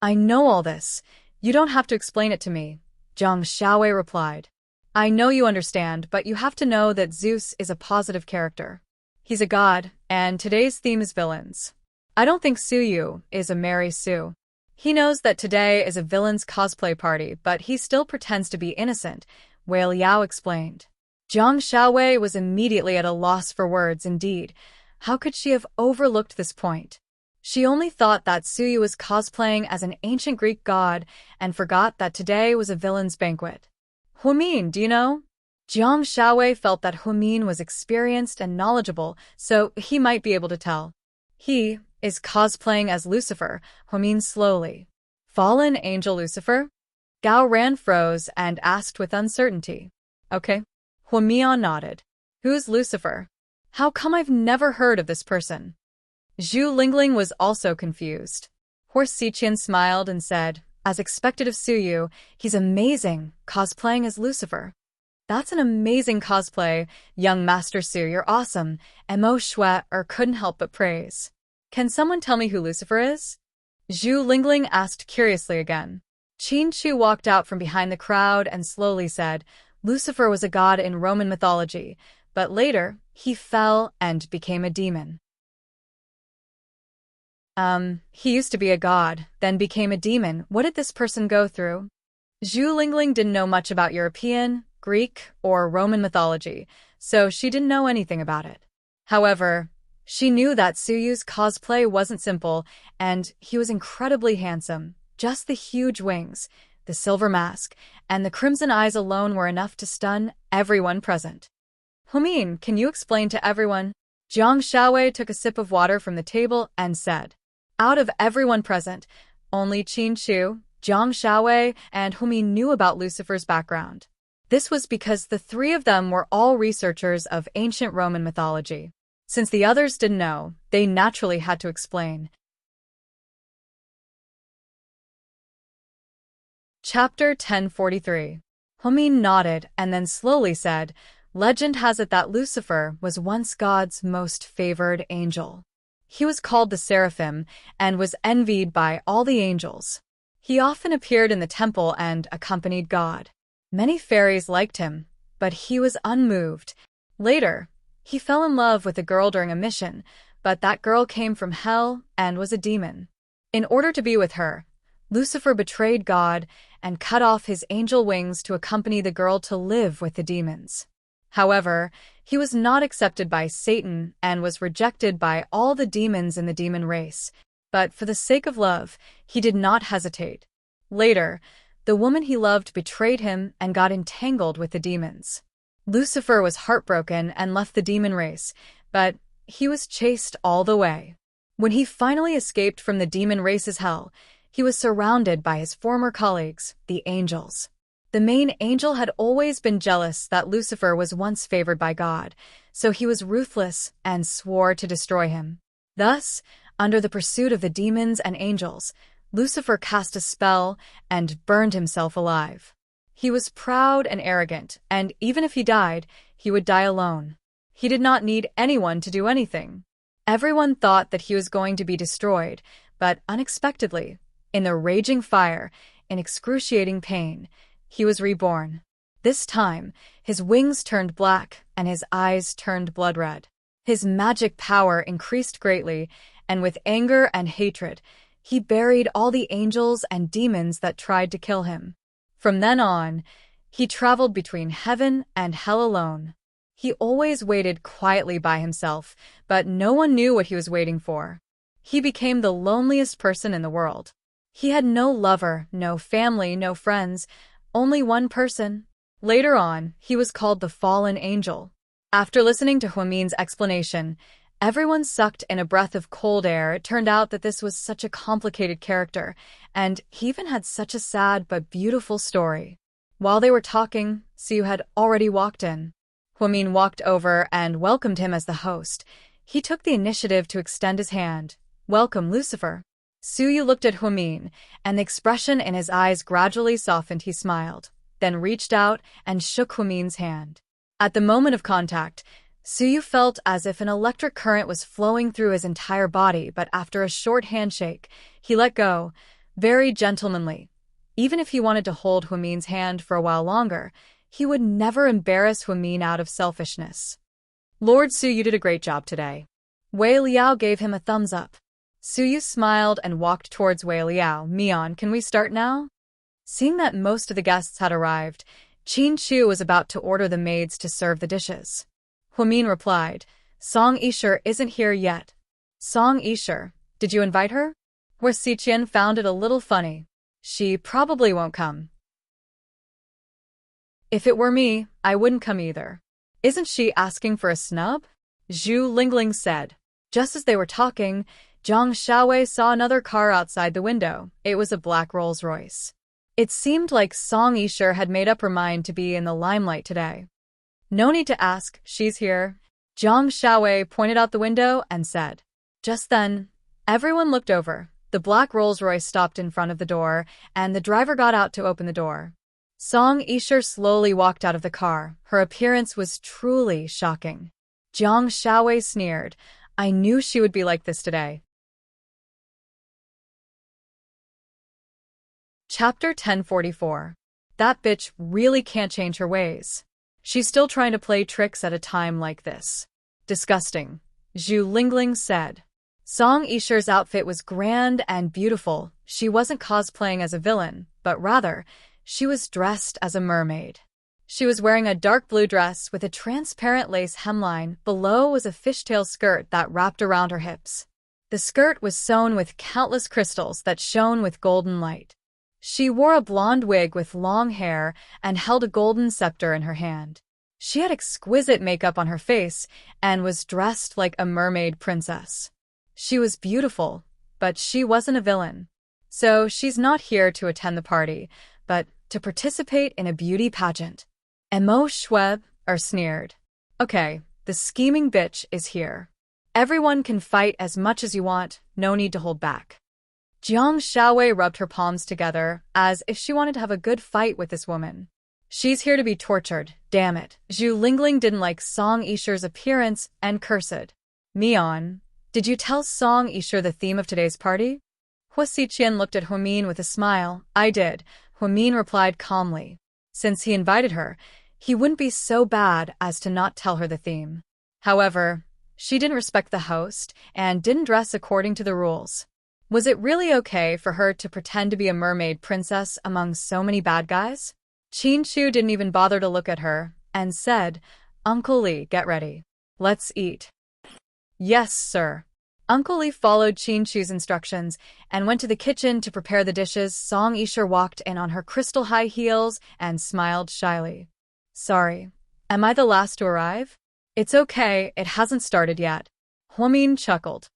I know all this. You don't have to explain it to me, Jiang Shaowei replied. I know you understand, but you have to know that Zeus is a positive character. He's a god, and today's theme is villains. I don't think Suyu is a Mary Sue. He knows that today is a villain's cosplay party, but he still pretends to be innocent, Wei Liao explained. Jiang Shaowei was immediately at a loss for words. Indeed, how could she have overlooked this point? She only thought that Suyu was cosplaying as an ancient Greek god and forgot that today was a villain's banquet. Huomin, do you know? Jiang Shaowei felt that Huomin was experienced and knowledgeable, so he might be able to tell. He is cosplaying as Lucifer, Huomin slowly. Fallen angel Lucifer? Gao Ran froze and asked with uncertainty. Okay. Huomian nodded. Who's Lucifer? How come I've never heard of this person? Zhu Lingling was also confused. Horse Siqian smiled and said, as expected of Suyu, he's amazing, cosplaying as Lucifer. That's an amazing cosplay, young Master Su, you're awesome, Mo Shui couldn't help but praise. Can someone tell me who Lucifer is? Zhu Lingling asked curiously again. Qin Chu walked out from behind the crowd and slowly said, Lucifer was a god in Roman mythology, but later, he fell and became a demon. He used to be a god, then became a demon. What did this person go through? Zhu Lingling didn't know much about European, Greek, or Roman mythology, so she didn't know anything about it. However, she knew that Suyu's cosplay wasn't simple, and he was incredibly handsome. Just the huge wings, the silver mask, and the crimson eyes alone were enough to stun everyone present. Huomin, can you explain to everyone? Jiang Shaowei took a sip of water from the table and said. Out of everyone present, only Qin Chu, Jiang Shaowei, and Huomin knew about Lucifer's background. This was because the 3 of them were all researchers of ancient Roman mythology. Since the others didn't know, they naturally had to explain. Chapter 1043. Huomin nodded and then slowly said, Legend has it that Lucifer was once God's most favored angel. He was called the Seraphim and was envied by all the angels. He often appeared in the temple and accompanied God. Many fairies liked him, but he was unmoved. Later, he fell in love with a girl during a mission, but that girl came from hell and was a demon. In order to be with her, Lucifer betrayed God and cut off his angel wings to accompany the girl to live with the demons. However, he was not accepted by Satan and was rejected by all the demons in the demon race. But for the sake of love, he did not hesitate. Later, the woman he loved betrayed him and got entangled with the demons. Lucifer was heartbroken and left the demon race, but he was chased all the way. When he finally escaped from the demon race's hell, he was surrounded by his former colleagues, the angels. The main angel had always been jealous that Lucifer was once favored by God, so he was ruthless and swore to destroy him. Thus, under the pursuit of the demons and angels, Lucifer cast a spell and burned himself alive. He was proud and arrogant, and even if he died, he would die alone. He did not need anyone to do anything. Everyone thought that he was going to be destroyed, but unexpectedly, in the raging fire, in excruciating pain, he was reborn. This time, his wings turned black and his eyes turned blood red. His magic power increased greatly, and with anger and hatred, he buried all the angels and demons that tried to kill him. From then on, he traveled between heaven and hell alone. He always waited quietly by himself, but no one knew what he was waiting for. He became the loneliest person in the world. He had no lover, no family, no friends, only one person. Later on, he was called the Fallen Angel. After listening to Huamin's explanation, everyone sucked in a breath of cold air. It turned out that this was such a complicated character, and he even had such a sad but beautiful story. While they were talking, Siu had already walked in. Huamin walked over and welcomed him as the host. He took the initiative to extend his hand. "Welcome, Lucifer." Suyu looked at Huamin, and the expression in his eyes gradually softened. He smiled, then reached out and shook Huamin's hand. At the moment of contact, Suyu felt as if an electric current was flowing through his entire body, but after a short handshake, he let go, very gentlemanly. Even if he wanted to hold Huamin's hand for a while longer, he would never embarrass Huamin out of selfishness. "Lord Su, you did a great job today." Wei Liao gave him a thumbs up. Suyu smiled and walked towards Wei Liao. "Mian, can we start now?" Seeing that most of the guests had arrived, Qin Chu was about to order the maids to serve the dishes. Huamin replied, "Song Yisher isn't here yet." "Song Yisher, did you invite her?" Hua Xiqian found it a little funny. "She probably won't come." "If it were me, I wouldn't come either." "Isn't she asking for a snub?" Zhu Lingling said. Just as they were talking, Zhang Xiaowei saw another car outside the window. It was a black Rolls-Royce. It seemed like Song Yisher had made up her mind to be in the limelight today. "No need to ask, she's here." Zhang Xiaowei pointed out the window and said. Just then, everyone looked over. The black Rolls-Royce stopped in front of the door, and the driver got out to open the door. Song Yisher slowly walked out of the car. Her appearance was truly shocking. Zhang Xiaowei sneered. "I knew she would be like this today." Chapter 1044. That bitch really can't change her ways. She's still trying to play tricks at a time like this. Disgusting, Zhu Lingling said. Song Yisher's outfit was grand and beautiful. She wasn't cosplaying as a villain, but rather, she was dressed as a mermaid. She was wearing a dark blue dress with a transparent lace hemline. Below was a fishtail skirt that wrapped around her hips. The skirt was sewn with countless crystals that shone with golden light. She wore a blonde wig with long hair and held a golden scepter in her hand. She had exquisite makeup on her face and was dressed like a mermaid princess. She was beautiful, but she wasn't a villain. So she's not here to attend the party, but to participate in a beauty pageant. Emo Schweb sneered. "Okay, the scheming bitch is here. Everyone can fight as much as you want, no need to hold back." Jiang Xiaowei rubbed her palms together, as if she wanted to have a good fight with this woman. "She's here to be tortured, damn it." Zhu Lingling didn't like Song Yisher's appearance and cursed. "Mian, did you tell Song Yisher the theme of today's party?" Hua Xiqian looked at Huamin with a smile. "I did," Huamin replied calmly. Since he invited her, he wouldn't be so bad as to not tell her the theme. However, she didn't respect the host and didn't dress according to the rules. Was it really okay for her to pretend to be a mermaid princess among so many bad guys? Qin Chu didn't even bother to look at her and said, Uncle Lee, get ready. Let's eat. Yes, sir. Uncle Lee followed Chin-Chu's instructions and went to the kitchen to prepare the dishes. Song Yisher walked in on her crystal high heels and smiled shyly. Sorry, am I the last to arrive? It's okay, it hasn't started yet. Huamin chuckled.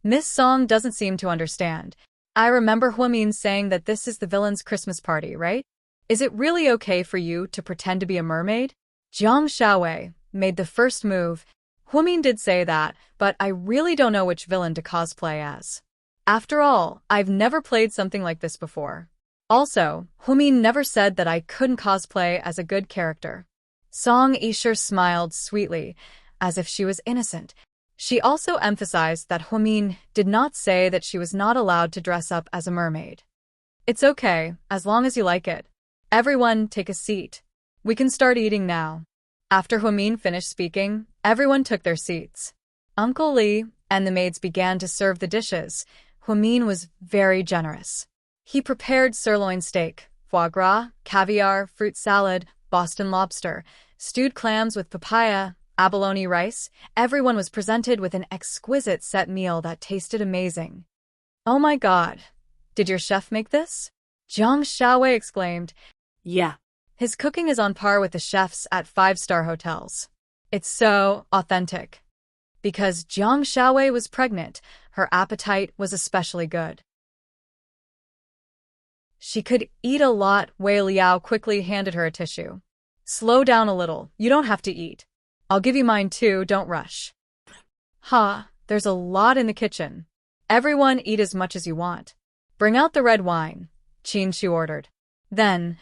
Miss Song doesn't seem to understand. I remember Huamin saying that this is the villain's Christmas party, right? Is it really okay for you to pretend to be a mermaid? Jiang Xiaowei made the first move. Huamin did say that, but I really don't know which villain to cosplay as. After all, I've never played something like this before. Also, Huamin never said that I couldn't cosplay as a good character. Song Yisher smiled sweetly, as if she was innocent. She also emphasized that Huamin did not say that she was not allowed to dress up as a mermaid. It's okay, as long as you like it. Everyone, take a seat. We can start eating now. After Huamin finished speaking, everyone took their seats. Uncle Lee and the maids began to serve the dishes. Huamin was very generous. He prepared sirloin steak, foie gras, caviar, fruit salad, Boston lobster, stewed clams with papaya, abalone rice. Everyone was presented with an exquisite set meal that tasted amazing. Oh my God! Did your chef make this? Jiang Xiaowei exclaimed. Yeah. His cooking is on par with the chefs at five-star hotels. It's so authentic. Because Jiang Xiaowei was pregnant, her appetite was especially good. She could eat a lot. Wei Liao quickly handed her a tissue. Slow down a little, you don't have to eat. I'll give you mine too, don't rush. There's a lot in the kitchen. Everyone eat as much as you want. Bring out the red wine, Chin-Chu ordered. Then,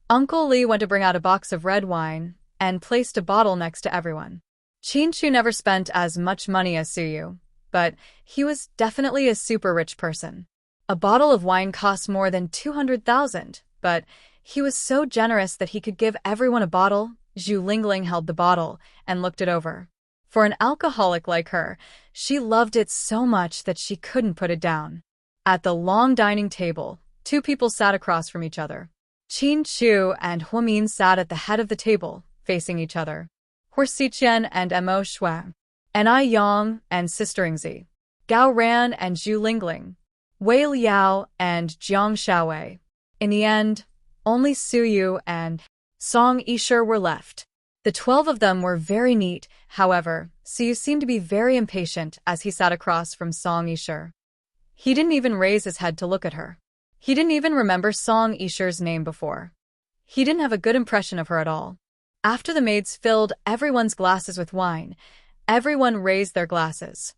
Uncle Lee went to bring out a box of red wine and placed a bottle next to everyone. Chin-Chu never spent as much money as Suyu, but he was definitely a super rich person. A bottle of wine cost more than 200,000, but he was so generous that he could give everyone a bottle. Zhu Lingling held the bottle and looked it over. For an alcoholic like her, she loved it so much that she couldn't put it down. At the long dining table, two people sat across from each other. Chin-Chu and Huamin sat at the head of the table, facing each other. Hor Xiqian and Mo Shui. Anai Yang and Sister Ingzi. Gao Ran and Zhu Lingling. Wei Liao and Jiang Xiaowei. In the end, only Suyu and Song Yisher were left. The 12 of them were very neat. However, Suyu seemed to be very impatient as he sat across from Song Yisher. He didn't even raise his head to look at her. He didn't even remember Song Yisher's name before. He didn't have a good impression of her at all. After the maids filled everyone's glasses with wine, everyone raised their glasses.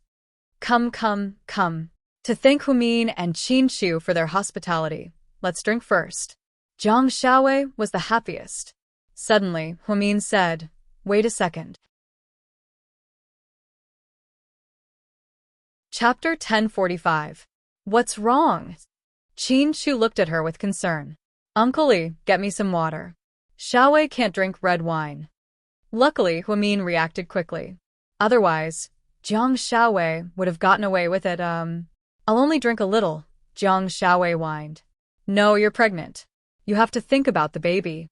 Come. To thank Huamin and Chin-Chu for their hospitality, let's drink first. Jiang Xiaowei was the happiest. Suddenly, Huamin said, Wait a second. Chapter 1045. What's wrong? Chin-Chu looked at her with concern. Uncle Lee, get me some water. Xiaowei can't drink red wine. Luckily, Huamin reacted quickly. Otherwise, Jiang Xiaowei would have gotten away with it. I'll only drink a little, Jiang Xiaowei whined. No, you're pregnant. You have to think about the baby.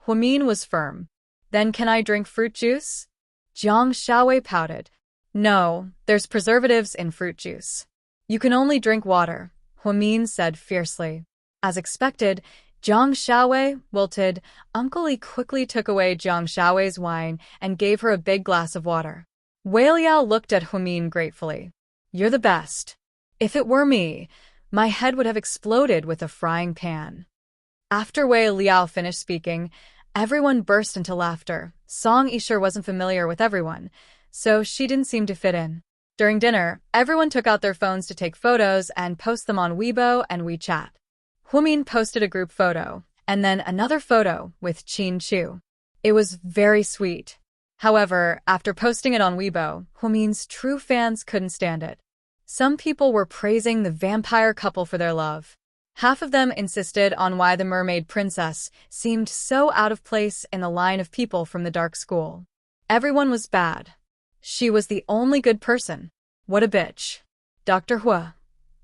Huamin was firm. Then can I drink fruit juice? Jiang Xiaowei pouted. No, there's preservatives in fruit juice. You can only drink water, Huamin said fiercely. As expected, Jiang Xiaowei wilted. Uncle Lee quickly took away Jiang Xiaowei's wine and gave her a big glass of water. Wei Liao looked at Huamin gratefully. You're the best. If it were me, my head would have exploded with a frying pan. After Wei Liao finished speaking, everyone burst into laughter. Song Yisher wasn't familiar with everyone, so she didn't seem to fit in. During dinner, everyone took out their phones to take photos and post them on Weibo and WeChat. Huamin posted a group photo, and then another photo with Chin-Chu. It was very sweet. However, after posting it on Weibo, Huamin's true fans couldn't stand it. Some people were praising the vampire couple for their love. Half of them insisted on why the mermaid princess seemed so out of place in the line of people from the dark school. Everyone was bad. She was the only good person. What a bitch. Dr. Hua,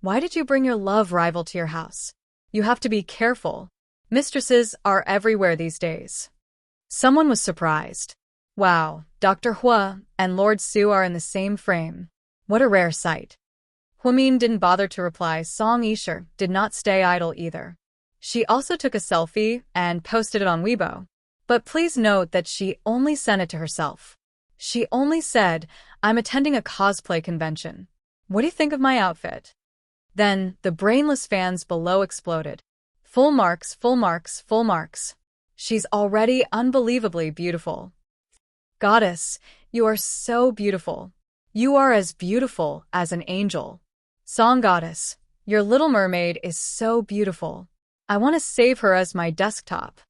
why did you bring your love rival to your house? You have to be careful. Mistresses are everywhere these days. Someone was surprised. Wow, Dr. Hua and Lord Su are in the same frame. What a rare sight. Huamin didn't bother to reply. Song Yisher did not stay idle either. She also took a selfie and posted it on Weibo. But please note that she only sent it to herself. She only said, "I'm attending a cosplay convention. What do you think of my outfit?" Then, the brainless fans below exploded. Full marks, full marks, full marks. She's already unbelievably beautiful. Goddess, you are so beautiful. You are as beautiful as an angel. Song Goddess, your little mermaid is so beautiful. I want to save her as my desktop.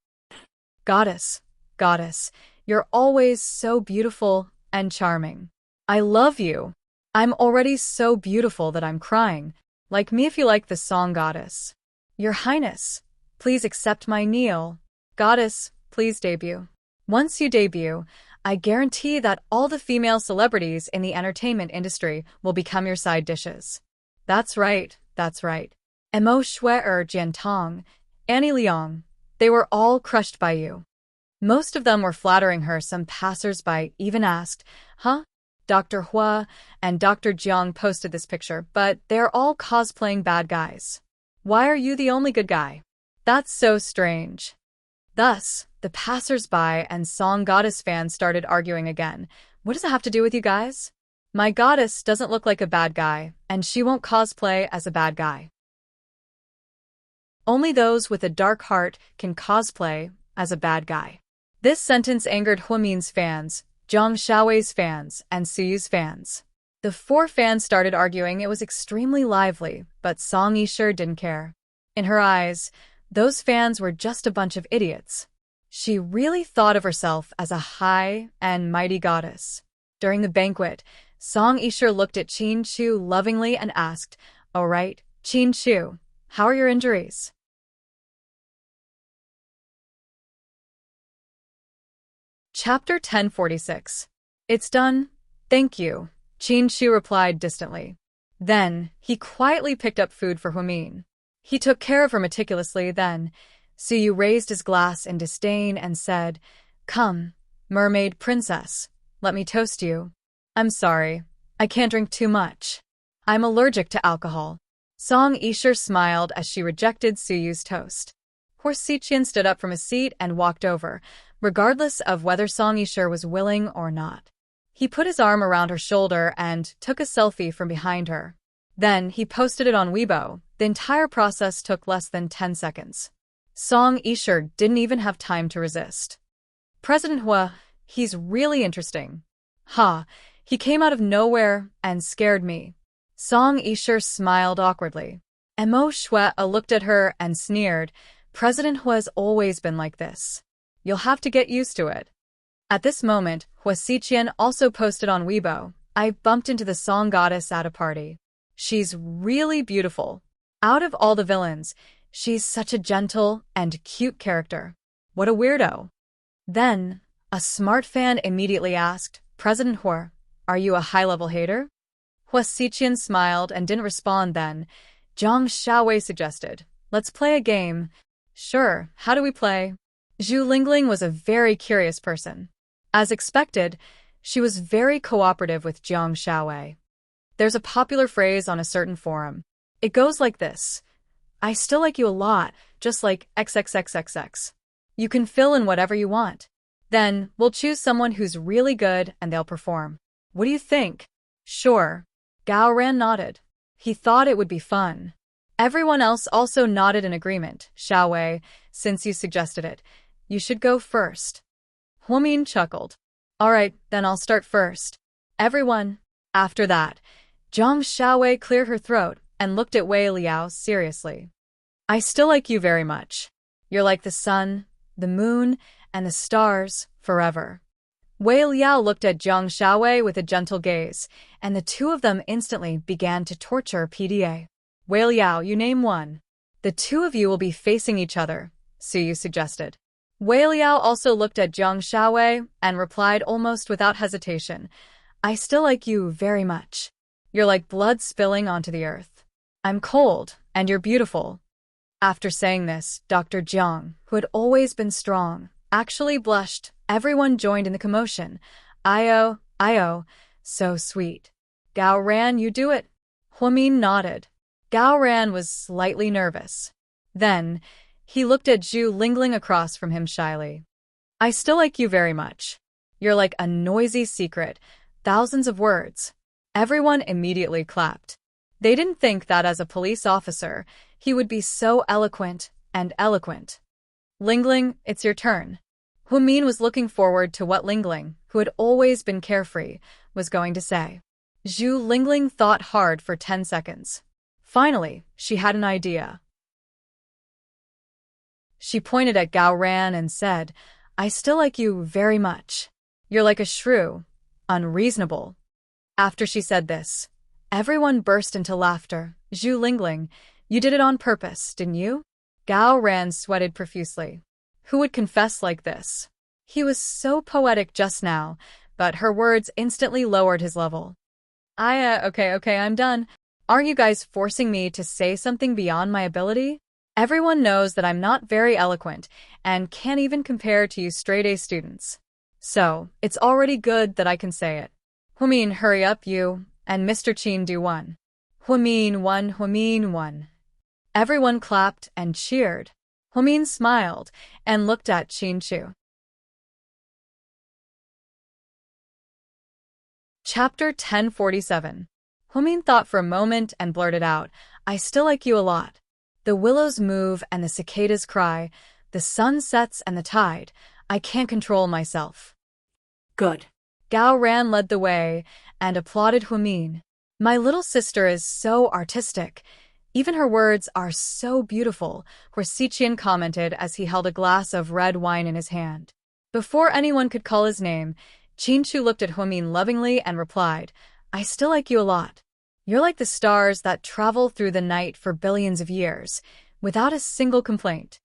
Goddess, Goddess, you're always so beautiful and charming. I love you. I'm already so beautiful that I'm crying. Like me if you like the song Goddess. Your Highness, please accept my kneel. Goddess, please debut. Once you debut, I guarantee that all the female celebrities in the entertainment industry will become your side dishes. That's right, that's right. Emo Shui Jian Tong, Annie Liang, they were all crushed by you. Most of them were flattering her. Some passers-by even asked, "Huh?" Dr. Hua and Dr. Jiang posted this picture, but they're all cosplaying bad guys. Why are you the only good guy? That's so strange. Thus, the passers-by and Song Goddess fans started arguing again. What does it have to do with you guys? My goddess doesn't look like a bad guy, and she won't cosplay as a bad guy. Only those with a dark heart can cosplay as a bad guy. This sentence angered Huamin's fans, Zhang Xiaowei's fans, and Suyu's fans. The four fans started arguing. It was extremely lively, but Song Yisher didn't care. In her eyes, those fans were just a bunch of idiots. She really thought of herself as a high and mighty goddess. During the banquet, Song Yisher looked at Qin Chu lovingly and asked, "All right, Qin Chu, how are your injuries?" Chapter 1046. It's done, thank you, Qin Chu replied distantly. Then, he quietly picked up food for Huamin. He took care of her meticulously. Then, Suyu raised his glass in disdain and said, "Come, mermaid princess, let me toast you." "I'm sorry, I can't drink too much. I'm allergic to alcohol." Song Yisher smiled as she rejected Suyu's toast. Horsichian stood up from his seat and walked over, regardless of whether Song Yisher was willing or not. He put his arm around her shoulder and took a selfie from behind her. Then he posted it on Weibo. The entire process took less than 10 seconds. Song Yisher didn't even have time to resist. "President Hua, he's really interesting." "Ha, he came out of nowhere and scared me." Song Yisher smiled awkwardly. Emo Shui looked at her and sneered, "President Hua's always been like this. You'll have to get used to it." At this moment, Horsichian also posted on Weibo, "I bumped into the song goddess at a party. She's really beautiful. Out of all the villains, she's such a gentle and cute character. What a weirdo." Then, a smart fan immediately asked, "President Hua, are you a high-level hater?" Horsichian smiled and didn't respond. Then, Zhang Xiaowei suggested, "Let's play a game." "Sure, how do we play?" Zhu Lingling was a very curious person. As expected, she was very cooperative with Zhang Xiaowei. There's a popular phrase on a certain forum. It goes like this: "I still like you a lot, just like XXXXX. You can fill in whatever you want. Then, we'll choose someone who's really good and they'll perform. What do you think?" "Sure." Gao Ran nodded. He thought it would be fun. Everyone else also nodded in agreement. "Xiaowei, since you suggested it, you should go first." Huamin chuckled. "All right, then I'll start first. Everyone." After that, Zhang Xiaowei cleared her throat and looked at Wei Liao seriously. "I still like you very much. You're like the sun, the moon, and the stars, forever." Wei Liao looked at Zhang Xiaowei with a gentle gaze, and the two of them instantly began to torture PDA. "Wei Liao, you name one." "The two of you will be facing each other," Suyu suggested. Wei Liao also looked at Zhang Xiaowei and replied almost without hesitation, "I still like you very much. You're like blood spilling onto the earth. I'm cold, and you're beautiful." After saying this, Dr. Jiang, who had always been strong, actually blushed Everyone joined in the commotion. Io, Io, so sweet. Gao Ran, you do it. Huamin nodded. Gao Ran was slightly nervous. Then, he looked at Zhu Lingling across from him shyly. I still like you very much. You're like a noisy secret, thousands of words. Everyone immediately clapped. They didn't think that as a police officer, he would be so eloquent and eloquent. Lingling, it's your turn. Huamin was looking forward to what Lingling, who had always been carefree, was going to say. Zhu Lingling thought hard for 10 seconds. Finally, she had an idea. She pointed at Gao Ran and said, I still like you very much. You're like a shrew. Unreasonable. After she said this, everyone burst into laughter. Zhu Lingling, you did it on purpose, didn't you? Gao Ran sweated profusely. Who would confess like this? He was so poetic just now, but her words instantly lowered his level. Okay, I'm done. Aren't you guys forcing me to say something beyond my ability? Everyone knows that I'm not very eloquent and can't even compare to you straight-A students. So, it's already good that I can say it. Huamin, hurry up, you, and Mr. Qin do one. Huamin one. Everyone clapped and cheered. Huamin smiled and looked at Qin Chu. Chapter 1047. Huamin thought for a moment and blurted out, I still like you a lot. The willows move and the cicadas cry, the sun sets and the tide. I can't control myself. Good. Gao Ran led the way and applauded Huamin. My little sister is so artistic. Even her words are so beautiful, Xiqian commented as he held a glass of red wine in his hand. Before anyone could call his name, Qin Chu looked at Huamin lovingly and replied, I still like you a lot. You're like the stars that travel through the night for billions of years, without a single complaint.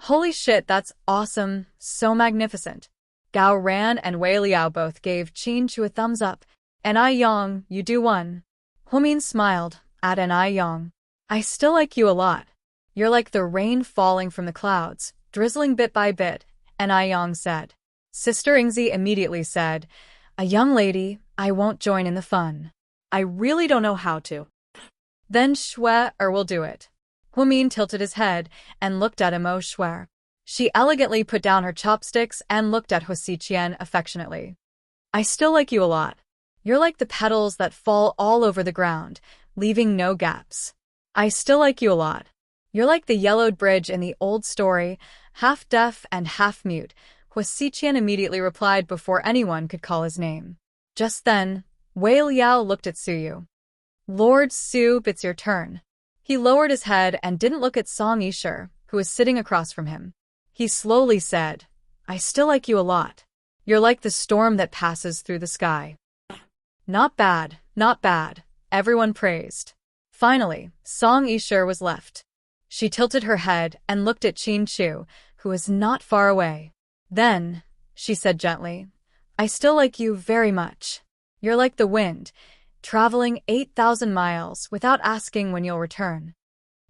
Holy shit, that's awesome, so magnificent. Gao Ran and Wei Liao both gave Qin Chu a thumbs up. And I Yang, you do one. Huamin smiled at an I Yang. I still like you a lot. You're like the rain falling from the clouds, drizzling bit by bit, and I Yang said. Sister Ingzi immediately said, a young lady, I won't join in the fun. I really don't know how to. Then Shui will do it. Huamin tilted his head and looked at Mo Shui. She elegantly put down her chopsticks and looked at Xiqian affectionately. I still like you a lot. You're like the petals that fall all over the ground, leaving no gaps. I still like you a lot. You're like the yellowed bridge in the old story, half deaf and half mute. Xiqian immediately replied before anyone could call his name. Just then, Wei Liao looked at Suyu. Lord Su, it's your turn. He lowered his head and didn't look at Song Yisher, who was sitting across from him. He slowly said, I still like you a lot. You're like the storm that passes through the sky. Not bad, everyone praised. Finally, Song Yisher was left. She tilted her head and looked at Qin Chu, who was not far away. Then, she said gently, I still like you very much. You're like the wind, traveling 8,000 miles without asking when you'll return.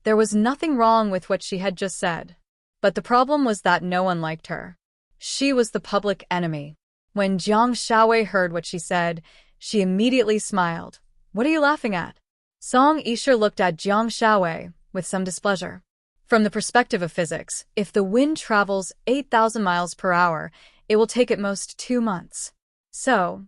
There was nothing wrong with what she had just said. But the problem was that no one liked her. She was the public enemy. When Jiang Shaowei heard what she said, she immediately smiled. What are you laughing at? Song Yisher looked at Jiang Shaowei with some displeasure. From the perspective of physics, if the wind travels 8,000 miles per hour, it will take at most 2 months. So,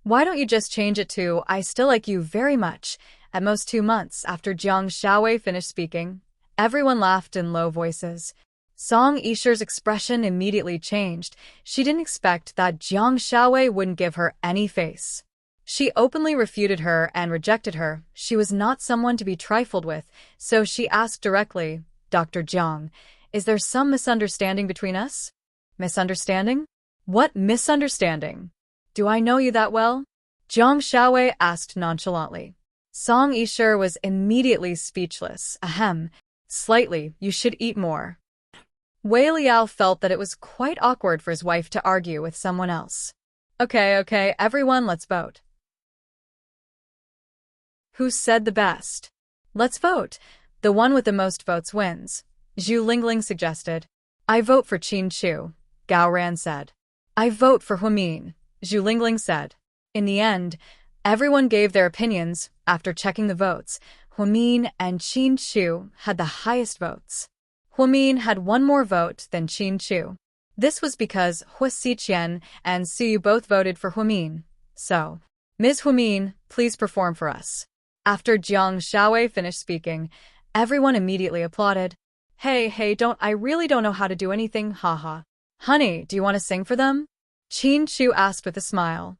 why don't you just change it to, I still like you very much, at most 2 months? After Jiang Shaowei finished speaking, everyone laughed in low voices. Song Yisher's expression immediately changed. She didn't expect that Jiang Shaowei wouldn't give her any face. She openly refuted her and rejected her. She was not someone to be trifled with, so she asked directly, Dr. Jiang, is there some misunderstanding between us? Misunderstanding? What misunderstanding? Do I know you that well? Jiang Shaowei asked nonchalantly. Song Yisher was immediately speechless. Ahem. Slightly, you should eat more. Wei Liao felt that it was quite awkward for his wife to argue with someone else. Okay, everyone, let's vote. Who said the best? Let's vote. The one with the most votes wins. Zhu Lingling suggested. I vote for Qin Chu, Gao Ran said. I vote for Huamin, Zhu Lingling said. In the end, everyone gave their opinions. After checking the votes, Huamin and Qin Chu had the highest votes. Huamin had one more vote than Qin Chu. This was because Hua Xiqian and Su Yu both voted for Huamin. So, Ms. Huamin, please perform for us. After Jiang Xiaowei finished speaking, everyone immediately applauded. Hey, I really don't know how to do anything, haha. Honey, do you want to sing for them? Qin Chu asked with a smile.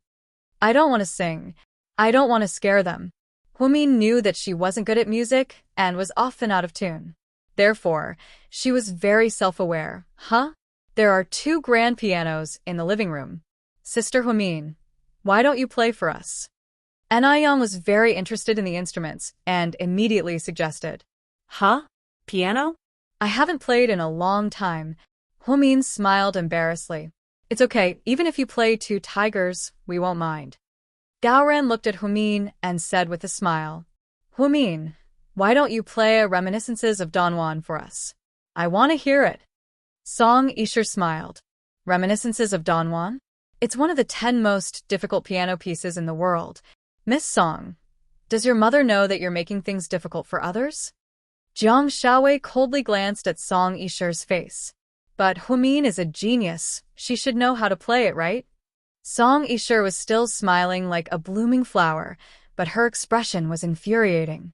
I don't want to sing. I don't want to scare them. Huamin knew that she wasn't good at music and was often out of tune. Therefore, she was very self-aware. There are 2 grand pianos in the living room. Sister Huamin, why don't you play for us? Anayang was very interested in the instruments and immediately suggested. Piano? I haven't played in a long time. Huamin smiled embarrassedly. It's okay, even if you play 2 tigers, we won't mind. Gaoran looked at Huamin and said with a smile. Huamin, why don't you play Reminiscences of Don Juan for us? I want to hear it. Song Yisher smiled. Reminiscences of Don Juan? It's one of the 10 most difficult piano pieces in the world. Miss Song, does your mother know that you're making things difficult for others? Jiang Xiaowei coldly glanced at Song Yisher's face. But Huamin is a genius. She should know how to play it, right? Song Yisher was still smiling like a blooming flower, but her expression was infuriating.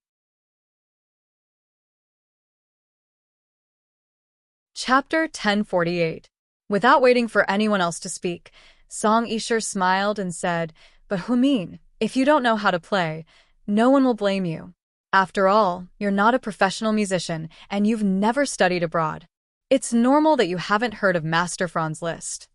Chapter 1048. Without waiting for anyone else to speak, Song Yisher smiled and said, But Huamin, if you don't know how to play, no one will blame you. After all, you're not a professional musician and you've never studied abroad. It's normal that you haven't heard of Master Franz Liszt.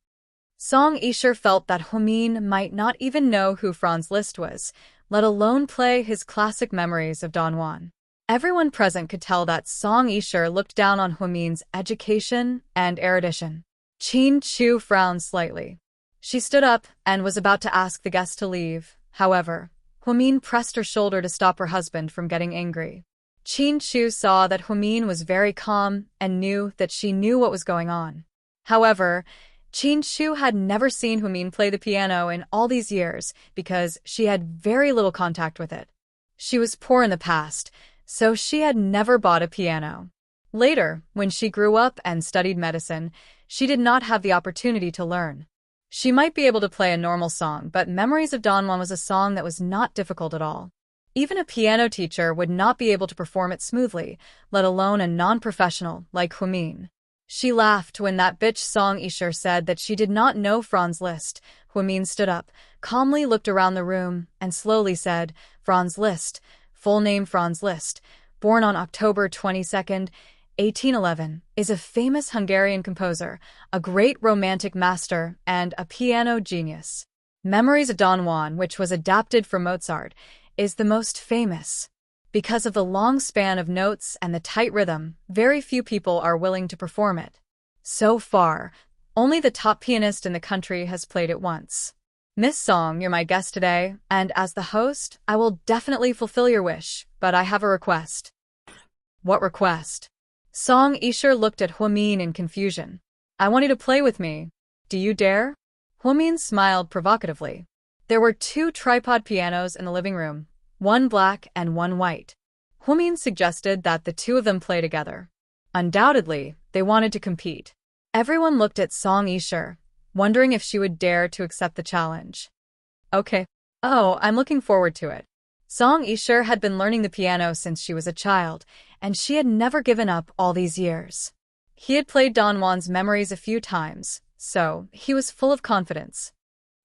Song Yisher felt that Huamin might not even know who Franz Liszt was, let alone play his classic memories of Don Juan. Everyone present could tell that Song Yisher looked down on Huamin's education and erudition. Qin Chu frowned slightly. She stood up and was about to ask the guest to leave. However, Huamin pressed her shoulder to stop her husband from getting angry. Qin Chu saw that Huamin was very calm and knew that she knew what was going on. However, Qin Chu had never seen Huamin play the piano in all these years because she had very little contact with it. She was poor in the past, so she had never bought a piano. Later, when she grew up and studied medicine, she did not have the opportunity to learn. She might be able to play a normal song, but Memories of Don Juan was a song that was not difficult at all. Even a piano teacher would not be able to perform it smoothly, let alone a non-professional like Huamin. She laughed when that bitch Song Yisher said that she did not know Franz Liszt. Huamin stood up, calmly looked around the room, and slowly said, Franz Liszt, full name Franz Liszt, born on October 22nd, 1811, is a famous Hungarian composer, a great romantic master, and a piano genius. Memories of Don Juan, which was adapted from Mozart, is the most famous. Because of the long span of notes and the tight rhythm, very few people are willing to perform it. So far, only the top pianist in the country has played it once. Miss Song, you're my guest today, and as the host, I will definitely fulfill your wish, but I have a request. What request? Song Yisher looked at Huamin in confusion. I want you to play with me. Do you dare? Huamin smiled provocatively. There were 2 tripod pianos in the living room, one black and one white. Huamin suggested that the 2 of them play together. Undoubtedly, they wanted to compete. Everyone looked at Song Yisher, wondering if she would dare to accept the challenge. Okay. Oh, I'm looking forward to it. Song Yisher had been learning the piano since she was a child, and she had never given up all these years. He had played Don Juan's Memories a few times, so he was full of confidence.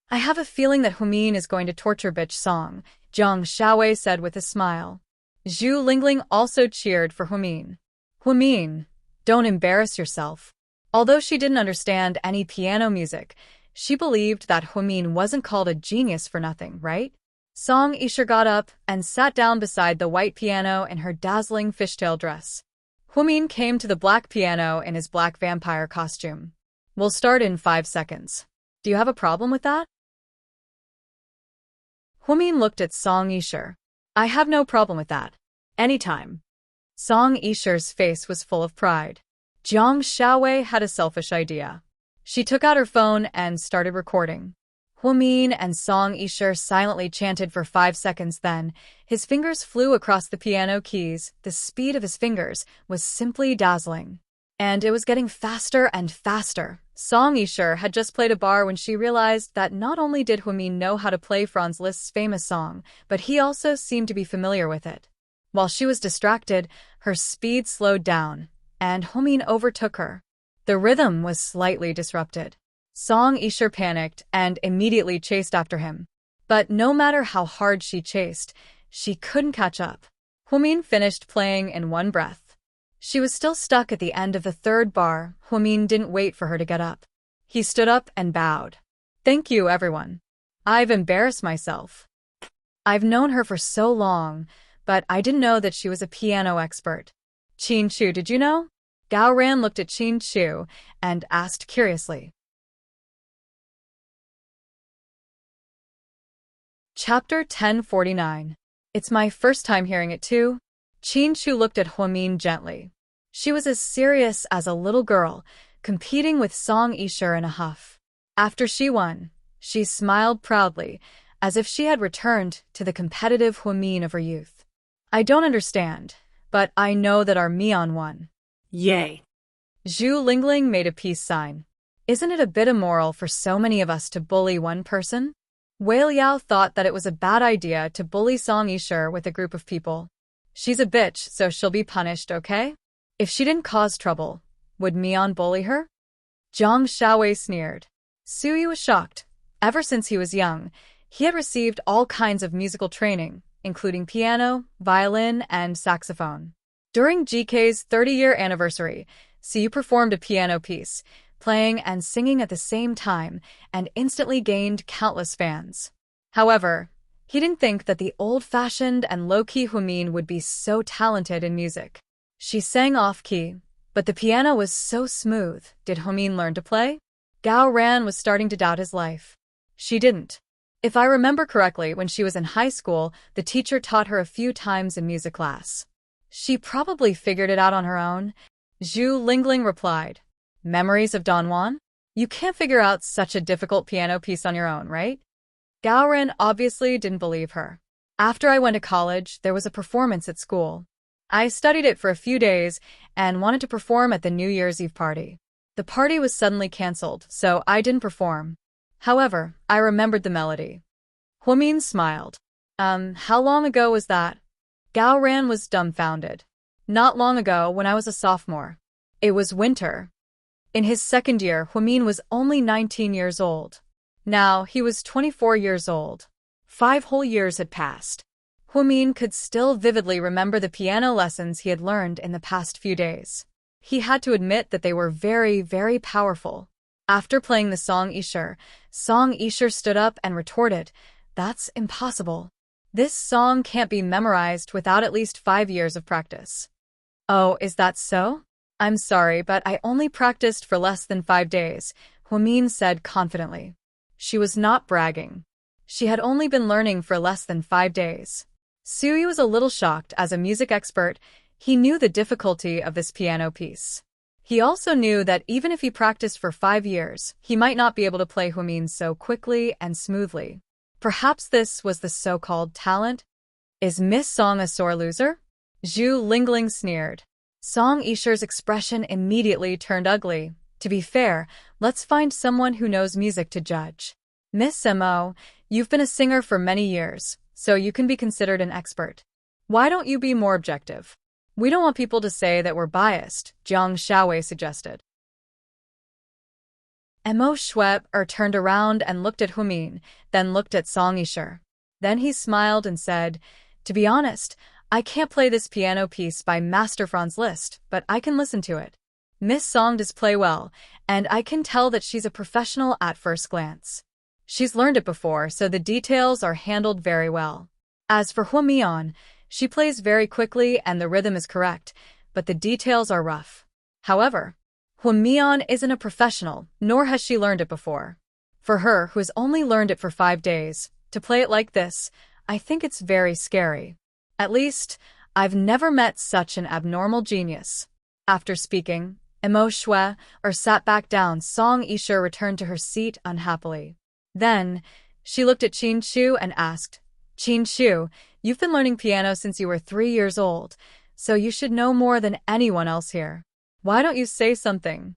I have a feeling that Huamin is going to torture bitch Song, Jiang Xiaowei said with a smile. Zhu Lingling also cheered for Huamin. Huamin, don't embarrass yourself. Although she didn't understand any piano music, she believed that Huamin wasn't called a genius for nothing, right? Song Yisher got up and sat down beside the white piano in her dazzling fishtail dress. Huamin came to the black piano in his black vampire costume. We'll start in 5 seconds. Do you have a problem with that? Huamin looked at Song Yisher. I have no problem with that. Anytime. Song Yisher's face was full of pride. Jiang Xiaowei had a selfish idea. She took out her phone and started recording. Hwamin and Song Yisher silently chanted for 5 seconds then. His fingers flew across the piano keys. The speed of his fingers was simply dazzling. And it was getting faster and faster. Song Yisher had just played a bar when she realized that not only did Hwamin know how to play Franz Liszt's famous song, but he also seemed to be familiar with it. While she was distracted, her speed slowed down, and Hwamin overtook her. The rhythm was slightly disrupted. Song Yisher panicked and immediately chased after him. But no matter how hard she chased, she couldn't catch up. Hwamin finished playing in one breath. She was still stuck at the end of the third bar. Hwamin didn't wait for her to get up. He stood up and bowed. "Thank you, everyone. I've embarrassed myself. I've known her for so long, but I didn't know that she was a piano expert." "Chin Chu, did you know?" Gao Ran looked at Chin Chu and asked curiously. Chapter 1049. It's my first time hearing it too. Chin Chu looked at Hwamin gently. She was as serious as a little girl, competing with Song Yisher in a huff. After she won, she smiled proudly, as if she had returned to the competitive Hwamin of her youth. "I don't understand, but I know that our Mian won." Yay. Zhu Lingling made a peace sign. "Isn't it a bit immoral for so many of us to bully one person?" Wei Liao thought that it was a bad idea to bully Song Yisher with a group of people. "She's a bitch, so she'll be punished, okay? If she didn't cause trouble, would Mian bully her?" Zhang Xiaowei sneered. Suyu was shocked. Ever since he was young, he had received all kinds of musical training, including piano, violin, and saxophone. During GK's 30-year anniversary, Suyu performed a piano piece, playing and singing at the same time, and instantly gained countless fans. However, he didn't think that the old-fashioned and low-key Hwamin would be so talented in music. She sang off-key, but the piano was so smooth. Did Hwamin learn to play? Gao Ran was starting to doubt his life. She didn't. If I remember correctly, when she was in high school, the teacher taught her a few times in music class. She probably figured it out on her own. Zhu Lingling replied. "Memories of Don Juan? You can't figure out such a difficult piano piece on your own, right?" Gao Ran obviously didn't believe her. "After I went to college, there was a performance at school. I studied it for a few days and wanted to perform at the New Year's Eve party. The party was suddenly cancelled, so I didn't perform. However, I remembered the melody." Hwamin smiled. How long ago was that?" Gao Ran was dumbfounded. "Not long ago, when I was a sophomore. It was winter." In his second year, Hwamin was only 19 years old. Now, he was 24 years old. 5 whole years had passed. Hwamin could still vividly remember the piano lessons he had learned in the past few days. He had to admit that they were very, very powerful. After playing the Song Yisher stood up and retorted, "That's impossible. This song can't be memorized without at least 5 years of practice." "Oh, is that so? I'm sorry, but I only practiced for less than 5 days," Hwamin said confidently. She was not bragging. She had only been learning for less than 5 days. Suyu was a little shocked. As a music expert, he knew the difficulty of this piano piece. He also knew that even if he practiced for 5 years, he might not be able to play Hwamin so quickly and smoothly. Perhaps this was the so-called talent? Is Miss Song a sore loser? Zhu Lingling sneered. Song Yisher's expression immediately turned ugly. To be fair, let's find someone who knows music to judge. "Miss Mo, you've been a singer for many years, so you can be considered an expert. Why don't you be more objective? We don't want people to say that we're biased," Zhang Xiaowei suggested. Mo Shue'er turned around and looked at Hwamin, then looked at Song Yisher. Then he smiled and said, "To be honest, I can't play this piano piece by Master Franz Liszt, but I can listen to it. Miss Song does play well, and I can tell that she's a professional at first glance. She's learned it before, so the details are handled very well. As for Hwamin, she plays very quickly and the rhythm is correct, but the details are rough. However, Hwamin isn't a professional, nor has she learned it before. For her, who has only learned it for 5 days, to play it like this, I think it's very scary. At least, I've never met such an abnormal genius." After speaking, Emo or sat back down. Song Yisha returned to her seat unhappily. Then, she looked at Qin Shu and asked, Qin Shu, you've been learning piano since you were 3 years old, so you should know more than anyone else here. Why don't you say something?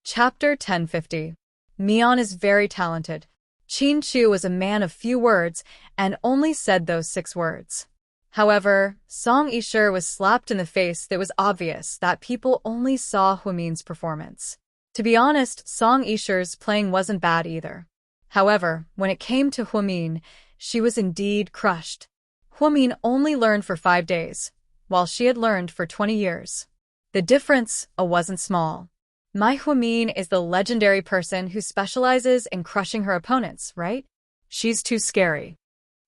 Chapter 1050. Mian is very talented. Qin Shu was a man of few words and only said those 6 words. However, Song Yisha was slapped in the face. That was obvious that people only saw Huamin's performance. To be honest, Song Yisha's playing wasn't bad either. However, when it came to Huamin, she was indeed crushed. Huamin only learned for 5 days, while she had learned for 20 years. The difference wasn't small. My Huamin is the legendary person who specializes in crushing her opponents, right? She's too scary.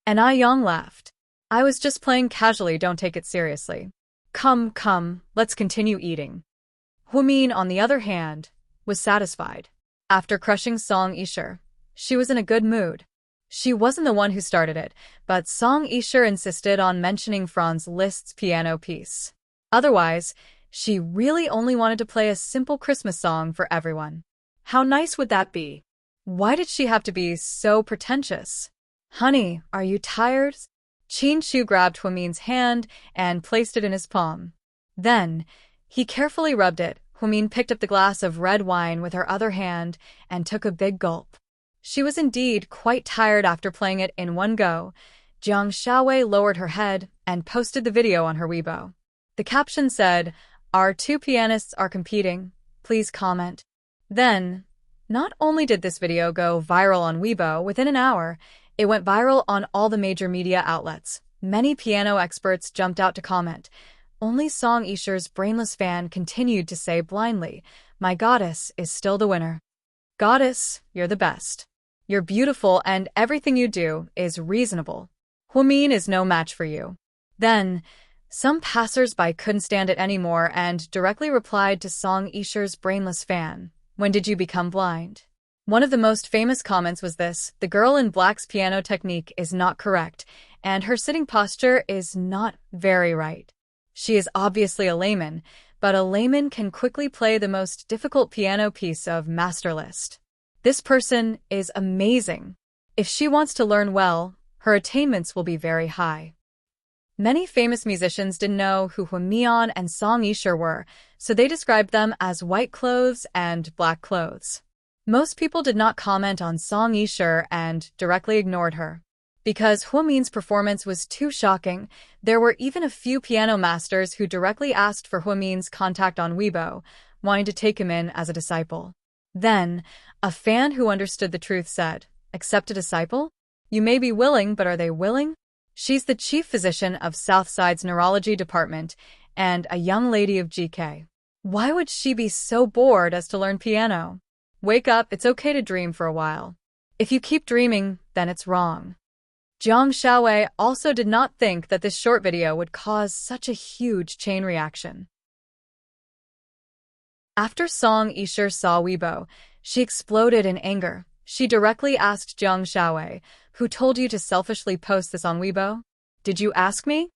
And I Yang laughed. I was just playing casually, don't take it seriously. Come, let's continue eating. Huamin, on the other hand, was satisfied. After crushing Song Yisha, she was in a good mood. She wasn't the one who started it, but Song Yisha insisted on mentioning Franz Liszt's piano piece. Otherwise, she really only wanted to play a simple Christmas song for everyone. How nice would that be? Why did she have to be so pretentious? Honey, are you tired? Qin Shu grabbed Huamin's hand and placed it in his palm. Then, he carefully rubbed it. Huamin picked up the glass of red wine with her other hand and took a big gulp. She was indeed quite tired after playing it in one go. Jiang Shaowei lowered her head and posted the video on her Weibo. The caption said, "Our 2 pianists are competing. Please comment." Then, not only did this video go viral on Weibo within an hour, it went viral on all the major media outlets. Many piano experts jumped out to comment. Only Song Yisha's brainless fan continued to say blindly, "My goddess is still the winner. Goddess, you're the best. You're beautiful and everything you do is reasonable. Huamin is no match for you." Then, some passers-by couldn't stand it anymore and directly replied to Song Yisha's brainless fan, "When did you become blind?" One of the most famous comments was this: "The girl in black's piano technique is not correct, and her sitting posture is not very right. She is obviously a layman, but a layman can quickly play the most difficult piano piece of Master Liszt. This person is amazing. If she wants to learn well, her attainments will be very high." Many famous musicians didn't know who Huamian and Song Yisha were, so they described them as white clothes and black clothes. Most people did not comment on Song Yisha and directly ignored her. Because Huamin's performance was too shocking, there were even a few piano masters who directly asked for Huamin's contact on Weibo, wanting to take him in as a disciple. Then, a fan who understood the truth said, "Accept a disciple? You may be willing, but are they willing? She's the chief physician of Southside's neurology department and a young lady of GK. Why would she be so bored as to learn piano? Wake up, it's okay to dream for a while. If you keep dreaming, then it's wrong." Jiang Shaowei also did not think that this short video would cause such a huge chain reaction. After Song Yisha saw Weibo, she exploded in anger. She directly asked Jiang Shaowei, "Who told you to selfishly post this on Weibo? Did you ask me?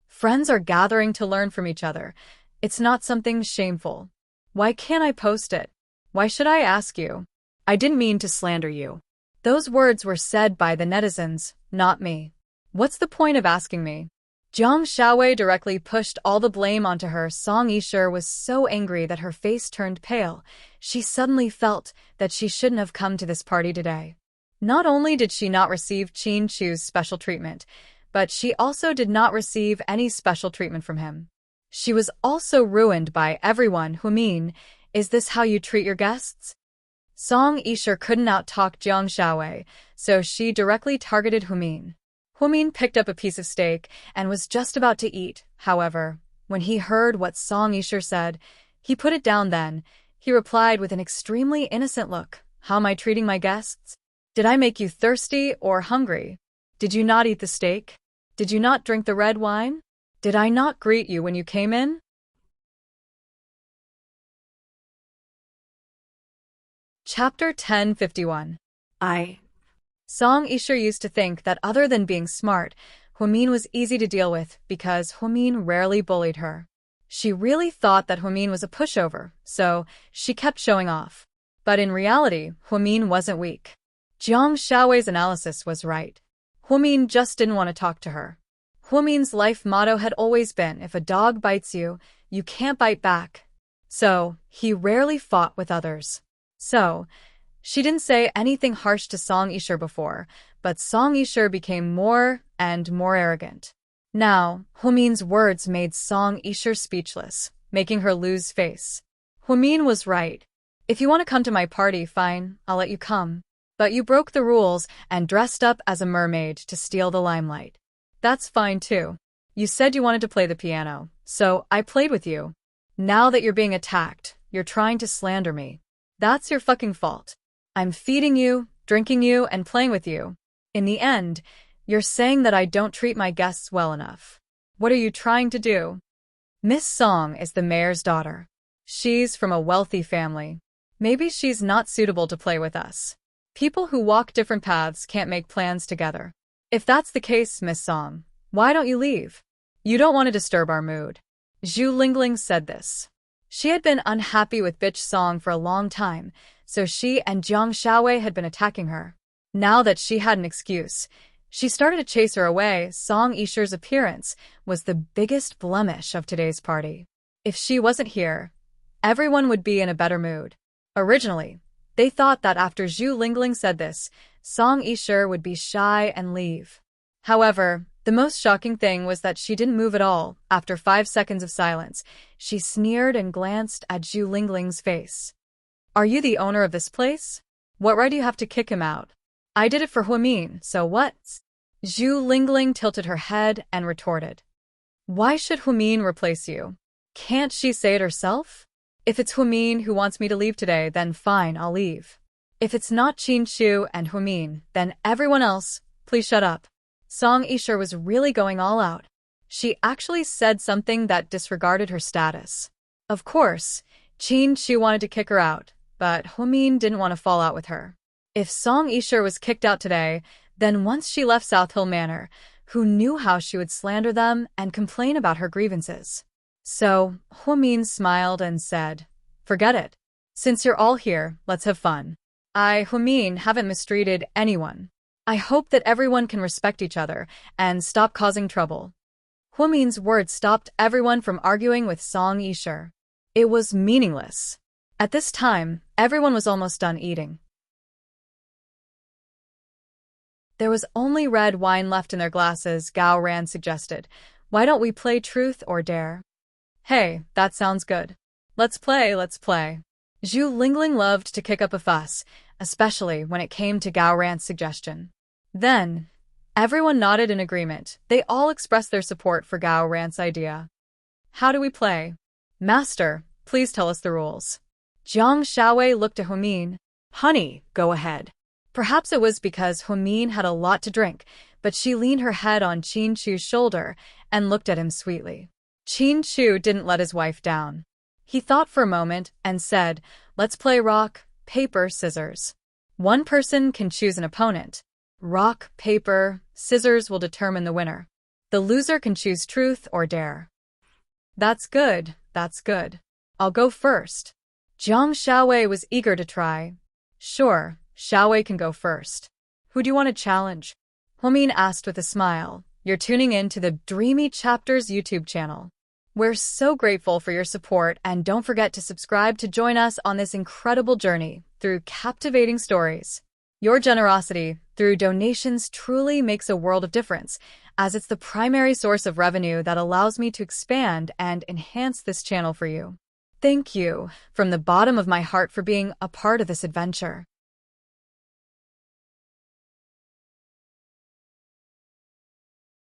Friends are gathering to learn from each other. It's not something shameful. Why can't I post it? Why should I ask you? I didn't mean to slander you. Those words were said by the netizens, not me. What's the point of asking me?" Jiang Shaowei directly pushed all the blame onto her. Song Yisha was so angry that her face turned pale. She suddenly felt that she shouldn't have come to this party today. Not only did she not receive Qin Shu's special treatment, but she also did not receive any special treatment from him. She was also ruined by everyone. Huamin, is this how you treat your guests? Song Yisha couldn't out-talk Jiang Shaowei, so she directly targeted Huamin. Huamin picked up a piece of steak and was just about to eat. However, when he heard what Song Yisha said, he put it down. Then he replied with an extremely innocent look, "How am I treating my guests? Did I make you thirsty or hungry? Did you not eat the steak? Did you not drink the red wine? Did I not greet you when you came in?" Chapter 1051. Song Yisha used to think that other than being smart, Hwamin was easy to deal with because Hwamin rarely bullied her. She really thought that Hwamin was a pushover, so she kept showing off. But in reality, Hwamin wasn't weak. Jiang Shaowei's analysis was right. Hwamin just didn't want to talk to her. Hwamin's life motto had always been, if a dog bites you, you can't bite back. So, he rarely fought with others. So, she didn't say anything harsh to Song Yisher before, but Song Yisher became more and more arrogant. Now, Hwamin's words made Song Yisher speechless, making her lose face. Hwamin was right. If you want to come to my party, fine, I'll let you come. But you broke the rules and dressed up as a mermaid to steal the limelight. That's fine too. You said you wanted to play the piano, so I played with you. Now that you're being attacked, you're trying to slander me. That's your fucking fault. I'm feeding you, drinking you, and playing with you. In the end, you're saying that I don't treat my guests well enough. What are you trying to do? Miss Song is the mayor's daughter. She's from a wealthy family. Maybe she's not suitable to play with us. People who walk different paths can't make plans together. If that's the case, Miss Song, why don't you leave? You don't want to disturb our mood. Zhu Lingling said this. She had been unhappy with Bitch Song for a long time, so she and Jiang Shaowei had been attacking her. Now that she had an excuse, she started to chase her away. Song Yisher's appearance was the biggest blemish of today's party. If she wasn't here, everyone would be in a better mood. Originally, they thought that after Zhu Lingling said this, Song Yisher would be shy and leave. However, the most shocking thing was that she didn't move at all. After 5 seconds of silence, she sneered and glanced at Zhu Lingling's face. Are you the owner of this place? What right do you have to kick him out? I did it for Hwamin, so what? Zhu Lingling tilted her head and retorted. Why should Hwamin replace you? Can't she say it herself? If it's Hwamin who wants me to leave today, then fine, I'll leave. If it's not Qin Shu and Hwamin, then everyone else, please shut up. Song Yisher was really going all out. She actually said something that disregarded her status. Of course, Qin Shu wanted to kick her out, but Hwamin didn't want to fall out with her. If Song Yisher was kicked out today, then once she left South Hill Manor, who knew how she would slander them and complain about her grievances? So, Hwamin smiled and said, forget it. Since you're all here, let's have fun. I, Hwamin, haven't mistreated anyone. I hope that everyone can respect each other and stop causing trouble. Hwamin's words stopped everyone from arguing with Song Yisher. It was meaningless. At this time, everyone was almost done eating. There was only red wine left in their glasses. Gao Ran suggested, why don't we play truth or dare? Hey, that sounds good. Let's play. Zhu Lingling loved to kick up a fuss, especially when it came to Gao Ran's suggestion. Then, everyone nodded in agreement. They all expressed their support for Gao Ran's idea. How do we play? Master, please tell us the rules. Jiang Shaowei looked at Hwamin. Honey, go ahead. Perhaps it was because Hwamin had a lot to drink, but she leaned her head on Qin Chu's shoulder and looked at him sweetly. Qin Chu didn't let his wife down. He thought for a moment and said, let's play rock, paper, scissors. One person can choose an opponent. Rock, paper, scissors will determine the winner. The loser can choose truth or dare. That's good. I'll go first. Jiang Shaowei was eager to try. Sure, Shaowei can go first. Who do you want to challenge? Hwamin asked with a smile. You're tuning in to the Dreamy Chapters YouTube channel. We're so grateful for your support, and don't forget to subscribe to join us on this incredible journey through captivating stories. Your generosity through donations truly makes a world of difference, as it's the primary source of revenue that allows me to expand and enhance this channel for you. Thank you from the bottom of my heart for being a part of this adventure.